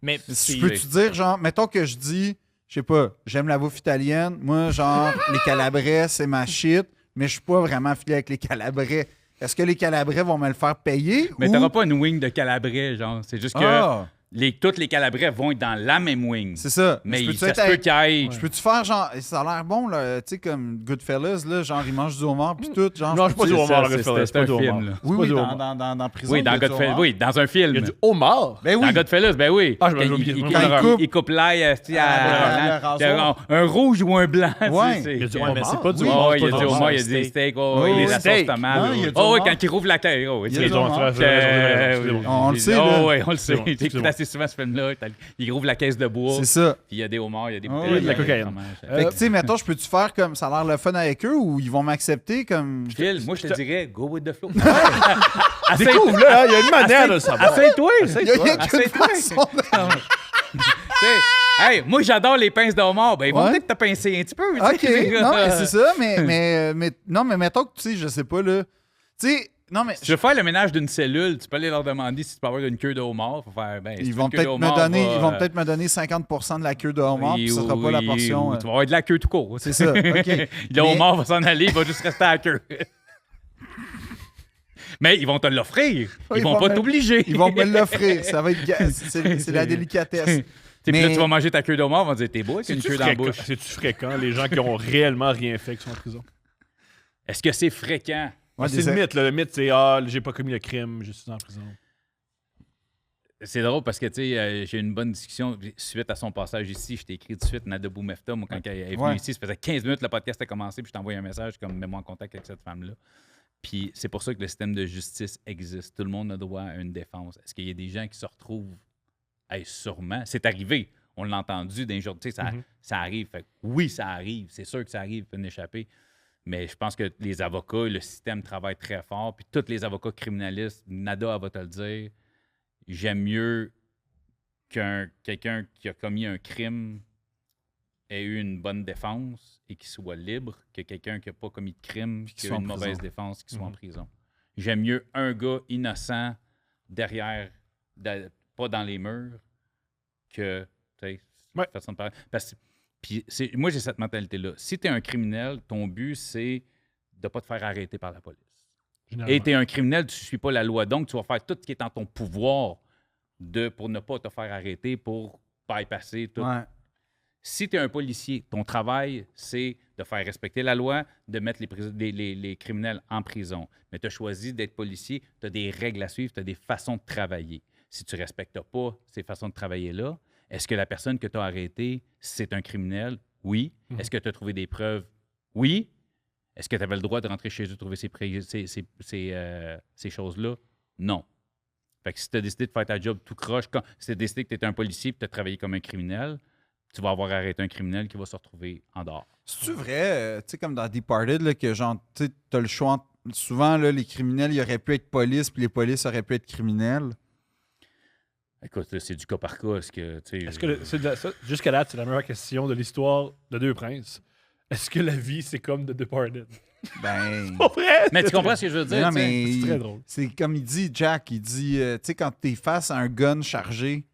Mais Je peux-tu dire, genre, mettons que je dis, je sais pas, j'aime la bouffe italienne. Moi, genre, les Calabrais, c'est ma shit, mais je suis pas vraiment affilié avec les Calabrais. Est-ce que les Calabrais vont me le faire payer? Mais ou... t'auras pas une wing de Calabrais, genre. C'est juste que Ah, tous les Calabrais vont être dans la même wing. c'est ça. Mais je peux-tu ça être se peut avec- qu'il y ait... Je peux-tu faire genre, ça a l'air bon, là, tu sais, comme Goodfellas, là, genre, ils mangent du homard pis tout, genre. Non, je suis pas du C'est homard, ça, le Goodfellas, c'est c'est pas un du film, homard. là. Oui, pas oui, du dans, homard. dans prison. Oui, il y dans a du Godfellas, homard. oui, dans un film. Il y a du homard. Ben oui. Dans Godfellas, ben oui. Ah, je me Il- l'oublie. il- Quand il coupe- il coupe l'ail le rasoir. un rouge ou un blanc. Ouais. tu sais, Il y a du Ouais, mais c'est homard. pas du Oui. homard, Oh, il y a c'est pas du homard, il y a steak. des steaks, Oh, il y a oui. la sauce Steak. tomate. Non, il y a du Oh, oui, homard. quand il rouvre la tête. Oh, Il y a tu du sais. homard. On le sait, Oh, là. oui, on le sait. Excusez-moi, J'ai écouté assez souvent ce film-là. Il rouvre la caisse de bois, C'est ça. puis il y a des homards, il y a des Oh, bouteilles. oui, de la cocaïne. Fait que, tu sais, mettons, je peux-tu faire comme ça a l'air le fun avec eux ou ils vont m'accepter comme. Phil, moi, je te dirais, go with the flow. Découvre, là, il y a une manière de le savoir. Essaye-toi. Il y a qu'une Essaye-toi. façon de- Tu sais, hey, moi, j'adore les pinces de homard. Ben, ils vont Ouais. peut-être te pincer un petit peu. tu Ok, sais. non, mais c'est ça, mais non, mais mettons que tu sais, je sais pas, là. Tu sais, non, mais. Si tu veux faire le ménage d'une cellule, tu peux aller leur demander si tu peux avoir une queue de homard. Faut faire, ben, si tu Ils veux vont une queue de peut-être me homard, donner, va, ils vont peut-être me donner 50% de la queue de homard, oui, puis ce sera pas la oui, portion. ou tu vas avoir de la queue tout court. C'est ça, ok. Le Mais- homard va s'en aller, il va juste rester à la queue. Mais ils vont te l'offrir. Oui, Ils vont pas me- t'obliger. Ils vont me l'offrir. Ça va être. C'est la délicatesse. Tu sais, puis Mais- là, tu vas manger ta queue d'homard, ils vont te dire t'es beau avec une queue dans la bouche. C'est-tu fréquent, les gens qui ont réellement rien fait qui sont en prison? Est-ce que c'est fréquent? Ouais, c'est le mythe, là. Le mythe, c'est j'ai pas commis le crime, je suis en prison. C'est drôle parce que, tu sais, j'ai eu une bonne discussion suite à son passage ici. Je t'ai écrit tout de suite, Nada Boumefta, moi, quand elle est venue Ouais. ici, ça faisait 15 minutes que le podcast a commencé, puis je t'ai envoyé un message comme mets-moi en contact avec cette femme-là. Puis c'est pour ça que le système de justice existe. Tout le monde a droit à une défense. Est-ce qu'il y a des gens qui se retrouvent? Hey, sûrement. C'est arrivé. On l'a entendu d'un jour. Tu sais, ça arrive. Fait que oui, ça arrive. C'est sûr que ça arrive, peut échapper. Mais je pense que les avocats, le système travaille très fort. Puis tous les avocats criminalistes, Nada, elle va te le dire, j'aime mieux quelqu'un qui a commis un crime ait eu une bonne défense et qu'il soit libre que quelqu'un qui n'a pas commis de crime, qui a eu une mauvaise défense, qui soit en prison. J'aime mieux un gars innocent derrière, pas dans les murs, que, tu sais, façon de parler. Parce que moi, j'ai cette mentalité-là. Si tu es un criminel, ton but, c'est de ne pas te faire arrêter par la police. Et tu es un criminel, tu ne suis pas la loi. Donc, tu vas faire tout ce qui est en ton pouvoir pour ne pas te faire arrêter, pour bypasser tout. Ouais. Si tu es un policier, ton travail, c'est de faire respecter la loi, de mettre les criminels en prison. Mais tu as choisi d'être policier, tu as des règles à suivre, tu as des façons de travailler. Si tu ne respectes pas ces façons de travailler-là, est-ce que la personne que tu as arrêtée, c'est un criminel? Oui. Est-ce que tu as trouvé des preuves? Oui. Est-ce que tu avais le droit de rentrer chez eux trouver ces choses-là? Non. Fait que si tu as décidé de faire ta job tout croche, si tu as décidé que tu étais un policier et tu as travaillé comme un criminel, tu vas avoir arrêté un criminel qui va se retrouver en dehors. C'est-tu vrai, tu sais, comme dans Departed, là, que genre, tu sais, t'as le choix. Souvent, là, les criminels, ils auraient pu être police, puis les polices auraient pu être criminels. Écoute, là, c'est du cas par cas. Est-ce que, Jusqu'à là, c'est la meilleure question de l'histoire de Deux Princes. Est-ce que la vie, c'est comme The Departed? Ben. Pas vrai! Mais tu comprends ce que je veux dire? Non, tu sais? mais C'est très drôle. C'est comme il dit, Jack, il dit, tu sais, quand t'es face à un gun chargé,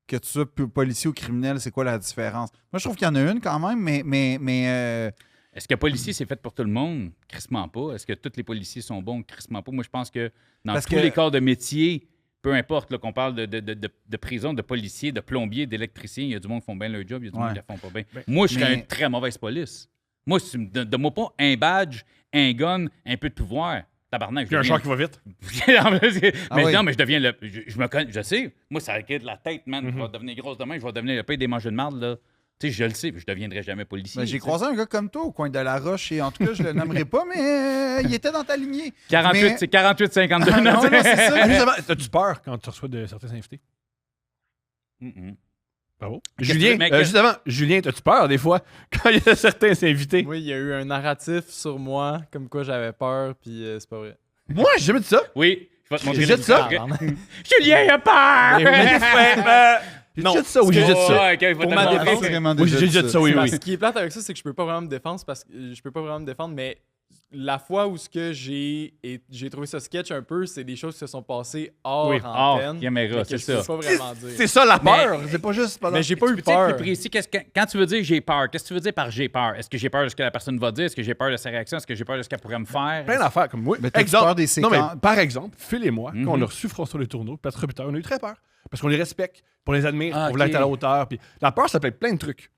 que tu sois policier ou criminel, c'est quoi la différence? Moi, je trouve qu'il y en a une quand même, mais Est-ce que policier, c'est fait pour tout le monde? Crissement pas. Est-ce que tous les policiers sont bons? Crissement pas. Moi, je pense que dans tous les corps de métier, peu importe là, qu'on parle de prison, de policier, de plombier, d'électricien, il y a du monde qui font bien leur job, il y a du monde qui ne le font pas bien. Moi, je serais une très mauvaise police. Moi, si tu me donnes pas un badge, un gun, un peu de pouvoir, tabarnak. Puis un char qui va vite. Non, mais je deviens le. Je me connais, je sais. Moi, ça requiert de la tête, man. Je vais devenir grosse demain, je vais devenir le pays des mangeurs de marde, là. Tu sais, je le sais, puis je deviendrai jamais policier. ben, j'ai croisé un gars comme toi au coin de la Roche, et en tout cas, je le nommerai pas, mais il était dans ta lignée. 48, Mais- c'est 48-52. Non, non, c'est ça. Ah, justement, as-tu peur quand tu reçois de certains invités? Bravo. Qu'est-ce Julien, que- mais qu'est-ce- justement, Julien, as-tu peur des fois quand il y a certains invités? Oui, il y a eu un narratif sur moi, comme quoi j'avais peur, puis c'est pas vrai. Moi, j'ai jamais dit ça. Oui, je vais te montrer. Jette ça. Julien a peur! J'ai déjà dit ça, oui, j'ai déjà dit ça. Ouais, ok, je vais Pour te ma le montrer. défense, C'est vraiment Oui, déjà j'ai déjà dit ça, oui, oui. Ce qui est plate avec ça, c'est que je peux pas vraiment me défendre parce que je peux pas vraiment me défendre, mais la fois où ce que j'ai trouvé ça sketch un peu, c'est des choses qui se sont passées hors Oui, hors antenne. caméra, mais que c'est je peux ça. pas vraiment dire. C'est ça la peur. Mais- C'est pas juste pendant. Mais j'ai pas Tu eu peux-tu être peur. plus précis? Quand tu veux dire j'ai peur, qu'est-ce que tu veux dire par j'ai peur? Est-ce que j'ai peur de ce que la personne va dire? Est-ce que j'ai peur de sa réaction? Est-ce que j'ai peur de ce qu'elle pourrait me faire? Plein d'affaires comme moi. Mais t'as-tu peur des Non, mais séquences? par exemple, Phil et moi, quand on a reçu François Le Tourneau, Patrick Robitaille, on a eu très peur. Parce qu'on les respecte, pour les admire, Ah, pour vouloir ok. être à la hauteur. Puis la peur, ça peut être plein de trucs.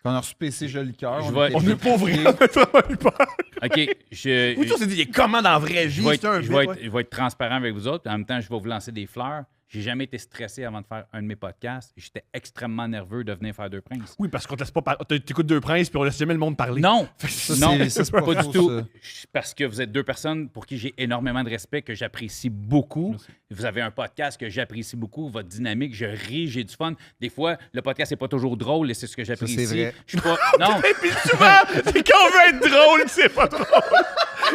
Quand on a reçu PC Joli Cœur, Je on vais- était On bien n'est pas préparés. vraiment eu peur. OK, Oui, toi, c'est dit, il est comment dans la vraie vie? je vais C'est un être, je vrai, vais être- je vais être transparent avec vous autres. Puis en même temps, je vais vous lancer des fleurs. J'ai jamais été stressé avant de faire un de mes podcasts. J'étais extrêmement nerveux de venir faire Deux Princes. Oui, parce qu'on te laisse pas parler. T'écoutes Deux Princes, puis on laisse jamais le monde parler. Non! Ça, Non, c'est pas pas faux, du tout. ça. Parce que vous êtes deux personnes pour qui j'ai énormément de respect, que j'apprécie beaucoup. Merci. Vous avez un podcast que j'apprécie beaucoup, votre dynamique, je ris, j'ai du fun. Des fois, le podcast n'est pas toujours drôle et c'est ce que j'apprécie. c'est vrai. Je suis pas. Non! Et puis souvent, c'est quand on veut être drôle, que c'est pas drôle.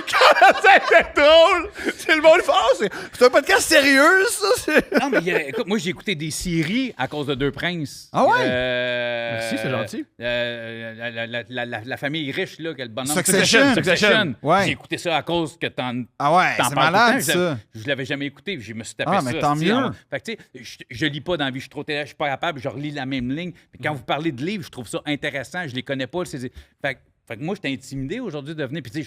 Quand ça être drôle, c'est le monde fort. C'est un podcast sérieux, ça. Non, mais écoute, moi, j'ai écouté des séries à cause de Deux Princes. Ah ouais? Merci, c'est gentil. La famille riche, là, quel bonhomme. Succession. Succession. Ouais. J'ai écouté ça à cause que t'en Ah ouais, t'en c'est parles malade, tout le temps. ça. Je l'avais jamais écouté, puis je me suis tapé Ah, ça. mais tant tu sais, mieux. Fait que, tu sais, je lis pas dans la vie, je suis trop télé, je suis pas capable, je relis la même ligne. Puis quand vous parlez de livres, je trouve ça intéressant, je les connais pas. Fait que moi, j'étais intimidé aujourd'hui de venir. Puis tu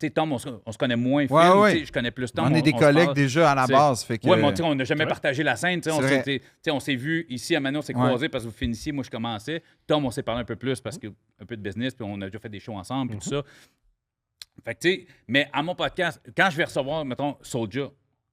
sais, Tom, on se connaît moins. Phil, Ouais. tu sais, je connais plus Tom. On est des se collègues parle. déjà à la C'est- base. Fait que... Ouais, mais tu sais, on n'a jamais partagé la scène. Tu sais, C'est vrai. on s'est vu ici à Manon, on s'est Ouais. croisés parce que vous finissiez, moi je commençais. Tom, on s'est parlé un peu plus parce que un peu de business, puis on a déjà fait des shows ensemble, puis tout ça. Fait que, tu sais, mais à mon podcast, quand je vais recevoir, mettons, Soulja,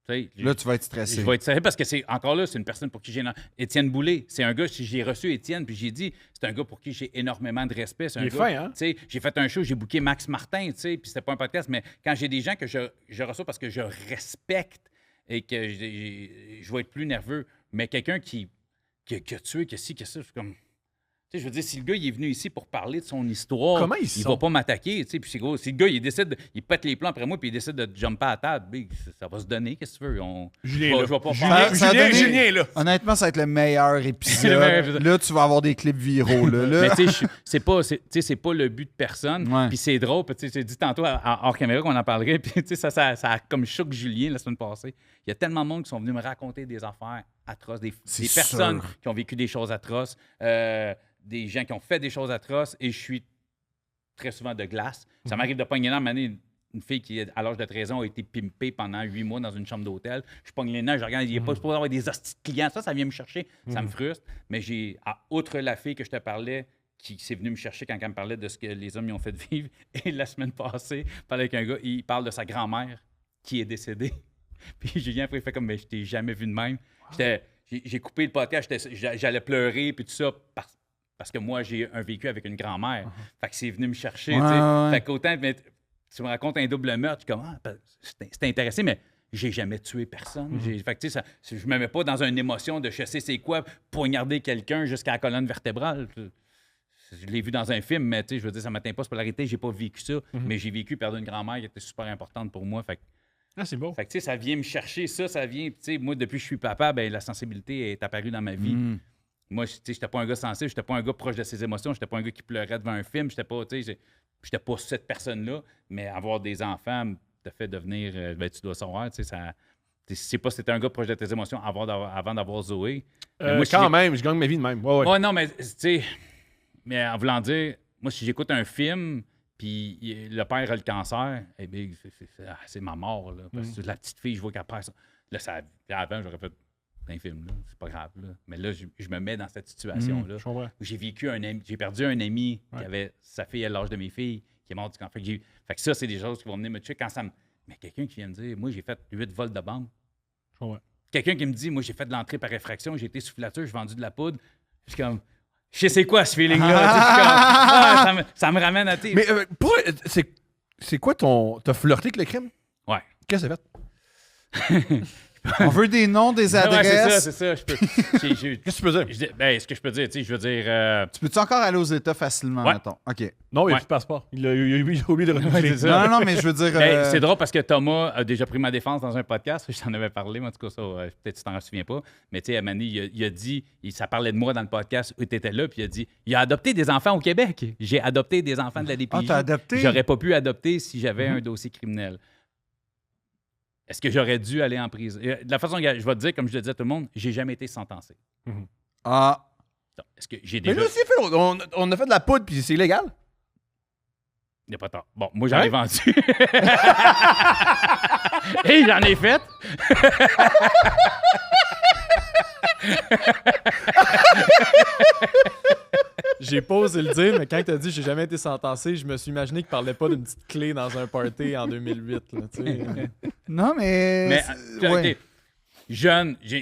tu sais, Là, tu vas être stressé. je vais être sérieux parce que c'est encore là, c'est une personne pour qui j'ai Étienne Boulay, c'est un gars, si j'ai reçu Étienne, puis j'ai dit, c'est un gars pour qui j'ai énormément de respect. C'est un Il est gars, fin, hein? tu sais, j'ai fait un show, j'ai booké Max Martin, tu sais, puis c'était pas un podcast, mais quand j'ai des gens que je reçois parce que je respecte et que je vais être plus nerveux, mais quelqu'un qui a tué, que si, que ça, je suis comme. Tu sais, je veux dire, si le gars il est venu ici pour parler de son histoire, Comment ils il sont? va pas m'attaquer. Tu sais, puis c'est gros. Si le gars, il pète les plans après moi, puis il décide de jumper à la table, big, ça va se donner. Qu'est-ce que tu veux? Julien, je vais pas Julien, faire. Ça a donné- Julien, là. Honnêtement, ça va être le meilleur épisode. Le meilleur épisode. Là, tu vas avoir des clips viraux. Là. Mais tu sais, c'est pas le but de personne. Ouais. Puis c'est drôle. Puis tu sais, j'ai dit tantôt hors caméra qu'on en parlerait. Puis tu sais, ça a comme choqué Julien la semaine passée. Il y a tellement de monde qui sont venus me raconter des affaires atroces, des C'est personnes sûr. qui ont vécu des choses atroces, des gens qui ont fait des choses atroces. Et je suis très souvent de glace. Ça m'arrive de pogner là, une fille qui, à l'âge de 13 ans, a été pimpée pendant 8 mois dans une chambre d'hôtel. Je pogne les nains, je regarde, il n'est pas supposé avoir des hosties de clients. Ça vient me chercher. Ça me frustre. Mais outre la fille que je te parlais, qui s'est venue me chercher quand elle me parlait de ce que les hommes y ont fait vivre. Et la semaine passée, je parlais avec un gars, il parle de sa grand-mère qui est décédée. Puis Julien, après, il fait comme, mais je t'ai jamais vu de même. J'ai coupé le podcast, j'allais pleurer, puis tout ça, parce que moi, j'ai un vécu avec une grand-mère. Fait que c'est venu me chercher. Ouais, tu sais. ouais. Fait qu'autant, mais tu me racontes un double meurtre, je suis comme, c'est intéressé, mais j'ai jamais tué personne. Fait que, tu sais, je me mets pas dans une émotion de je sais c'est quoi, poignarder quelqu'un jusqu'à la colonne vertébrale. Je l'ai vu dans un film, mais tu sais, je veux dire, ça m'atteint pas, c'est pas la réalité, j'ai pas vécu ça, mais j'ai vécu perdre une grand-mère qui était super importante pour moi. Fait que, Ah, c'est beau. tu sais, ça vient me chercher, ça vient, tu sais, moi, depuis que je suis papa, ben la sensibilité est apparue dans ma vie. Mm. Moi, tu sais, j'étais pas un gars sensible, j'étais pas un gars proche de ses émotions, j'étais pas un gars qui pleurait devant un film, j'étais pas, tu sais, j'étais pas cette personne-là, mais avoir des enfants te fait devenir, ben, tu dois savoir, tu sais, ça. C'est pas si t'étais un gars proche de tes émotions avant d'avoir Zoé. Mais moi, Quand même, je gagne ma vie de même. Ouais, ouais. Ouais, non, mais tu sais, mais en voulant dire, moi, si j'écoute un film, puis le père a le cancer, eh bien, c'est ma mort, là. Parce que la petite fille, je vois qu'elle perd ça. Là, avant, j'aurais fait un film, là. C'est pas grave, là. Mais là, je me mets dans cette situation-là. Je comprends. Où j'ai perdu un ami qui Ouais. avait sa fille à l'âge de mes filles, qui est mort du cancer. Fait que ça, c'est des choses qui vont venir me tuer quand ça me. Mais quelqu'un qui vient me dire, moi, j'ai fait 8 vols de banque. Je comprends. Quelqu'un qui me dit, moi, j'ai fait de l'entrée par effraction, j'ai été soufflateur, j'ai vendu de la poudre. Je suis comme, je sais c'est quoi ce feeling-là. Tu sais, je suis comme, ça me ramène à tes. Mais c'est quoi ton. T'as flirté avec le crime? Ouais. Qu'est-ce que ça fait? On veut des noms, des Ouais, adresses. c'est ça. Je peux. Qu'est-ce que tu peux dire? Ce que je peux dire, tu sais, je veux dire. Tu peux-tu encore aller aux États facilement, Ouais. mettons? OK. Non, il n'y a Ouais. plus de passeport. Il a oublié de renouveler. c'est ça. Non, mais je veux dire... Ben, c'est drôle parce que Thomas a déjà pris ma défense dans un podcast. Je t'en avais parlé, mais en tout cas, ça, peut-être que tu t'en souviens pas. Mais tu sais, à un moment donné, il a dit, ça parlait de moi dans le podcast où tu étais là, puis il a dit, il a adopté des enfants au Québec. J'ai adopté des enfants de la DPJ. Ah, t'as adopté? J'aurais pas pu adopter si j'avais un dossier criminel. Est-ce que j'aurais dû aller en prison? De la façon que je vais te dire, comme je le dis à tout le monde, j'ai jamais été sentencé. Ah, Est-ce que j'ai Mais déjà. là, c'est fait. On a fait de la poudre, puis c'est illégal. Il n'y a pas tort. Bon, moi, j'en ai Ouais? vendu. Et j'en ai fait. J'ai pas osé le dire, mais quand t'as dit j'ai jamais été sentencé, je me suis imaginé qu'il parlait pas d'une petite clé dans un party en 2008. Là, tu sais. non, mais... Mais, ouais. OK, jeune, je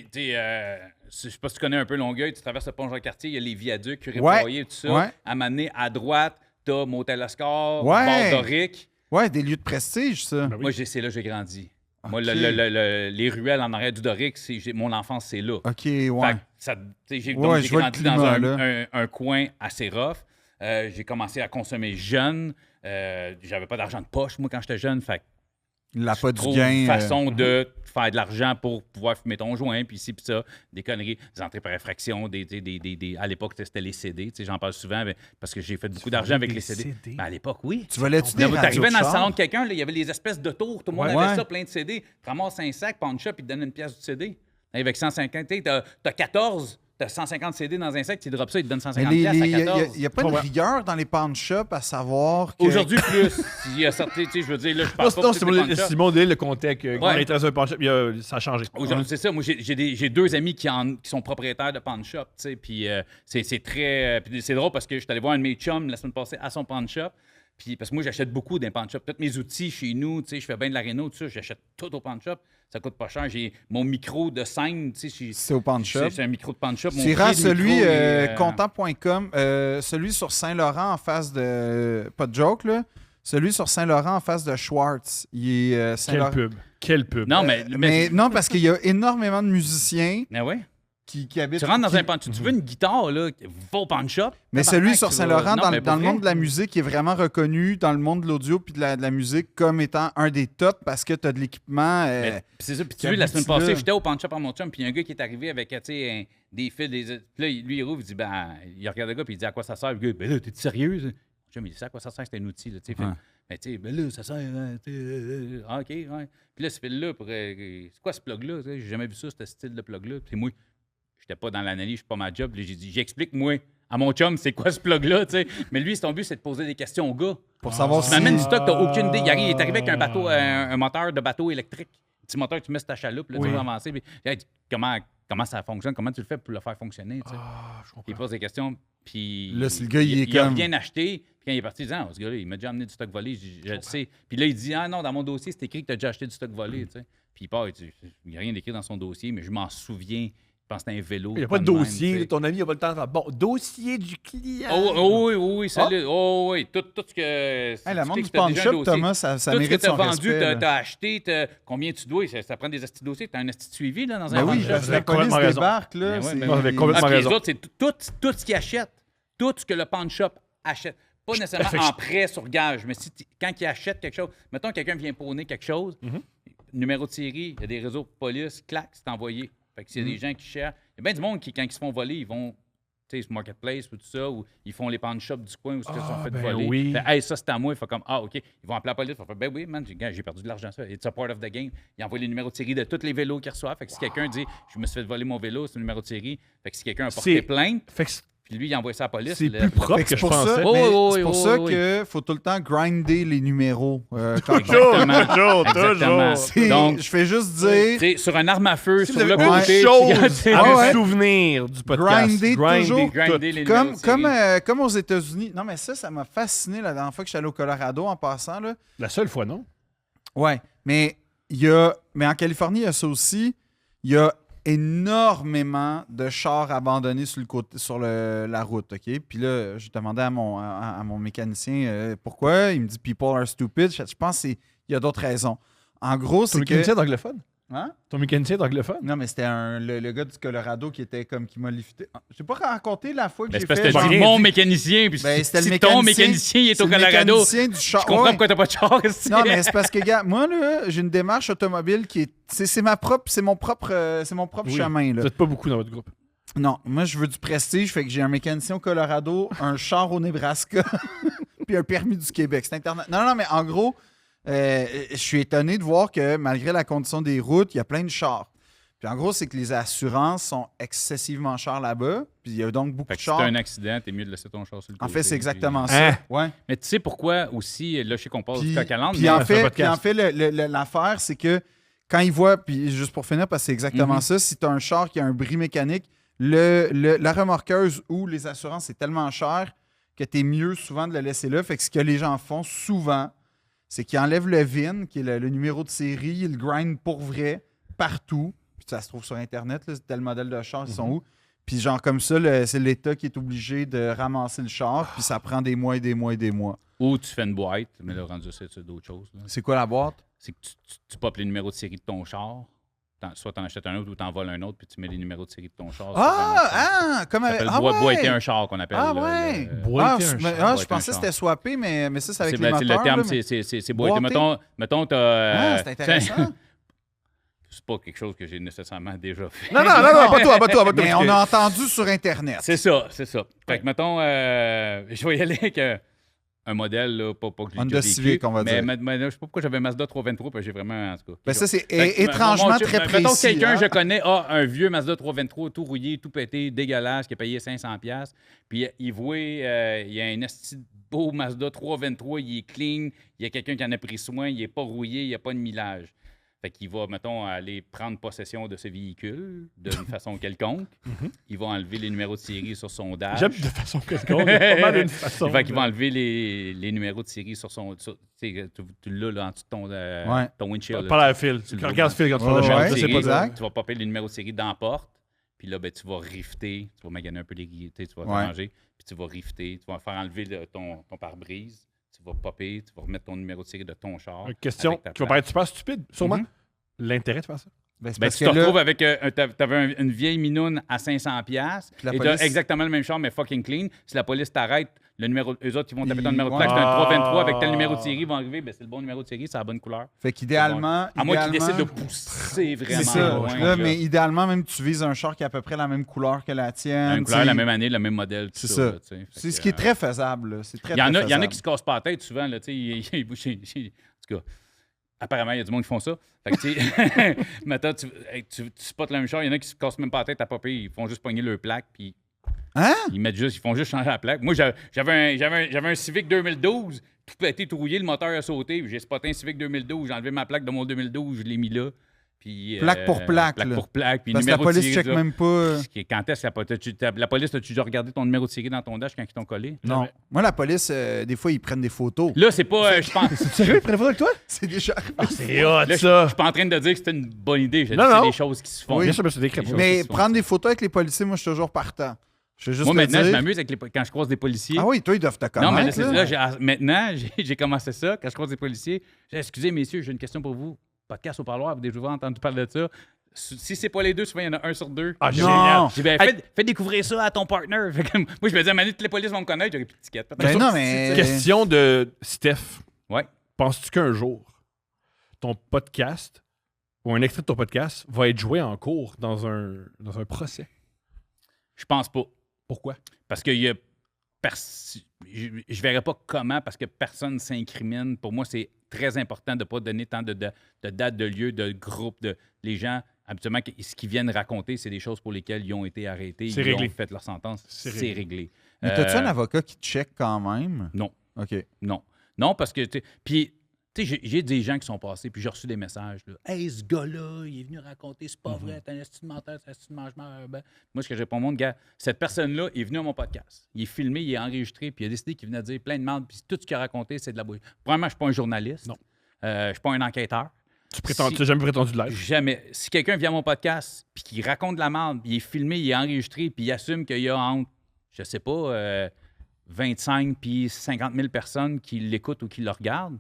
sais pas si tu connais un peu Longueuil, tu traverses le pont Jean-Cartier, il y a les viaducs, Ré-Poirier, tout ça. ouais. À un moment donné, à droite, t'as Motel Oscar, Ouais. Bord Doric. Ouais, des lieux de prestige, ça. Ben oui. Moi, c'est là que j'ai grandi. Moi, Ok. les ruelles en arrière du Doric, mon enfance, c'est là. OK, Fait ouais. que ça, tu sais, j'ai Ouais, donc, je vois le grandi dans climat, là. un coin assez rough. J'ai commencé à consommer jeune. J'avais pas d'argent de poche, moi, quand j'étais jeune. Fait que La pas du trouve gain. une façon de faire de l'argent pour pouvoir fumer ton joint, puis ci, puis ça, des conneries, des entrées par effraction, à l'époque, c'était les CD, tu sais, j'en parle souvent, mais parce que j'ai fait beaucoup d'argent avec des les CD. CD? Ben, à l'époque, oui. Tu volais-tu des Là, radios t'arrivais de dans le char? salon de quelqu'un, là, il y avait les espèces de tours, tout le monde Ouais. avait Ouais. ça, plein de CD. Tu ramasses un sac, pawn shop, il te donne une pièce du CD. Avec 150, tu sais, t'as 14, t'as 150 CD dans un sac, tu drops ça, il te donne 150 Mais pièces à il 14. n'y a pas de rigueur dans les pawn shops à savoir que... Aujourd'hui, plus. Il y a sorti, tu sais, je veux dire, là, je Non, parle pas non, pour toutes les pawn shops. Simon Delille le comptait que quand Ouais. il était dans un pawn shop, ça a changé. Aujourd'hui, c'est ça. Moi, j'ai deux amis qui sont propriétaires de pawn shop, tu sais, puis c'est très... puis c'est drôle parce que je suis allé voir un de mes chums la semaine passée à son pawn shop, Puis, parce que moi, j'achète beaucoup d'un pawn shop. Tous mes outils chez nous, tu sais, je fais bien de la réno, tout ça, j'achète tout au pawn shop. Ça coûte pas cher. J'ai mon micro de scène, tu sais. C'est au pawn shop. C'est un micro de pawn shop. Tu iras à celui content. content.com, celui sur Saint-Laurent en face de. Pas de joke, là. Celui sur Saint-Laurent en face de Schwartz. Il est Quelle Saint-Laurent. pub. Quelle pub. Non, Mais non, parce qu'il y a énormément de musiciens Mais ouais. qui habitent. Tu rentres dans un pawn shop. Tu veux une guitare, là, va au pawn shop. Mais Tabarnak, celui sur tu Saint-Laurent, vas- dans, Non, mais dans pour le vrai. monde de la musique, qui est vraiment reconnu dans le monde de l'audio puis de la musique comme étant un des tops parce que tu as de l'équipement. Mais c'est ça. Puis tu qui vois, la semaine aboutit là. passée, j'étais au pawn shop à mon chum, puis il y a un gars qui est arrivé avec, tu sais, des fils, des. Puis là, lui, il rouvre, il dit, ben, il regarde le gars, puis il dit, à quoi ça sert? Puis le gars, ben là, t'es sérieuse? Mon chum, il dit, à quoi ça sert? C'est un outil, là, tu sais. Fait, Ouais. ben, tu sais, ben là, ça sert. Ah, OK, ouais. Puis là, ce fil-là, c'est quoi ce plug-là? Tu sais, j'ai jamais vu ça, ce style de plug-là. Puis moi, j'étais pas dans l'analyse, je suis pas ma job. Puis là, j'ai dit, j'explique, moi, à mon chum, c'est quoi ce plug-là, tu sais. Mais lui, son but, c'est de poser des questions au gars. pour savoir Tu si. m'amènes du stock, t'as aucune idée. Il est arrivé avec un bateau, un moteur de bateau électrique. Un petit moteur que tu mets sur ta chaloupe, là, tu vas avancer. Puis, hey, comment ça fonctionne? Comment tu le fais pour le faire fonctionner? Tu sais? Puis il pose des questions. Puis Là, si le gars, il est il a comme- rien acheté. Puis quand il est parti, il dit, ah, ce gars-là, il m'a déjà amené du stock volé. Je le sais. Puis là, il dit, ah non, dans mon dossier, c'est écrit que tu as déjà acheté du stock volé. Tu sais. Puis il part, il dit, il n'y a rien écrit dans son dossier, mais je m'en souviens. Je pense que c'était un vélo. Il n'y a pas de même, dossier. tu sais. Ton ami n'a pas le temps de faire. Bon, dossier du client. Oui, celle-là. Oh, oui, tout ce que. Hey, le tu monde sais du que t'as pawn déjà un shop, dossier. Thomas, ça Tout ce que mérite tu as son vendu, respect. tu as acheté, combien tu dois. Ça prend des astis de dossiers. Tu as un asti de suivi là, dans un Ben oui, pawn parce shop. que la police complètement raison. débarque, là. Ben ouais, c'est- ben ouais. Avec complètement Ah, puis les raison. autres, c'est tout ce qu'ils achètent. Tout ce que le pawn shop achète. Pas nécessairement fait que en prêt sur gage, mais quand ils achètent quelque chose, mettons quelqu'un vient pawner quelque chose, numéro de série, il y a des réseaux de police, clac, c'est envoyé. Fait que s'il y a des gens qui cherchent, il y a bien du monde qui, quand ils se font voler, ils vont, tu sais, sur Marketplace ou tout ça, ou ils font les pawn shops du coin où ils se sont fait ben voler. oui. Fait, hey, ça c'est à moi. Il faut comme, ah, OK. Ils vont appeler la police. Ils vont faire, ben oui, man, j'ai perdu de l'argent, ça. It's a part of the game. Ils envoient les numéros de série de tous les vélos qu'ils reçoivent. Fait que si quelqu'un dit, je me suis fait voler mon vélo, c'est le numéro de série. Fait que si quelqu'un a porté C'est- plainte, Fait que puis lui, il envoie ça à la police. c'est le- plus le- propre Fait que c'est je pour ça, pensais. mais Oh, oui, c'est oui, pour oui, ça oui. qu'il faut tout le temps grinder les numéros. Quand Exactement. Toujours, Exactement. C'est- Donc, je fais juste dire, tu sais, sur un arme à feu, Si sur vous le avez côté, une tu chose regardes- à ouais. me souvenir du podcast. Grinder toujours. Grinder les comme, numéros de série. comme aux États-Unis. Non, mais ça m'a fasciné la dernière fois que je suis allé au Colorado en passant. Là. La seule fois, non? Ouais, mais mais en Californie, il y a ça aussi. Il y a énormément de chars abandonnés sur le côté, sur la route, OK? Puis là, je demandais à mon mécanicien pourquoi. Il me dit « People are stupid ». Je pense qu'il y a d'autres raisons. En gros, Ton c'est mécanicien que... est anglophone? Hein? Ton mécanicien est anglophone? Non, mais c'était le gars du Colorado qui était comme qui m'a lifté. Je n'ai pas raconté la fois que Ben, j'ai c'est parce fait... que t'as genre- dit rien mon dit. mécanicien, puis Ben, c'était si le ton mécanicien- mécanicien il est c'est au le Colorado, mécanicien du char. je comprends Ouais. pourquoi t'as pas de char ici. Non, mais c'est parce que, gars, moi, là, j'ai une démarche automobile qui est. C'est mon propre Oui. chemin, là. Vous n'êtes pas beaucoup dans votre groupe. Non, moi, je veux du prestige, fait que j'ai un mécanicien au Colorado, un char au Nebraska, puis un permis du Québec. C'est Internet. Non, mais en gros, je suis étonné de voir que malgré la condition des routes, il y a plein de chars. Puis en gros, c'est que les assurances sont excessivement chères là-bas, puis il y a donc beaucoup Fait de que si t'as chars. un accident, t'es mieux de laisser ton char sur le En côté. fait, c'est exactement Hein? ça. Ouais. Mais tu sais pourquoi aussi, là, je sais qu'on parle du Puis, coq à l'âne, puis mais en c'est un fait, podcast. l'affaire, c'est que quand ils voient, puis juste pour finir, parce que c'est exactement Mhm. ça, si tu as un char qui a un bris mécanique, la remorqueuse ou les assurances, c'est tellement cher que tu es mieux souvent de le laisser là. Fait que ce que les gens font souvent, c'est qu'ils enlèvent le VIN, qui est le numéro de série, ils le grindent pour vrai, partout. Puis ça se trouve sur Internet, là, c'est tel modèle de char, ils sont où. Puis genre comme ça, c'est l'État qui est obligé de ramasser le char, puis ça prend des mois et des mois et des mois. ou tu fais une boîte, mais là, rendu ça, c'est d'autres choses. là. C'est quoi la boîte? C'est que tu popes les numéros de série de ton char, soit t'en achètes un autre ou t'en voles un autre, puis tu mets les numéros de série de ton char. Comme Ça avec. s'appelle Ah boîter ouais! un char qu'on appelle. Ah là, ouais! le- Boîter un char. Je Boîter pensais un que char. c'était swappé, mais ça, c'est avec C'est les ben, moteurs. le terme, là, mais- c'est boîter. Boîter. Mettons, t'as. Ah, c'est intéressant. C'est pas quelque chose que j'ai nécessairement déjà fait. Non, pas toi, pas toi. Mais on a entendu sur Internet. C'est ça. Fait que, mettons, je vais y aller avec un modèle, là, pas que j'ai Honda déjà vécu, Civic, on va dire. mais je sais pas pourquoi j'avais un Mazda 323, parce que j'ai vraiment, en tout cas. Ben, ça, c'est Fait que, étrangement mon- très précis. Mettons que quelqu'un hein. je connais a un vieux Mazda 323 tout rouillé, tout pété, dégueulasse, qui a payé 500$. Puis il voit, il y a un esti de beau Mazda 323, il est clean, il y a quelqu'un qui en a pris soin, il n'est pas rouillé, il n'y a pas de millage. Fait qu'il va, mettons, aller prendre possession de ce véhicule d'une façon quelconque. Il va enlever les numéros de série sur son dash. J'aime de façon quelconque. Pas mal d'une façon. Fait qu'il va enlever les numéros de série sur son... tu l'as là, en dessous de ton windshield. Pas là, la fil. tu le Tu vois. regardes Phil quand tu Ouais, fais le ouais, je sais série, pas exact. tu vas popper les numéros de série dans la porte. Puis là, ben, tu vas rifter. Tu vas maganer un peu les guilles. Tu vas Ouais. t'arranger. Puis tu vas rifter. Tu vas faire enlever ton pare-brise. Tu vas popper. Tu vas remettre ton numéro de série de ton char. Question avec ta qui va plaque. paraître super stupide, sûrement. Mhm. L'intérêt de faire ça. Ben, c'est Ben, parce tu que te là, retrouves avec... t'avais une vieille minoune à 500$. la Et police- t'as exactement le même char, mais fucking clean. Si la police t'arrête, eux autres, ils vont taper ton Ils- numéro de ouais. plaque. C'est un Ah. 323 avec tel numéro de série. Ils vont arriver. Ben, c'est le bon numéro de série. C'est la bonne couleur. Fait qu'idéalement. À moins qu'ils idéalement- décident de pousser vraiment C'est ça. loin. Là, mais idéalement, même tu vises un char qui a à peu près la même couleur que la tienne. La même couleur, t'sais. la même année, le même modèle. tout C'est ça. ça. Là, tu sais. Fait C'est que, ce qui est très faisable. Là. C'est très, Il y en très a faisable. qui se cassent pas la tête souvent. Là, tu sais, en tout cas, apparemment, il y a du monde qui font ça. Fait que, tu sais, maintenant, tu spots le même char. Il y en a qui se cassent même pas la tête à popper. Ils font juste pogner leur plaque. Puis Hein? ils font juste changer la plaque. Moi, j'avais un Civic 2012. Tout pété, tout rouillé. Le moteur a sauté. puis J'ai spoté un Civic 2012. J'ai enlevé ma plaque de mon 2012. Je l'ai mis là. Puis, Plaque pour plaque, Plaque là. pour plaque. Puis Parce que la numéro de police série, check là. même pas. Quand est-ce que la police, as-tu déjà regardé ton numéro de série dans ton dash quand ils t'ont collé? Non. Jamais. Moi, la police, des fois, ils prennent des photos. Là, c'est pas. Je pense. Sérieux, prenez photo avec toi? C'est déjà arrivé. C'est hot, Là, je ça. suis pas en train de dire que c'était une bonne idée. Je dis Non, que c'est non. des choses qui se font. Oui. Bien sûr, mais c'est décrit. Des choses Mais qui se font. prendre des photos avec les policiers, moi, je suis toujours partant. Je veux juste Moi, te maintenant, je dire. m'amuse avec quand je croise des policiers. Ah oui, toi, ils doivent te non, mais là, connaître. c'est- là. là, maintenant, j'ai commencé ça. Quand je croise des policiers, j'ai dit, excusez, messieurs, j'ai une question pour vous. Podcast au parloir, vous avez déjà entendu parler de ça. Si c'est pas les deux, souvent, il y en a un sur deux. Ah, Non. génial. J'ai dit, ben, fais découvrir ça à ton partner. Fait que, moi, je me dis, à un moment donné, toutes les polices vont me connaître, j'aurais plus de ticket. Ben non, mais. Question de Steph. Ouais. Penses-tu qu'un jour, ton podcast ou un extrait de ton podcast va être joué en cours dans un procès? Je pense pas. Pourquoi? Parce que y a je verrais pas comment, parce que personne s'incrimine. Pour moi, c'est très important de ne pas donner tant de dates, de lieux, de groupes. Les gens, habituellement, ce qu'ils viennent raconter, c'est des choses pour lesquelles ils ont été arrêtés, C'est ils réglé. ont fait leur sentence. C'est C'est réglé. réglé. Mais t'as-tu un avocat qui te check quand même? Non. OK. Non. Non, parce que... Puis, tu sais, j'ai des gens qui sont passés, puis j'ai reçu des messages. Là, hey, ce gars-là, il est venu raconter, c'est pas vrai, t'es un esti de menteur, t'es un esti de mangement. Ben. Moi, ce que je réponds au monde, gars, cette personne-là est venue à mon podcast. Il est filmé, il est enregistré, puis il a décidé qu'il venait dire plein de merde, puis tout ce qu'il a raconté, c'est de la bouille. Premièrement, je suis pas un journaliste. Non. Je suis pas un enquêteur. Tu n'as jamais prétendu de l'être? Jamais. Si quelqu'un vient à mon podcast, puis qu'il raconte de la merde, puis il est filmé, il est enregistré, puis il assume qu'il y a entre, je sais pas, 25 puis 50 000 personnes qui l'écoutent ou qui le regardent,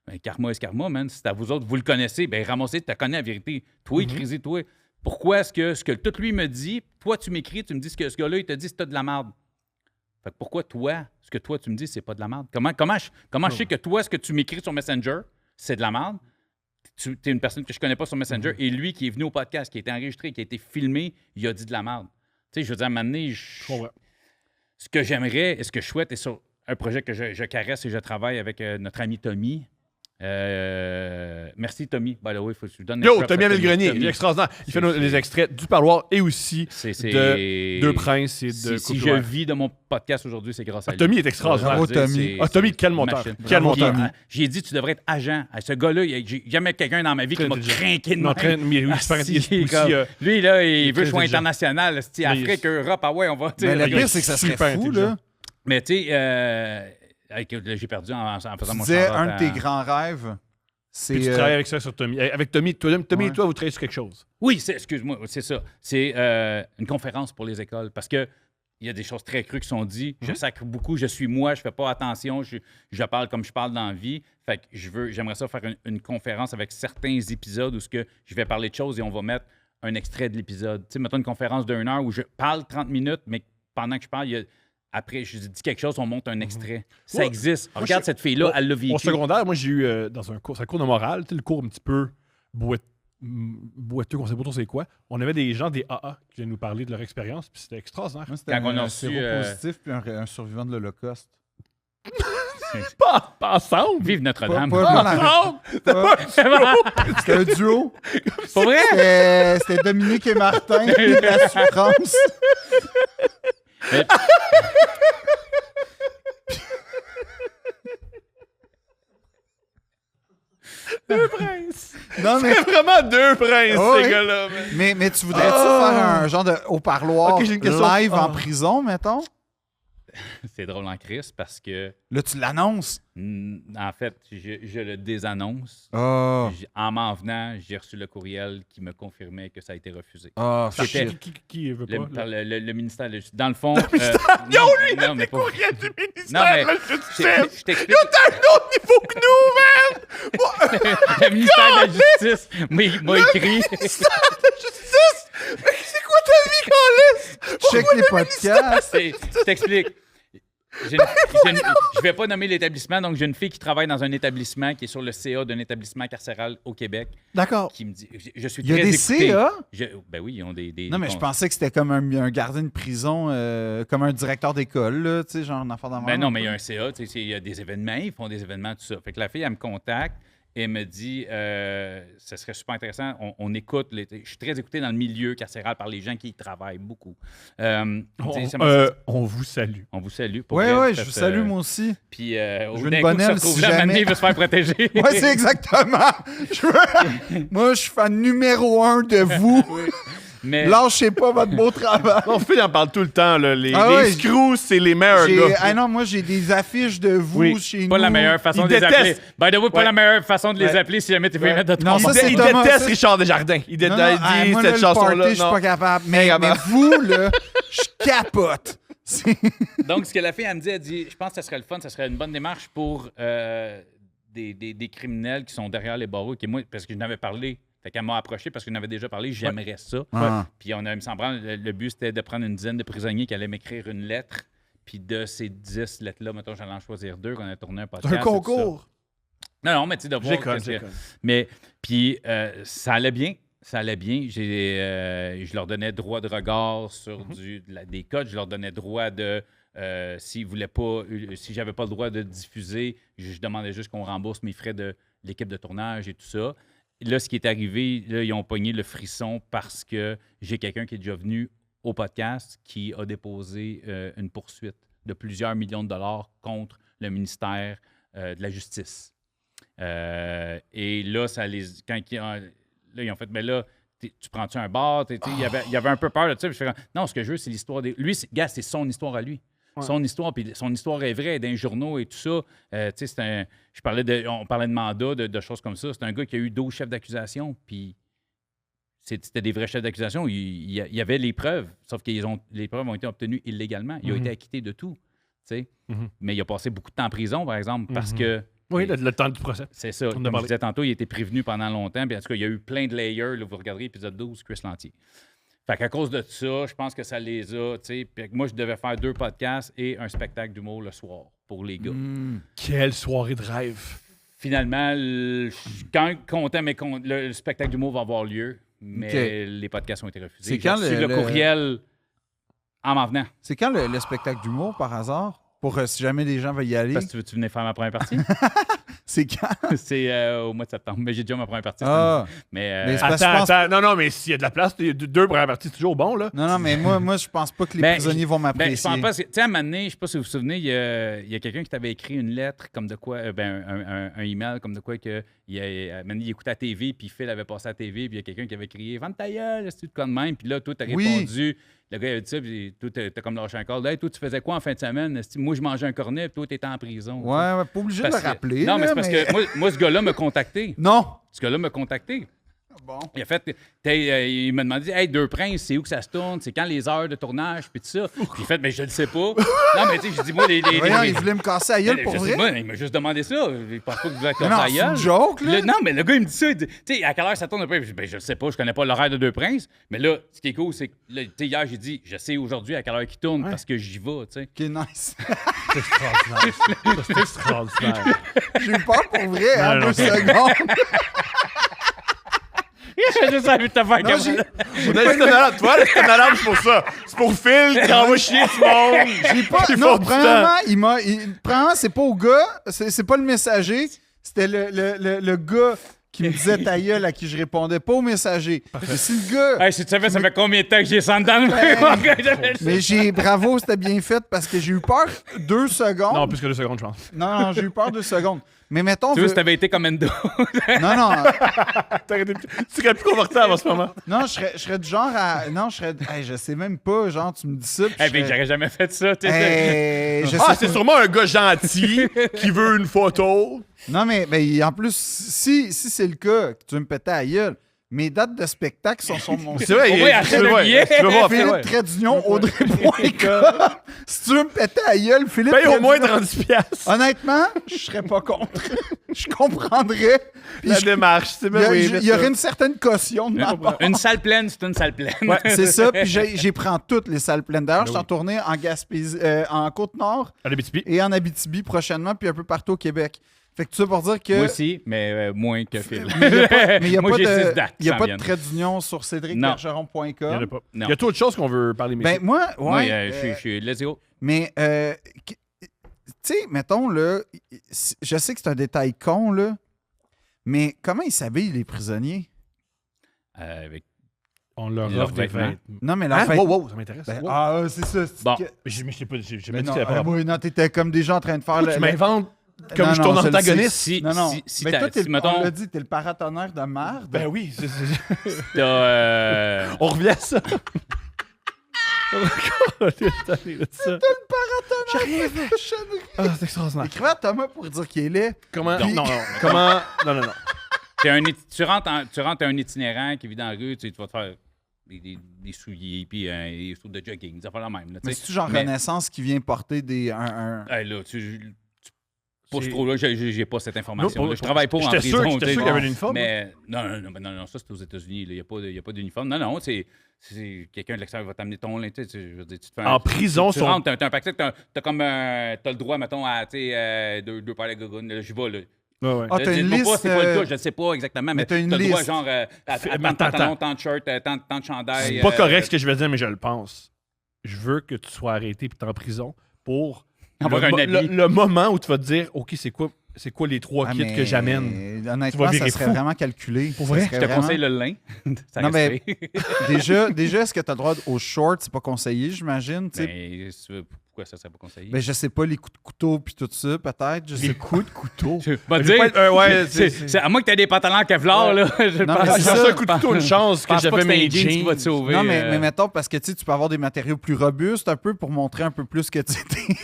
ben, karma est karma, man. C'est à vous autres, vous le connaissez, ben ramassez, tu connais la vérité. Toi, Crazy, toi. Pourquoi est-ce que ce que tout lui me dit, toi, tu m'écris, tu me dis ce que ce gars-là, il te dit, c'est de la merde. Fait que pourquoi toi, ce que toi, tu me dis, c'est pas de la merde? Comment je sais que toi, ce que tu m'écris sur Messenger, c'est de la merde? Tu es une personne que je connais pas sur Messenger, et lui qui est venu au podcast, qui a été enregistré, qui a été filmé, il a dit de la merde. Tu sais, je veux dire, à un moment donné, Je comprends. ce que j'aimerais et ce que je souhaite est sur un projet que je caresse et je travaille avec notre ami Tommy. Merci Tommy. By the way, faut que je lui donne Yo, props Tommy à Amel Grenier, il est extraordinaire. Il fait C'est- les extraits du parloir et aussi C'est de Deux Princes et de si je Couple vis de mon podcast aujourd'hui, c'est grâce à lui. Tommy est extraordinaire. Bravo, Je veux dire, Tommy. c'est- Ah, Tommy, c'est quel une monteur. machine. Quel Puis, monteur. j'ai dit, tu devrais être agent. Ce gars-là, j'ai jamais quelqu'un dans ma vie qui m'a Très craqué de Non, même. très- mais oui, Ah, super si, intelligent. comme- Aussi, lui, là, il est veut très choix intelligent. international. Mais Afrique, Europe, ah ouais, on va. tu sais, Mais le il est pire, c'est que ça serait super fou, intelligent. là. Mais tu sais, écoute, là, j'ai perdu en faisant Tu mon disais, shout-out un de à- tes grands rêves, c'est... Puis tu travailles avec ça sur Tommy. Avec Tommy, Tommy Ouais. et toi, vous travaillez sur quelque chose. Oui, excuse-moi, c'est ça. C'est une conférence pour les écoles parce que il y a des choses très crues qui sont dites. Je sacre beaucoup, je suis moi, je fais pas attention, je parle comme je parle dans la vie. Fait que j'aimerais ça faire une conférence avec certains épisodes où je vais parler de choses et on va mettre un extrait de l'épisode. Tu sais, mettons une conférence d'1 heure où je parle 30 minutes, mais pendant que je parle, après, je dis quelque chose, on monte un extrait. Ça Ouais. existe. Moi, Regarde cette fille-là, elle l'a vécu. Au secondaire, moi, j'ai eu dans un cours de morale, tu sais, le cours un petit peu boiteux, qu'on sait pas trop c'est quoi. On avait des gens des AA qui venaient nous parler de leur expérience, puis c'était extraordinaire. Moi, c'était Quand on a un reçu, séropositif puis un survivant de l'Holocauste. Pas ensemble! Vive Notre-Dame. Pas la- Non! C'était un duo. Pas vrai? C'était Dominique et Martin de la souffrance. Deux princes. Non, mais, C'est vraiment deux princes, Oh, ces oui. gars-là. man. mais tu voudrais-tu faire un genre de haut-parleur Ok, j'ai une question. live en Ah. prison, mettons? C'est drôle en crise parce que, Là, tu l'annonces. en fait, je le désannonce. Oh, En m'en venant, j'ai reçu le courriel qui me confirmait que ça a été refusé. oh, C'était- shit. Qui veut pas? Par le ministère. Dans le fond. Yo, lui, non, mais pas. courriel du ministère, Non, mais- là, je Je sais. je t'explique. T'as un autre niveau que nous, man! Le ministère de la Justice m'a écrit. Justice! Mais c'est quoi ta vie, Carlis? Check les podcasts. Je t'explique. Je vais pas nommer l'établissement, donc j'ai une fille qui travaille dans un établissement qui est sur le CA d'un établissement carcéral au Québec D'accord. qui me dit je suis Il y a très des écouté. CA? Ben oui, ils ont des Non, mais je pensais que c'était comme un gardien de prison, comme un directeur d'école, là, tu sais, genre une affaire d'enfant. Ben non, mais il y a un CA, tu sais, il y a des événements, ils font des événements, tout ça. Fait que la fille, elle me contacte et elle me dit ça serait super intéressant, on écoute, je suis très écouté dans le milieu carcéral par les gens qui y travaillent beaucoup. Tu sais, On vous salue. on vous salue. Pour Ouais, vrai, ouais, vous je vous faites, salue, moi aussi. Puis, au veux une d'un bonne coup, se aile retrouve si là, jamais. il veut se faire protéger. Ouais, c'est exactement. Moi, je suis fan numéro 1 de vous. Mais Lâchez pas votre beau travail. Non, Phil en parle tout le temps. Là. Les ouais, screws, c'est les meilleurs gars. Ah non, moi, j'ai des affiches de vous Oui, chez pas nous. la meilleure façon Ils de les appeler. détestent. By the way, pas Ouais. la meilleure façon de les Ouais. appeler si jamais tu veux Ouais. mettre de Non, ton ça, c'est Il Thomas, déteste ça- Richard Desjardins. Il Non, non, dit moi, cette là, le chanson-là. party, je suis non. pas capable. Mais Incapable. vous, là, je capote. C'est- Donc, ce que la fille, elle me dit, je pense que ça serait le fun, ça serait une bonne démarche pour des criminels qui sont derrière les barreaux, qui, moi, parce que je n'avais parlé. Fait qu'elle m'a approché parce que je n'avais déjà parlé, j'aimerais ça. Ah. Puis on a, il me semble, le but, c'était de prendre une dizaine de prisonniers qui allaient m'écrire une lettre. Puis de ces 10 lettres-là, mettons, j'allais en choisir 2, qu'on a tourné un podcast. C'est un et tout ça. concours. Non, mais tu sais, de voir. J'éconne, qu'est-ce que- j'éconne. Mais, puis, ça allait bien. Ça allait bien. Je leur donnais droit de regard sur des codes. Je leur donnais droit de. S'ils voulaient pas. Si j'avais pas le droit de diffuser, je demandais juste qu'on rembourse mes frais de l'équipe de tournage et tout ça. Là, ce qui est arrivé, là, ils ont pogné le frisson parce que j'ai quelqu'un qui est déjà venu au podcast qui a déposé une poursuite de plusieurs millions de dollars contre le ministère de la Justice. Et là, ça les. Quand ils ont fait, mais là, tu prends-tu un bar? Il y avait un peu peur de ça. Puis je fais, non, ce que je veux, c'est l'histoire des. Lui, gars, c'est son histoire à lui. Ouais. Son histoire, puis son histoire est vraie, dans les journaux et tout ça. Tu sais, on parlait de mandat, de choses comme ça. C'est un gars qui a eu 12 chefs d'accusation, puis c'était des vrais chefs d'accusation. Il y avait les preuves, sauf que les preuves ont été obtenues illégalement. Il a été acquitté de tout, tu sais. Mais il a passé beaucoup de temps en prison, par exemple, parce que... Oui, le temps du procès. C'est ça. On a Comme je parlé. disais tantôt, il a été prévenu pendant longtemps. Puis en tout cas, il y a eu plein de layers. Là, vous regarderez l'épisode 12, Chris Lantier. Fait qu'à cause de ça, je pense que ça les a, tu sais. Puis moi, je devais faire 2 podcasts et un spectacle d'humour le soir pour les gars. Quelle soirée de rêve. Finalement, je suis quand même content, mais le spectacle d'humour va avoir lieu. Mais OK. les podcasts ont été refusés. C'est J'ai quand reçu le courriel en m'en venant. C'est quand le spectacle d'humour, par hasard? Pour si jamais des gens veulent y aller. Parce que tu venais faire ma première partie. C'est quand? C'est au mois de septembre. Mais j'ai déjà ma première partie. cette Ah. année. Mais, Mais c'est parce que je pense- Non, mais s'il y a de la place, 2 premières parties, c'est toujours bon, là. Non, mais moi, je pense pas que les Ben, prisonniers vont ben, je m'apprécier. pense pas. Tu sais, à un moment donné, je sais pas si vous vous souvenez, il y a quelqu'un qui t'avait écrit une lettre comme de quoi, un email comme de quoi que il écoutait la TV, puis Phil avait passé à la TV, puis il y a quelqu'un qui avait crié « Vente ta gueule, c'est tout de quoi de même », puis là, toi, t'as Oui. répondu, le gars il avait dit ça, puis toi, t'as comme lâché un call. Hey, toi, tu faisais quoi en fin de semaine? Esti, moi, je mangeais un cornet, puis toi, t'étais en prison. Ouais, pas obligé de Parce le que- rappeler. Non, mais là, c'est parce que moi, ce gars-là m'a contacté. Non! Ce gars-là m'a contacté. Bon. Il a fait, il m'a demandé, hey, Deux Princes, c'est où que ça se tourne? C'est quand les heures de tournage? Puis tout ça. Puis il fait, mais je le sais pas. Non, mais tu sais, j'ai dit, moi, Voyons, il voulait me casser la gueule je pour sais vrai. pas, il m'a juste demandé ça. Je pense pas que vous voulez Mais casser non, la c'est gueule. une joke, là. Non, mais le gars, il me dit ça. Il dit, tu sais, à quelle heure ça tourne un peu? Je dis, ben, je le sais pas, je connais pas l'horaire de Deux Princes. Mais là, ce qui est cool, c'est que, là, tu sais, hier, j'ai dit, je sais aujourd'hui à quelle heure il tourne parce que j'y vais, tu sais. Ok, nice. C'est extraordinaire. C'est extraordinaire. J'ai eu peur pour vrai, hein, Non, 2 secondes. J'ai juste envie de te faire Non, comme j'ai ça. On a laissé une alarme. Tu vois, laissé une alarme, c'est pour ça. C'est pour Phil qui envoie chier tout le monde. J'ai pas. Il Non, faut du premièrement, premièrement, c'est pas au gars, c'est pas le messager, c'était le gars qui me disait ta gueule, à qui je répondais pas au messager. Mais si le gars... Hey, si tu savais, ça fait combien de temps que j'ai ça dans le même? Mais bravo, c'était bien fait parce que j'ai eu peur 2 secondes. Non, plus que 2 secondes, je pense. Non, j'ai eu peur 2 secondes. Mais mettons... Tu vois, si t'avais été comme Endo. Non, Tu serais plus confortable en ce moment. non, je serais du genre à... Non, je serais... Hey, je sais même pas, genre, tu me dis ça, puis Eh je bien, serais- j'aurais jamais fait ça. Tu sais. Je Ah, sais c'est pas. sûrement un gars gentil qui veut une photo. Non, mais en plus, si c'est le cas, que tu veux me péter à la gueule, mes dates de spectacle sont sur mon C'est vrai, Au moins, achète le billet. Tu veux voir, Philippe ouais. Trédunion, Audrey.com. Si tu veux me péter à la gueule, Philippe Paye au moins Trédunion. 30 piastres. Honnêtement, je serais pas contre. Je comprendrais. Puis La démarche, c'est bien oui. il y aurait une certaine caution de ma part. Une salle pleine, c'est une salle pleine. Ouais, c'est ça, puis j'ai pris toutes les salles pleines. D'ailleurs, Ben je suis en tournée en Gaspésie, en Côte-Nord À l'Abitibi. et en Abitibi prochainement, puis un peu partout au Québec. Fait que tout ça pour dire que... Moi aussi, mais moins que Phil. Mais il n'y a Moi, pas j'ai 6 de, dates il y a qui pas s'en de trait d'union sur cédricbergeron.com. Il y en a pas. Non. Il y a trop de choses qu'on veut parler, mais Ben, moi, Moi, ouais. je suis let's go. Mais, tu sais, mettons, là, je sais que c'est un détail con, là, mais comment ils s'habillent, les prisonniers? Avec... on leur Leurs offre des vêtements. vêtements. Non, mais leur Hein? fête- Wow, ça m'intéresse. Ben, Wow. ah, c'est ça. c'est Bon. que- Mais je sais pas, j'ai Mais jamais dit non, qu'il y avait pas oui, non, t'étais comme déjà en train de faire... Tu m'inventes comme Non, je non, tourne je le sais. antagoniste. Si, Non, non. si mais t'as- toi, si, mettons, on l'a dit, t'es le paratonnerre de merde. Ben oui, t'as, on revient à ça. Ah, c'est extraordinaire. Écrivez à Thomas pour dire qu'il est laid. Comment? Puis- Non. Comment? Non. tu rentres un itinérant qui vit dans la rue, tu vas te faire des souliers, puis des sauts de jogging, ça fait la même. Là, tu Mais sais. c'est-tu genre Mais- Renaissance qui vient porter un... Hey, là, tu pousses C'est- trop là, j'ai pas cette information. Non, je travaille pas en j'étais prison. sûr- j'étais tu sais. sûr qu'il y avait un uniforme, Mais non, ça c'est aux États-Unis. Il n'y a pas d'uniforme. Non, c'est quelqu'un de l'extérieur va t'amener ton linge. Tu sais, je veux dire, tu te fais En prison, tu rentres, t'as un paquet, t'as comme t'as le droit, mettons, à deux paires de gogoons. Là, j'y vais, là. Ouais. Ah, t'as une Dites-moi liste... pas c'est pas le cas, je ne sais pas exactement, mais t'as une t'as le droit, liste. genre, à Mais tant de pantalon, attends. tant de shirt, tant de chandail. C'est pas correct ce que je vais dire, mais je le pense. Je veux que tu sois arrêté et tu es en prison pour Avoir un habit. le moment où tu vas te dire, OK, c'est quoi les 3 Ah, kits mais que j'amène? Tu Honnêtement, vas ça virer serait fou. vraiment calculé. Pour vrai? Ça serait Je te vraiment- conseille le lin. Ça Non, mais- resterait. Déjà, est-ce que tu as le droit aux shorts? C'est pas conseillé, j'imagine. tu sais. Mais pourquoi ça serait pas conseillé? Ben, je sais pas, les coups de couteau puis tout ça, peut-être. Je sais coups de couteau? Je vais te Je vais dire, pas être- ouais, c'est- à moins que tu aies des pantalons en Kevlar, là. Je Non, pense mais J'ai c'est reçu ça. un coup de couteau, une chance que pense pas j'avais c'est un mes jeans qui va te jeans. sauver. Non, mais mettons, parce que tu sais, tu peux avoir des matériaux plus robustes un peu pour montrer un peu plus que tu étais.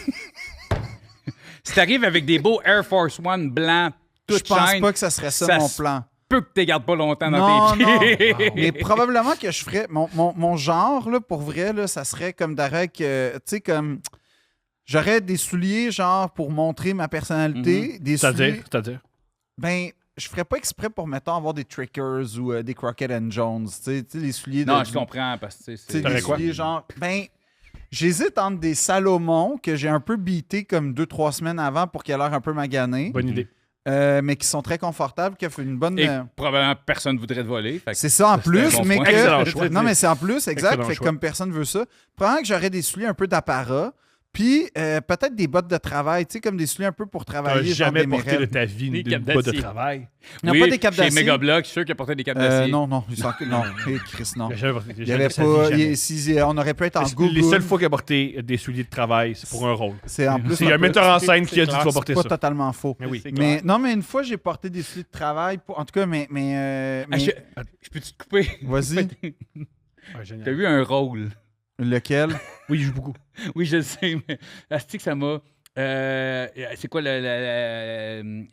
Si t'arrives avec des beaux Air Force One blancs, tout Je pense shine, pas que ça serait ça, ça mon se plan. peu que tu gardes pas longtemps dans Non, tes non. pieds. Mais probablement que je ferais. Mon genre, là, pour vrai, là, ça serait comme d'arrêt que. Tu sais, comme. J'aurais des souliers, genre, pour montrer ma personnalité. Des souliers. C'est-à-dire? Ben, je ferais pas exprès pour, mettons, avoir des Trickers ou des Crockett and Jones. Tu sais, les souliers de. Non, je comprends, parce que Tu sais, c'est... des T'aurais quoi? souliers, genre. Ben. J'hésite entre des Salomon que j'ai un peu beaté comme 2-3 semaines avant pour qu'il ait l'air un peu magané, Bonne idée. mais qui sont très confortables, qui offrent une bonne. Et probablement personne voudrait te voler. Fait que C'est ça en c'est un plus, bon mais point. que. Excellent choix. Non, mais c'est en plus, exact. Excellent Fait que choix. comme personne veut ça, probablement que j'aurais des souliers un peu d'apparat, puis peut-être des bottes de travail, tu sais, comme des souliers un peu pour Tu travailler. n'as genre jamais des porté de Merrell. ta vie Des une capes botte de d'acier. travail. Non, oui, pas des capes chez d'acier. Megablock, je suis sûr qu'il a porté des capes d'acier. Non, non, Chris, non. J'ai jamais porté- j'ai Il y jamais avait de sa vie, pas. jamais. On aurait pu être en Les Google. seules fois qu'il a porté des souliers de travail, c'est pour un rôle. C'est en plus. C'est un metteur en scène qui a dit tu vas porter pas ça. totalement faux. Mais oui. Mais non, mais une fois, j'ai porté des souliers de travail. En tout cas, mais Ah, je peux-tu te couper? vas-y. Ouais, T'as génial. eu un rôle. Lequel? Oui, il joue beaucoup. Oui, je le sais, mais c'est que ça m'a... c'est quoi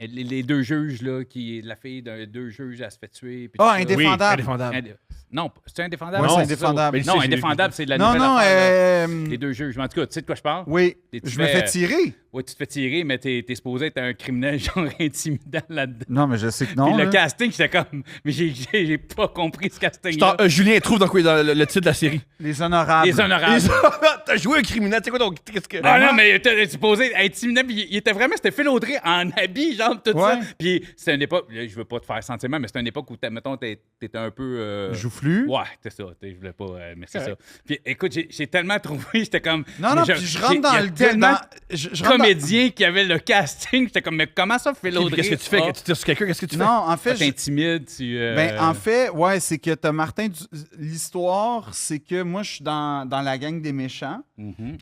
les deux juges, là, qui la fille d'un deux juges, elle se fait tuer. puis Ah, tout ça. indéfendable. Oui, indéfendable. Non, c'est indéfendable? Ouais, c'est ça. indéfendable. Mais Non, c'est- indéfendable, c'est de la Non, nouvelle non, affaire, là. Les deux juges. En tout cas, tu sais de quoi je parle? oui. Et tu Je me fais- fais tirer. Ouais, tu te fais tirer, mais t'es supposé être un criminel genre intimidant là-dedans. Non, mais je sais que non. Puis le là. casting, j'étais comme... Mais j'ai pas compris ce casting-là. Julien trouve dans quoi dans le titre de la série. Les honorables. Les honorables. T'as joué un criminel, tu sais quoi donc qu'est-ce que Ah non, mais t'es supposé être intimidant. Puis il était vraiment, c'était Phil Audrey en habit, genre, tout Ouais. ça. Puis c'est une époque, là, je veux pas te faire sentiment, mais c'est une époque où, mettons, t'étais un peu. Joue joufflu. Ouais, c'est ça. Je voulais pas. Mais c'est ça. Puis écoute, j'ai tellement trouvé. J'étais comme. Non, non, mais puis je rentre dans il y a le tellement je de rentre dans- comédiens qui avaient le casting. J'étais comme, mais comment ça, Phil Audrey? Qu'est-ce que tu fais? Ah, Tu tires sur quelqu'un, qu'est-ce que tu fais? Non, en fait, t'intimides, ben, en fait, ouais, c'est que t'as Martin. L'histoire, c'est que moi, je suis dans la gang des méchants.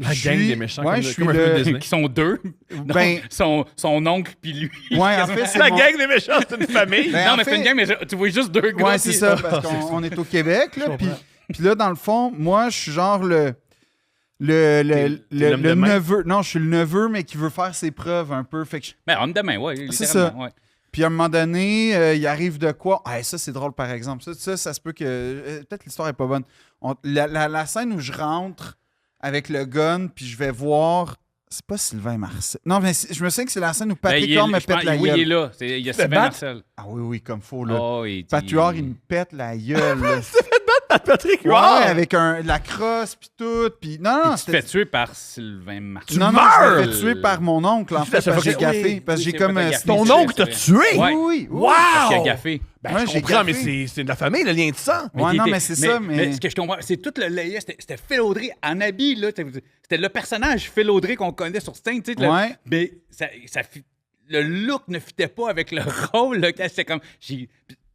La Je gang suis- des méchants, ouais, comme, je suis comme un le- film Disney. qui sont deux. Ben- son oncle puis lui. Ouais, en fait, c'est La mon- gang des méchants, c'est une famille. Ben, non, en mais fait- c'est une gang, mais tu vois juste deux gars. Ouais, c'est puis- ça, parce qu'on est au Québec, là. Puis là, dans le fond, moi, je suis genre le l'homme de main? neveu. Non, je suis le neveu, mais qui veut faire ses preuves un peu. Fait que Ben, homme de main, ouais. C'est littéralement, ça. ouais. Puis à un moment donné, il arrive de quoi? Ah, ça, c'est drôle, par exemple. Ça se peut que... peut-être l'histoire est pas bonne. La scène où je rentre avec le gun, puis je vais voir... C'est pas Sylvain Marcel. Non, mais je me souviens que c'est la scène où Ben, Patrick il est- Huard me je pense- pète la Oui, il est gueule. là. Il y a Sylvain battre? Marcel. Ah oui, oui, comme faux, là. Oh, Patrick Huard, il me pète la gueule, là. Patrick Ouais, Huard! avec la crosse, puis tout. Puis non, non, Tu te fais tuer par Sylvain Marcel. Non, non, je me meurs! fais tuer par mon oncle, en Tu fait, fais ça, parce que j'ai oui, gaffé. Parce que j'ai c'est comme... vrai, t'as gaffé. Ton C'est oncle vrai, t'a c'est tué? Ouais. Oui, oui. Wow! Parce qu'il a gaffé. Ben, Ouais, je j'ai comprends, mais gaffé. c'est de la famille, le lien de sang. Ouais, il non, était- mais c'est ça, mais... ce que je comprends, c'est tout le layer, c'était Phil Audrey en habit, là. C'était le personnage Phil Audrey qu'on connaît sur scène, tu sais. Ouais. Mais le look ne fitait pas avec le rôle, là. C'était comme...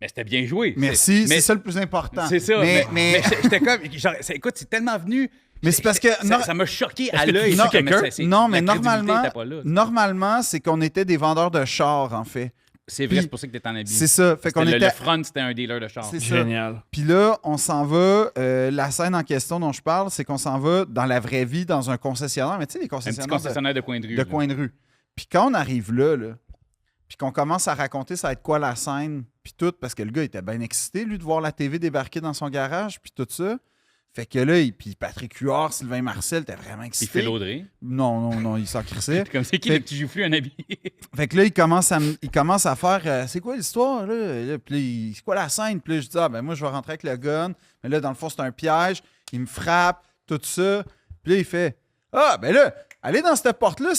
Mais c'était bien joué. Merci, mais- c'est ça le plus important. C'est ça. Mais j'étais comme... genre, écoute, c'est tellement venu... Mais c'est parce que- Ça m'a choqué à que tu l'œil. connais ça, comme quelqu'un? c'est- non, mais la crédibilité normalement, était pas là. normalement, c'est qu'on était des vendeurs de chars, en fait. C'est vrai, puis- c'est pour ça que t'es en habit. C'est ça. Fait qu'on Le était... front, c'était un dealer de char. C'est ça. Génial. Puis là, on s'en va. La scène en question dont je parle, c'est qu'on s'en va dans la vraie vie, dans un concessionnaire. Mais tu sais, les Un petit concessionnaires concessionnaire de coin de rue. de là. coin de rue. Puis quand on arrive là, puis qu'on commence à raconter ça va être quoi la scène, puis tout, parce que le gars était bien excité, lui, de voir la TV débarquer dans son garage, puis tout ça. Fait que là, puis Patrick Huard, Sylvain Marcel, t'es vraiment Il excité. fait l'Audrey. Non, il s'en crissait. Comme c'est qui Fait- le petit joufflu un habit? Fait que là, il commence à faire c'est quoi l'histoire, là? Puis là, c'est quoi la scène? Puis là, je dis, ah, ben moi, je vais rentrer avec le gun. Mais là, dans le fond, c'est un piège. Il me frappe, tout ça. Puis là, il fait, ah, ben là, allez dans cette porte-là.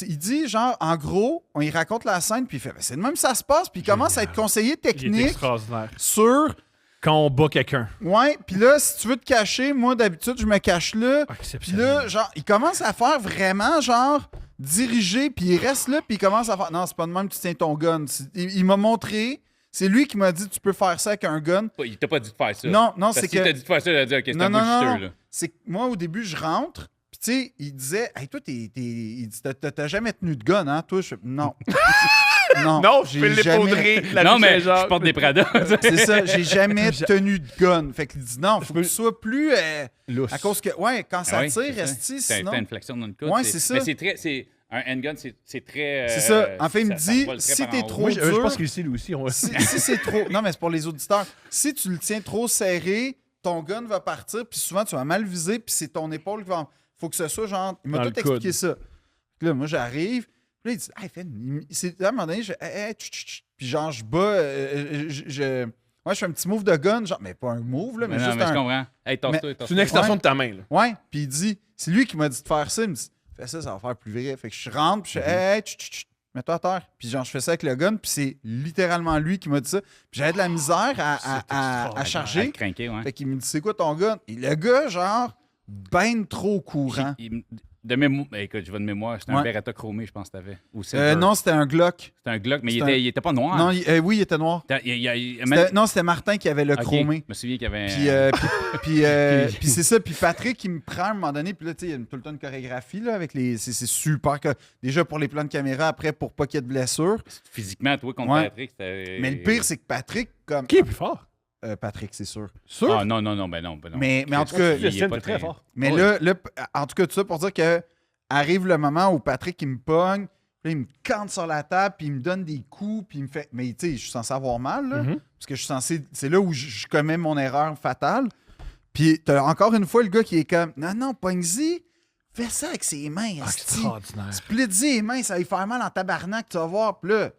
Il dit, genre, en gros, on y raconte la scène. Puis il fait, ben, c'est de même que ça se passe. Puis il commence à être conseiller Il est technique extraordinaire. sur. Quand on bat quelqu'un. Ouais, puis là, si tu veux te cacher, moi, d'habitude, je me cache là. Puis Exceptionnel. là, genre, il commence à faire vraiment, genre, diriger, puis il reste là, puis il commence à faire. Non, c'est pas de même que tu tiens ton gun. Il m'a montré, c'est lui qui m'a dit, tu peux faire ça avec un gun. Il t'a pas dit de faire ça. Non, Parce c'est que. Si que. t'as dit de faire ça, il a dit, OK, c'est Non, un non, non. bullshiteux, là. C'est que moi, au début, je rentre, puis tu sais, il disait, hey, toi, il dit, t'as jamais tenu de gun, hein, toi? Je fais, non. non, Non, je j'ai fais jamais- l'épaudrer. La Non, vie mais Saint-Jean. je porte des Prada. C'est ça, j'ai jamais tenu de gun. Fait qu'il dit, non, faut que tu sois plus. Lousse. À cause que, ouais, quand ça Ah oui, tire, c'est ça. esti, T'as sinon. une flexion dans le coude. Ouais, c'est ça. Mais c'est très. Un handgun, c'est très. C'est ça. En fait, il me ça dit, vole très si par t'es en haut. trop Moi, je dur- pense qu'il sait lui aussi. Si c'est trop. Non, mais c'est pour les auditeurs. Si tu le tiens trop serré, ton gun va partir, puis souvent tu vas mal viser, puis c'est ton épaule qui va. Faut que ce soit genre. Il m'a Dans tout le expliqué coude. ça. Puis là, moi, j'arrive. Puis là, il dit, hey, c'est à un moment donné, puis genre, je bats. Ouais, je fais un petit move de gun, genre, mais pas un move, là, mais Mais non, juste mais je un. comprends. Hey, tasse-toi, C'est une extension de ta main. Là. Ouais, puis il dit, c'est lui qui m'a dit de faire ça. Il me dit, fais ça, ça va faire plus vrai. Fait que je rentre, puis je fais, hey, mets-toi à terre. Puis genre, je fais ça avec le gun, puis c'est littéralement lui qui m'a dit ça. Puis j'avais de la misère à charger. Craquer, ouais. Fait qu'il me dit, c'est quoi ton gun? Et le gars, genre, ben trop au courant. De mémoire, écoute, je vais de mémoire, c'était un Ouais. Beretta chromé, je pense que t'avais. Ou silver. Non, c'était un Glock. C'était un Glock, mais c'était il était pas noir. Non, oui, il était noir. Non, c'était Martin qui avait le Ok, chromé. Je me souviens qu'il y avait. Puis c'est ça. Puis Patrick, il me prend à un moment donné. Puis là, tu sais, il y a tout le temps une chorégraphie là, avec les. C'est super. Déjà pour les plans de caméra, après pour pas qu'il y ait de blessures. Physiquement, toi, contre Ouais. Patrick, c'était. Mais le pire, c'est que Patrick, comme. Qui est plus fort? Patrick, c'est sûr. Sûr? Ah non, ben non. Mais en tout cas, il est Justin, pas t'es très fort. Mais là, en tout cas, tout ça pour dire que arrive le moment où Patrick, il me pogne, puis là, il me cante sur la table, puis il me donne des coups, puis il me fait. Mais tu sais, je suis censé avoir mal, là. Parce que je suis censé. C'est là où je commets mon erreur fatale. Puis t'as encore une fois le gars qui est comme, non, pogne-y, fais ça avec ses mains, esti. Extraordinaire. Split-y les mains, ça va lui faire mal en tabarnak, tu vas voir. Puis là,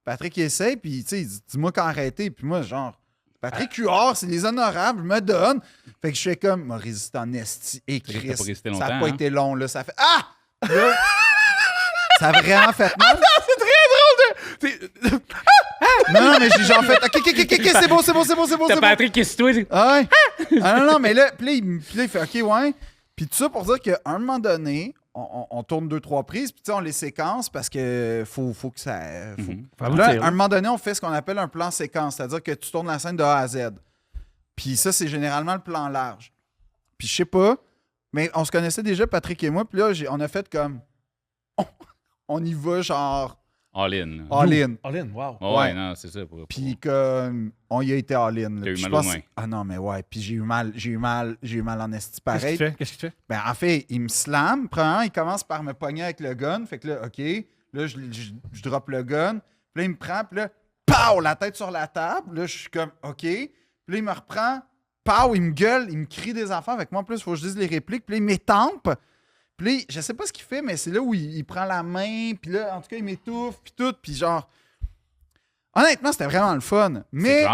Patrick il essaie, puis tu sais, il dit, dis-moi quand arrêter. Puis moi, genre, Patrick Huard, c'est les honorables, me donne. Fait que je fais comme, m'a résisté en esti et T'as pas Christ. résisté Ça n'a longtemps, pas hein? été long, là. Ça fait, ah! Là, ça a vraiment fait mal. Non, non, mais j'ai genre fait, OK, c'est beau. T'as Patrick qui se toi. Ah ouais. Ah non, mais là, puis là, il fait OK, ouais. Puis tout ça pour dire qu'à un moment donné, on tourne 2-3 prises, puis tu sais, on les séquence parce que faut que ça. Là, à un moment donné, on fait ce qu'on appelle un plan séquence, c'est-à-dire que tu tournes la scène de A à Z. Puis ça, c'est généralement le plan large. Puis je sais pas, mais on se connaissait déjà, Patrick et moi, puis là, on a fait comme. On y va genre. All-in. All-in. All-in, wow. Ouais, Ouais. non, c'est ça. Puis comme on y a été all-in. là. T'as eu Puis je mal aux pense- mains. Ah non, mais ouais. Puis j'ai eu mal en esti pareil. Qu'est-ce que tu fais? Ben, en fait, il me slam. Premièrement, il commence par me pogner avec le gun. Fait que là, OK. Là, je drop le gun. Puis là, il me prend. Puis là, pow, la tête sur la table. Là, je suis comme, OK. Puis là, il me reprend. Pow, il me gueule. Il me crie des affaires. Fait que moi, en plus, il faut que je dise les répliques. Puis là, il m'étampe. Puis là, je sais pas ce qu'il fait, mais c'est là où il prend la main. Puis là, en tout cas, il m'étouffe. Puis tout. Puis genre... Honnêtement, c'était vraiment le fun. Mais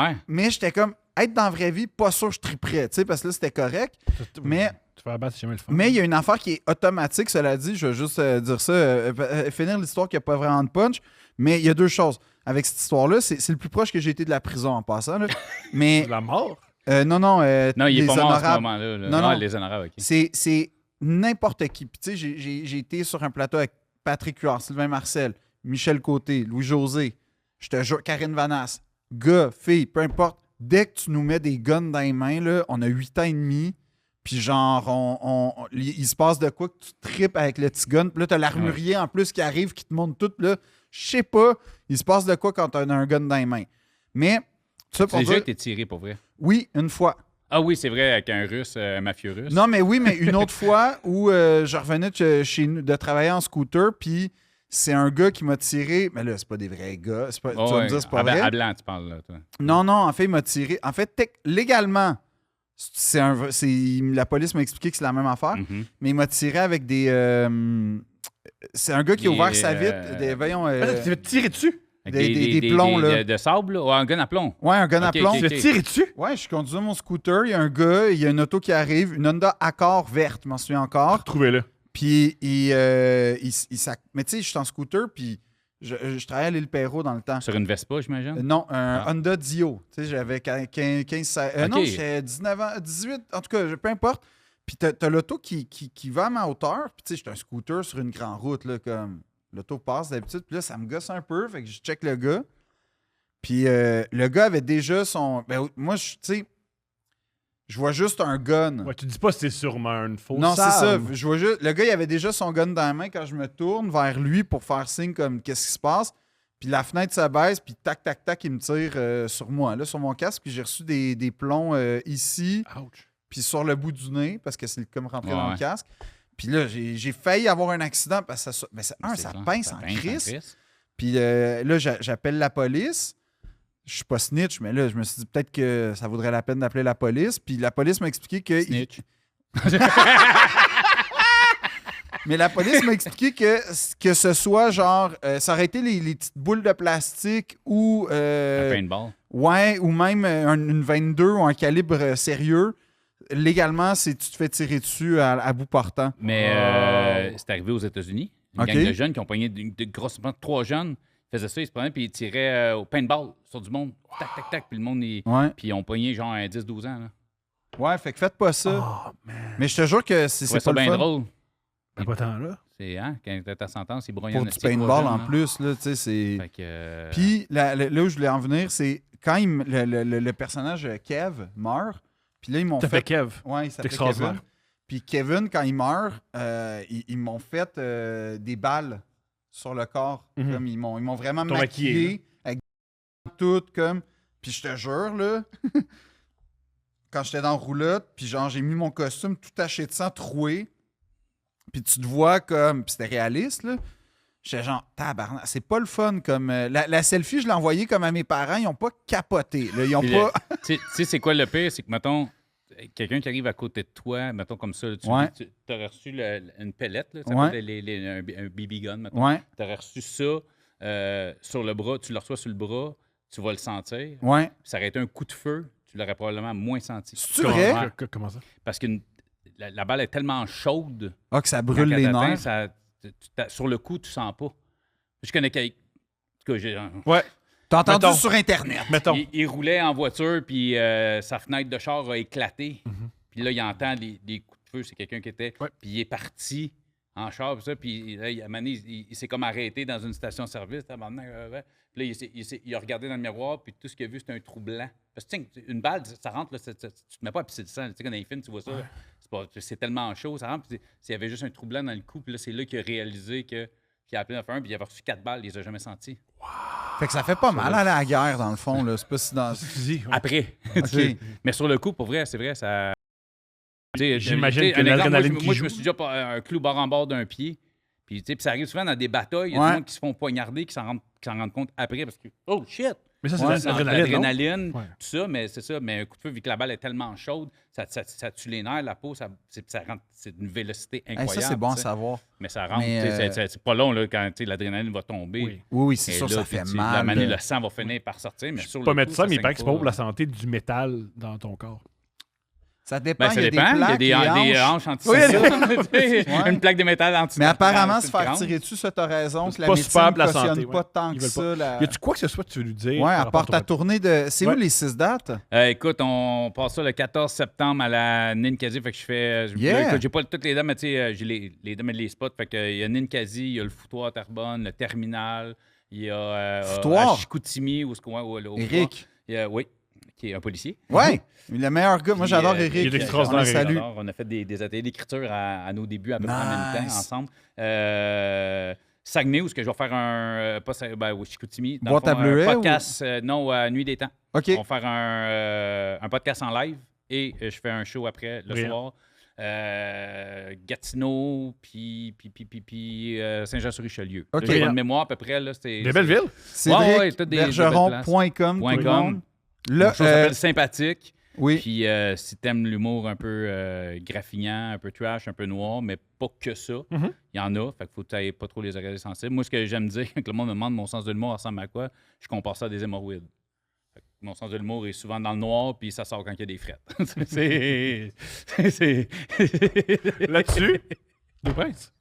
j'étais comme... Être dans la vraie vie, pas sûr que je triperais, tu sais, parce que là, c'était correct. Mais... Tu fais abattre, c'est jamais le fun. Mais il y a une affaire qui est automatique, cela dit. Je vais juste dire ça, finir l'histoire qui n'a pas vraiment de punch. Mais il y a deux choses. Avec cette histoire-là, c'est le plus proche que j'ai été de la prison en passant. Là. Mais La mort? non, Non, il est les pas mort à ce honorables. moment-là. là. Non, Ah, non. les honorables, OK. C'est n'importe qui. Puis tu sais, j'ai été sur un plateau avec Patrick Huard, Sylvain Marcel, Michel Côté, Louis-José, je te jure, Karine Vanasse, gars, filles, peu importe. Dès que tu nous mets des guns dans les mains, là, on a 8 ans et demi. Puis genre, il se passe de quoi que tu tripes avec le petit gun. Puis là, t'as l'armurier en plus qui arrive, qui te montre tout. Puis là, je sais pas, il se passe de quoi quand t'as un gun dans les mains. Mais, ça Tu pour as déjà dire... été tiré, pour vrai? Oui, une fois. Ah oui, c'est vrai, avec un russe, un mafieux russe. Non, mais oui, mais une autre fois où je revenais chez nous de travailler en scooter, puis c'est un gars qui m'a tiré. Mais là, c'est pas des vrais gars. Tu vas me dire, c'est pas vrai. À blanc, tu parles, là, toi. Non, en fait, il m'a tiré. En fait, légalement, la police m'a expliqué que c'est la même affaire, Mhm. mais il m'a tiré avec des. C'est un gars qui a ouvert sa vitre. Voyons. Tu t'es fait tirer dessus? Avec des plombs, là. De sable, là? Ou un gun à plomb? Ouais, un gun à Ok, plomb. ok, Tu t'es fait tirer dessus? Ouais, je conduisais mon scooter. Il y a un gars, il y a une auto qui arrive, une Honda Accord verte, je m'en souviens encore. Trouvez-le. Puis, mais tu sais, je suis en scooter, puis je travaillais à l'île Perrault dans le temps. Sur une Vespa, j'imagine? Non, un Honda Dio. Tu sais, j'avais 15, 16... Non, Ok. j'avais 19 ans, 18, en tout cas, peu importe. Puis t'as l'auto qui va à ma hauteur, puis tu sais, j'étais un scooter sur une grande route, là, comme... L'auto passe d'habitude, puis là, ça me gosse un peu, fait que je check le gars. Puis le gars avait déjà son... Ben, moi, tu sais, je vois juste un gun. Ouais, tu dis pas que c'est sûrement une fausse Non, c'est ça. arme. Je vois juste... Le gars, il avait déjà son gun dans la main quand je me tourne vers lui pour faire signe comme qu'est-ce qui se passe. Puis la fenêtre se baisse, puis tac, tac, tac, il me tire sur moi, là, sur mon casque. Puis j'ai reçu des plombs ici, Ouch. puis sur le bout du nez, parce que c'est comme rentré dans Ouais. le casque. Puis là, j'ai failli avoir un accident parce que ça C'est pince clair, en ça pince crise. Puis là, j'appelle la police. Je suis pas snitch, mais là, je me suis dit peut-être que ça vaudrait la peine d'appeler la police. Puis la police m'a expliqué que... Snitch. Mais la police m'a expliqué que ce soit genre... ça aurait été les petites boules de plastique ou... Un paintball. ouais, ou même une 22 ou un calibre sérieux. Légalement, tu te fais tirer dessus à bout portant. Mais c'est arrivé aux États-Unis. Une Ok. gang de jeunes qui ont pogné de grosses... 3 jeunes faisaient ça, ils se prenaient puis ils tiraient au paintball sur du monde. Tac, tac, tac. Puis le monde, Ouais. puis ils ont pogné genre un 10-12 ans. Là. Ouais, fait que faites pas ça. Oh, man. Mais je te jure que c'est Je trouvais pas ça le bien fun. drôle. Ben, pas tant là. C'est, hein, quand t'as ta sentence, ils broyent Pour un du esti, 3 paintball jeunes, en là. plus, là, tu sais, c'est... Fait que, Puis là où je voulais en venir, c'est quand le personnage Kev meurt, puis là, ils m'ont T'as fait Kev. Ouais, il C'est s'appelle extraordinaire. Kevin. Puis Kevin, quand il meurt, ils m'ont fait des balles sur le corps. Mhm. Comme ils m'ont vraiment T'ont maquillé, maquillé avec tout, comme... Puis je te jure, là, quand j'étais dans la roulotte, puis genre, j'ai mis mon costume tout taché de sang, troué, puis tu te vois comme... Puis c'était réaliste, là. J'étais genre, tabarnak, c'est pas le fun comme... la selfie, je l'ai envoyée comme à mes parents, ils ont pas capoté. Là, ils ont Puis pas... tu sais, c'est quoi le pire? C'est que, mettons, quelqu'un qui arrive à côté de toi, mettons comme ça, tu Ouais. aurais reçu une pellette, là, ça Ouais. s'appelle un BB gun, mettons. Ouais, Tu aurais reçu ça sur le bras, tu le reçois sur le bras, tu vas le sentir. ouais. Ça aurait été un coup de feu, tu l'aurais probablement moins senti. C'est-tu vrai? Comment ça? Parce que la balle est tellement chaude. Ah, que ça quand brûle elle les t'atteint, nerfs. sur le coup, tu sens pas. Je connais quelqu'un. En tout cas, Ouais. T'as entendu Mettons. sur Internet. Mettons. Il roulait en voiture, puis sa fenêtre de char a éclaté. Puis là, il entend des coups de feu. C'est quelqu'un qui était... Ouais. Puis il est parti en char, puis ça. Puis là, à un moment donné, il s'est comme arrêté dans une station-service. Puis là, il a regardé dans le miroir, puis tout ce qu'il a vu, c'était un trou blanc. Parce que, tu sais, une balle, ça rentre, là, tu te mets pas à pisser le sang. Tu sais, quand dans les films, tu vois ça, c'est tellement chaud, ça rentre. Puis s'il y avait juste un trou blanc dans le cou, puis là, c'est là qu'il a réalisé qu'il a appelé 911, puis il avait reçu 4 balles, il les a jamais sentis. Fait que ça fait pas mal aller à la guerre, dans le fond. Là. C'est pas si dans... Tu dis, ouais. Après. OK. Mais sur le coup, pour vrai, c'est vrai, ça. J'imagine Tu sais, que un exemple, l'adrénaline moi, qui je joue. me suis déjà un clou bord en bord d'un pied. Puis, tu sais, puis ça arrive souvent dans des batailles. Il y a Ouais. des gens qui se font poignarder, qui s'en rendent compte après parce que, oh shit! Mais ça, c'est Ouais, l'adrénaline, non? L'adrénaline, tout ça, mais c'est ça. Mais un coup de feu, vu que la balle est tellement chaude, ça tue les nerfs, la peau, c'est une vélocité Hey, incroyable. ça, c'est bon à tu sais. savoir. Mais ça rentre, Mais, tu sais, c'est pas long là, quand tu sais, l'adrénaline va tomber. Oui. Oui, c'est Et sûr, là, ça puis fait tu sais, mal. la manière, le sang va finir par sortir. Mais sur Pas le mettre coup, ça, mais il saigne paraît que c'est pas bon pour la pas. santé du métal dans ton corps. Ça dépend. Ben, ça il y a dépend. des Il y a plaques, des hanches. hanches anti Oui, Ouais. Une plaque de métal anti. Mais apparemment, se sur le faire crâne. tirer dessus, ça, t'as raison. Que la pas médecine super pour la cautionne santé, pas ouais. tant Ils que veulent ça. Y a-tu quoi que ce soit que tu veux nous dire? Ouais, à par part rapport ta à ton- tournée de... C'est Ouais. où les 6 dates? Écoute, on passe ça le 14 septembre à la Ninkasi. Fait que je fais. Yeah. Écoute, j'ai pas toutes les dates, mais tu sais, j'ai les dates et les spots. Fait que il y a Ninkasi, il y a le foutoir à Terrebonne, le terminal. Il y a Foutoir? à Chicoutimi, au Éric. Oui, qui est un policier. Ouais, le meilleur gars. Moi, Puis, j'adore puis, Éric. il est extraordinaire, On le salue. j'adore. On a fait des ateliers d'écriture à nos débuts à peu près en même temps, Nice. ensemble. Saguenay, où ce que je vais faire un... pas ça, ben, au Chicoutimi. dans Boîte le à fond, bleuets un podcast, non, à Nuit des Temps. OK. On va faire un podcast en live et je fais un show après, le Brillant. soir. Gatineau, puis Saint-Jean-sur-Richelieu. OK. Là, j'ai pas de mémoire à peu près. Là, Des belles villes? ouais, toutes des belles Bergeron.com. .com. tout le monde. Le Là, show s'appelle Sympathique. oui. Puis si t'aimes l'humour un peu graffignant, un peu trash, un peu noir, mais pas que ça, Mhm. il y en a. Fait qu'il faut que tu n'aies pas trop les oreilles sensibles. Moi, ce que j'aime dire, quand le monde me demande mon sens de l'humour ressemble à quoi, je compare ça à des hémorroïdes. Mon sens de l'humour est souvent dans le noir, puis ça sort quand il y a des frettes. c'est... Là-dessus, Deux Princes.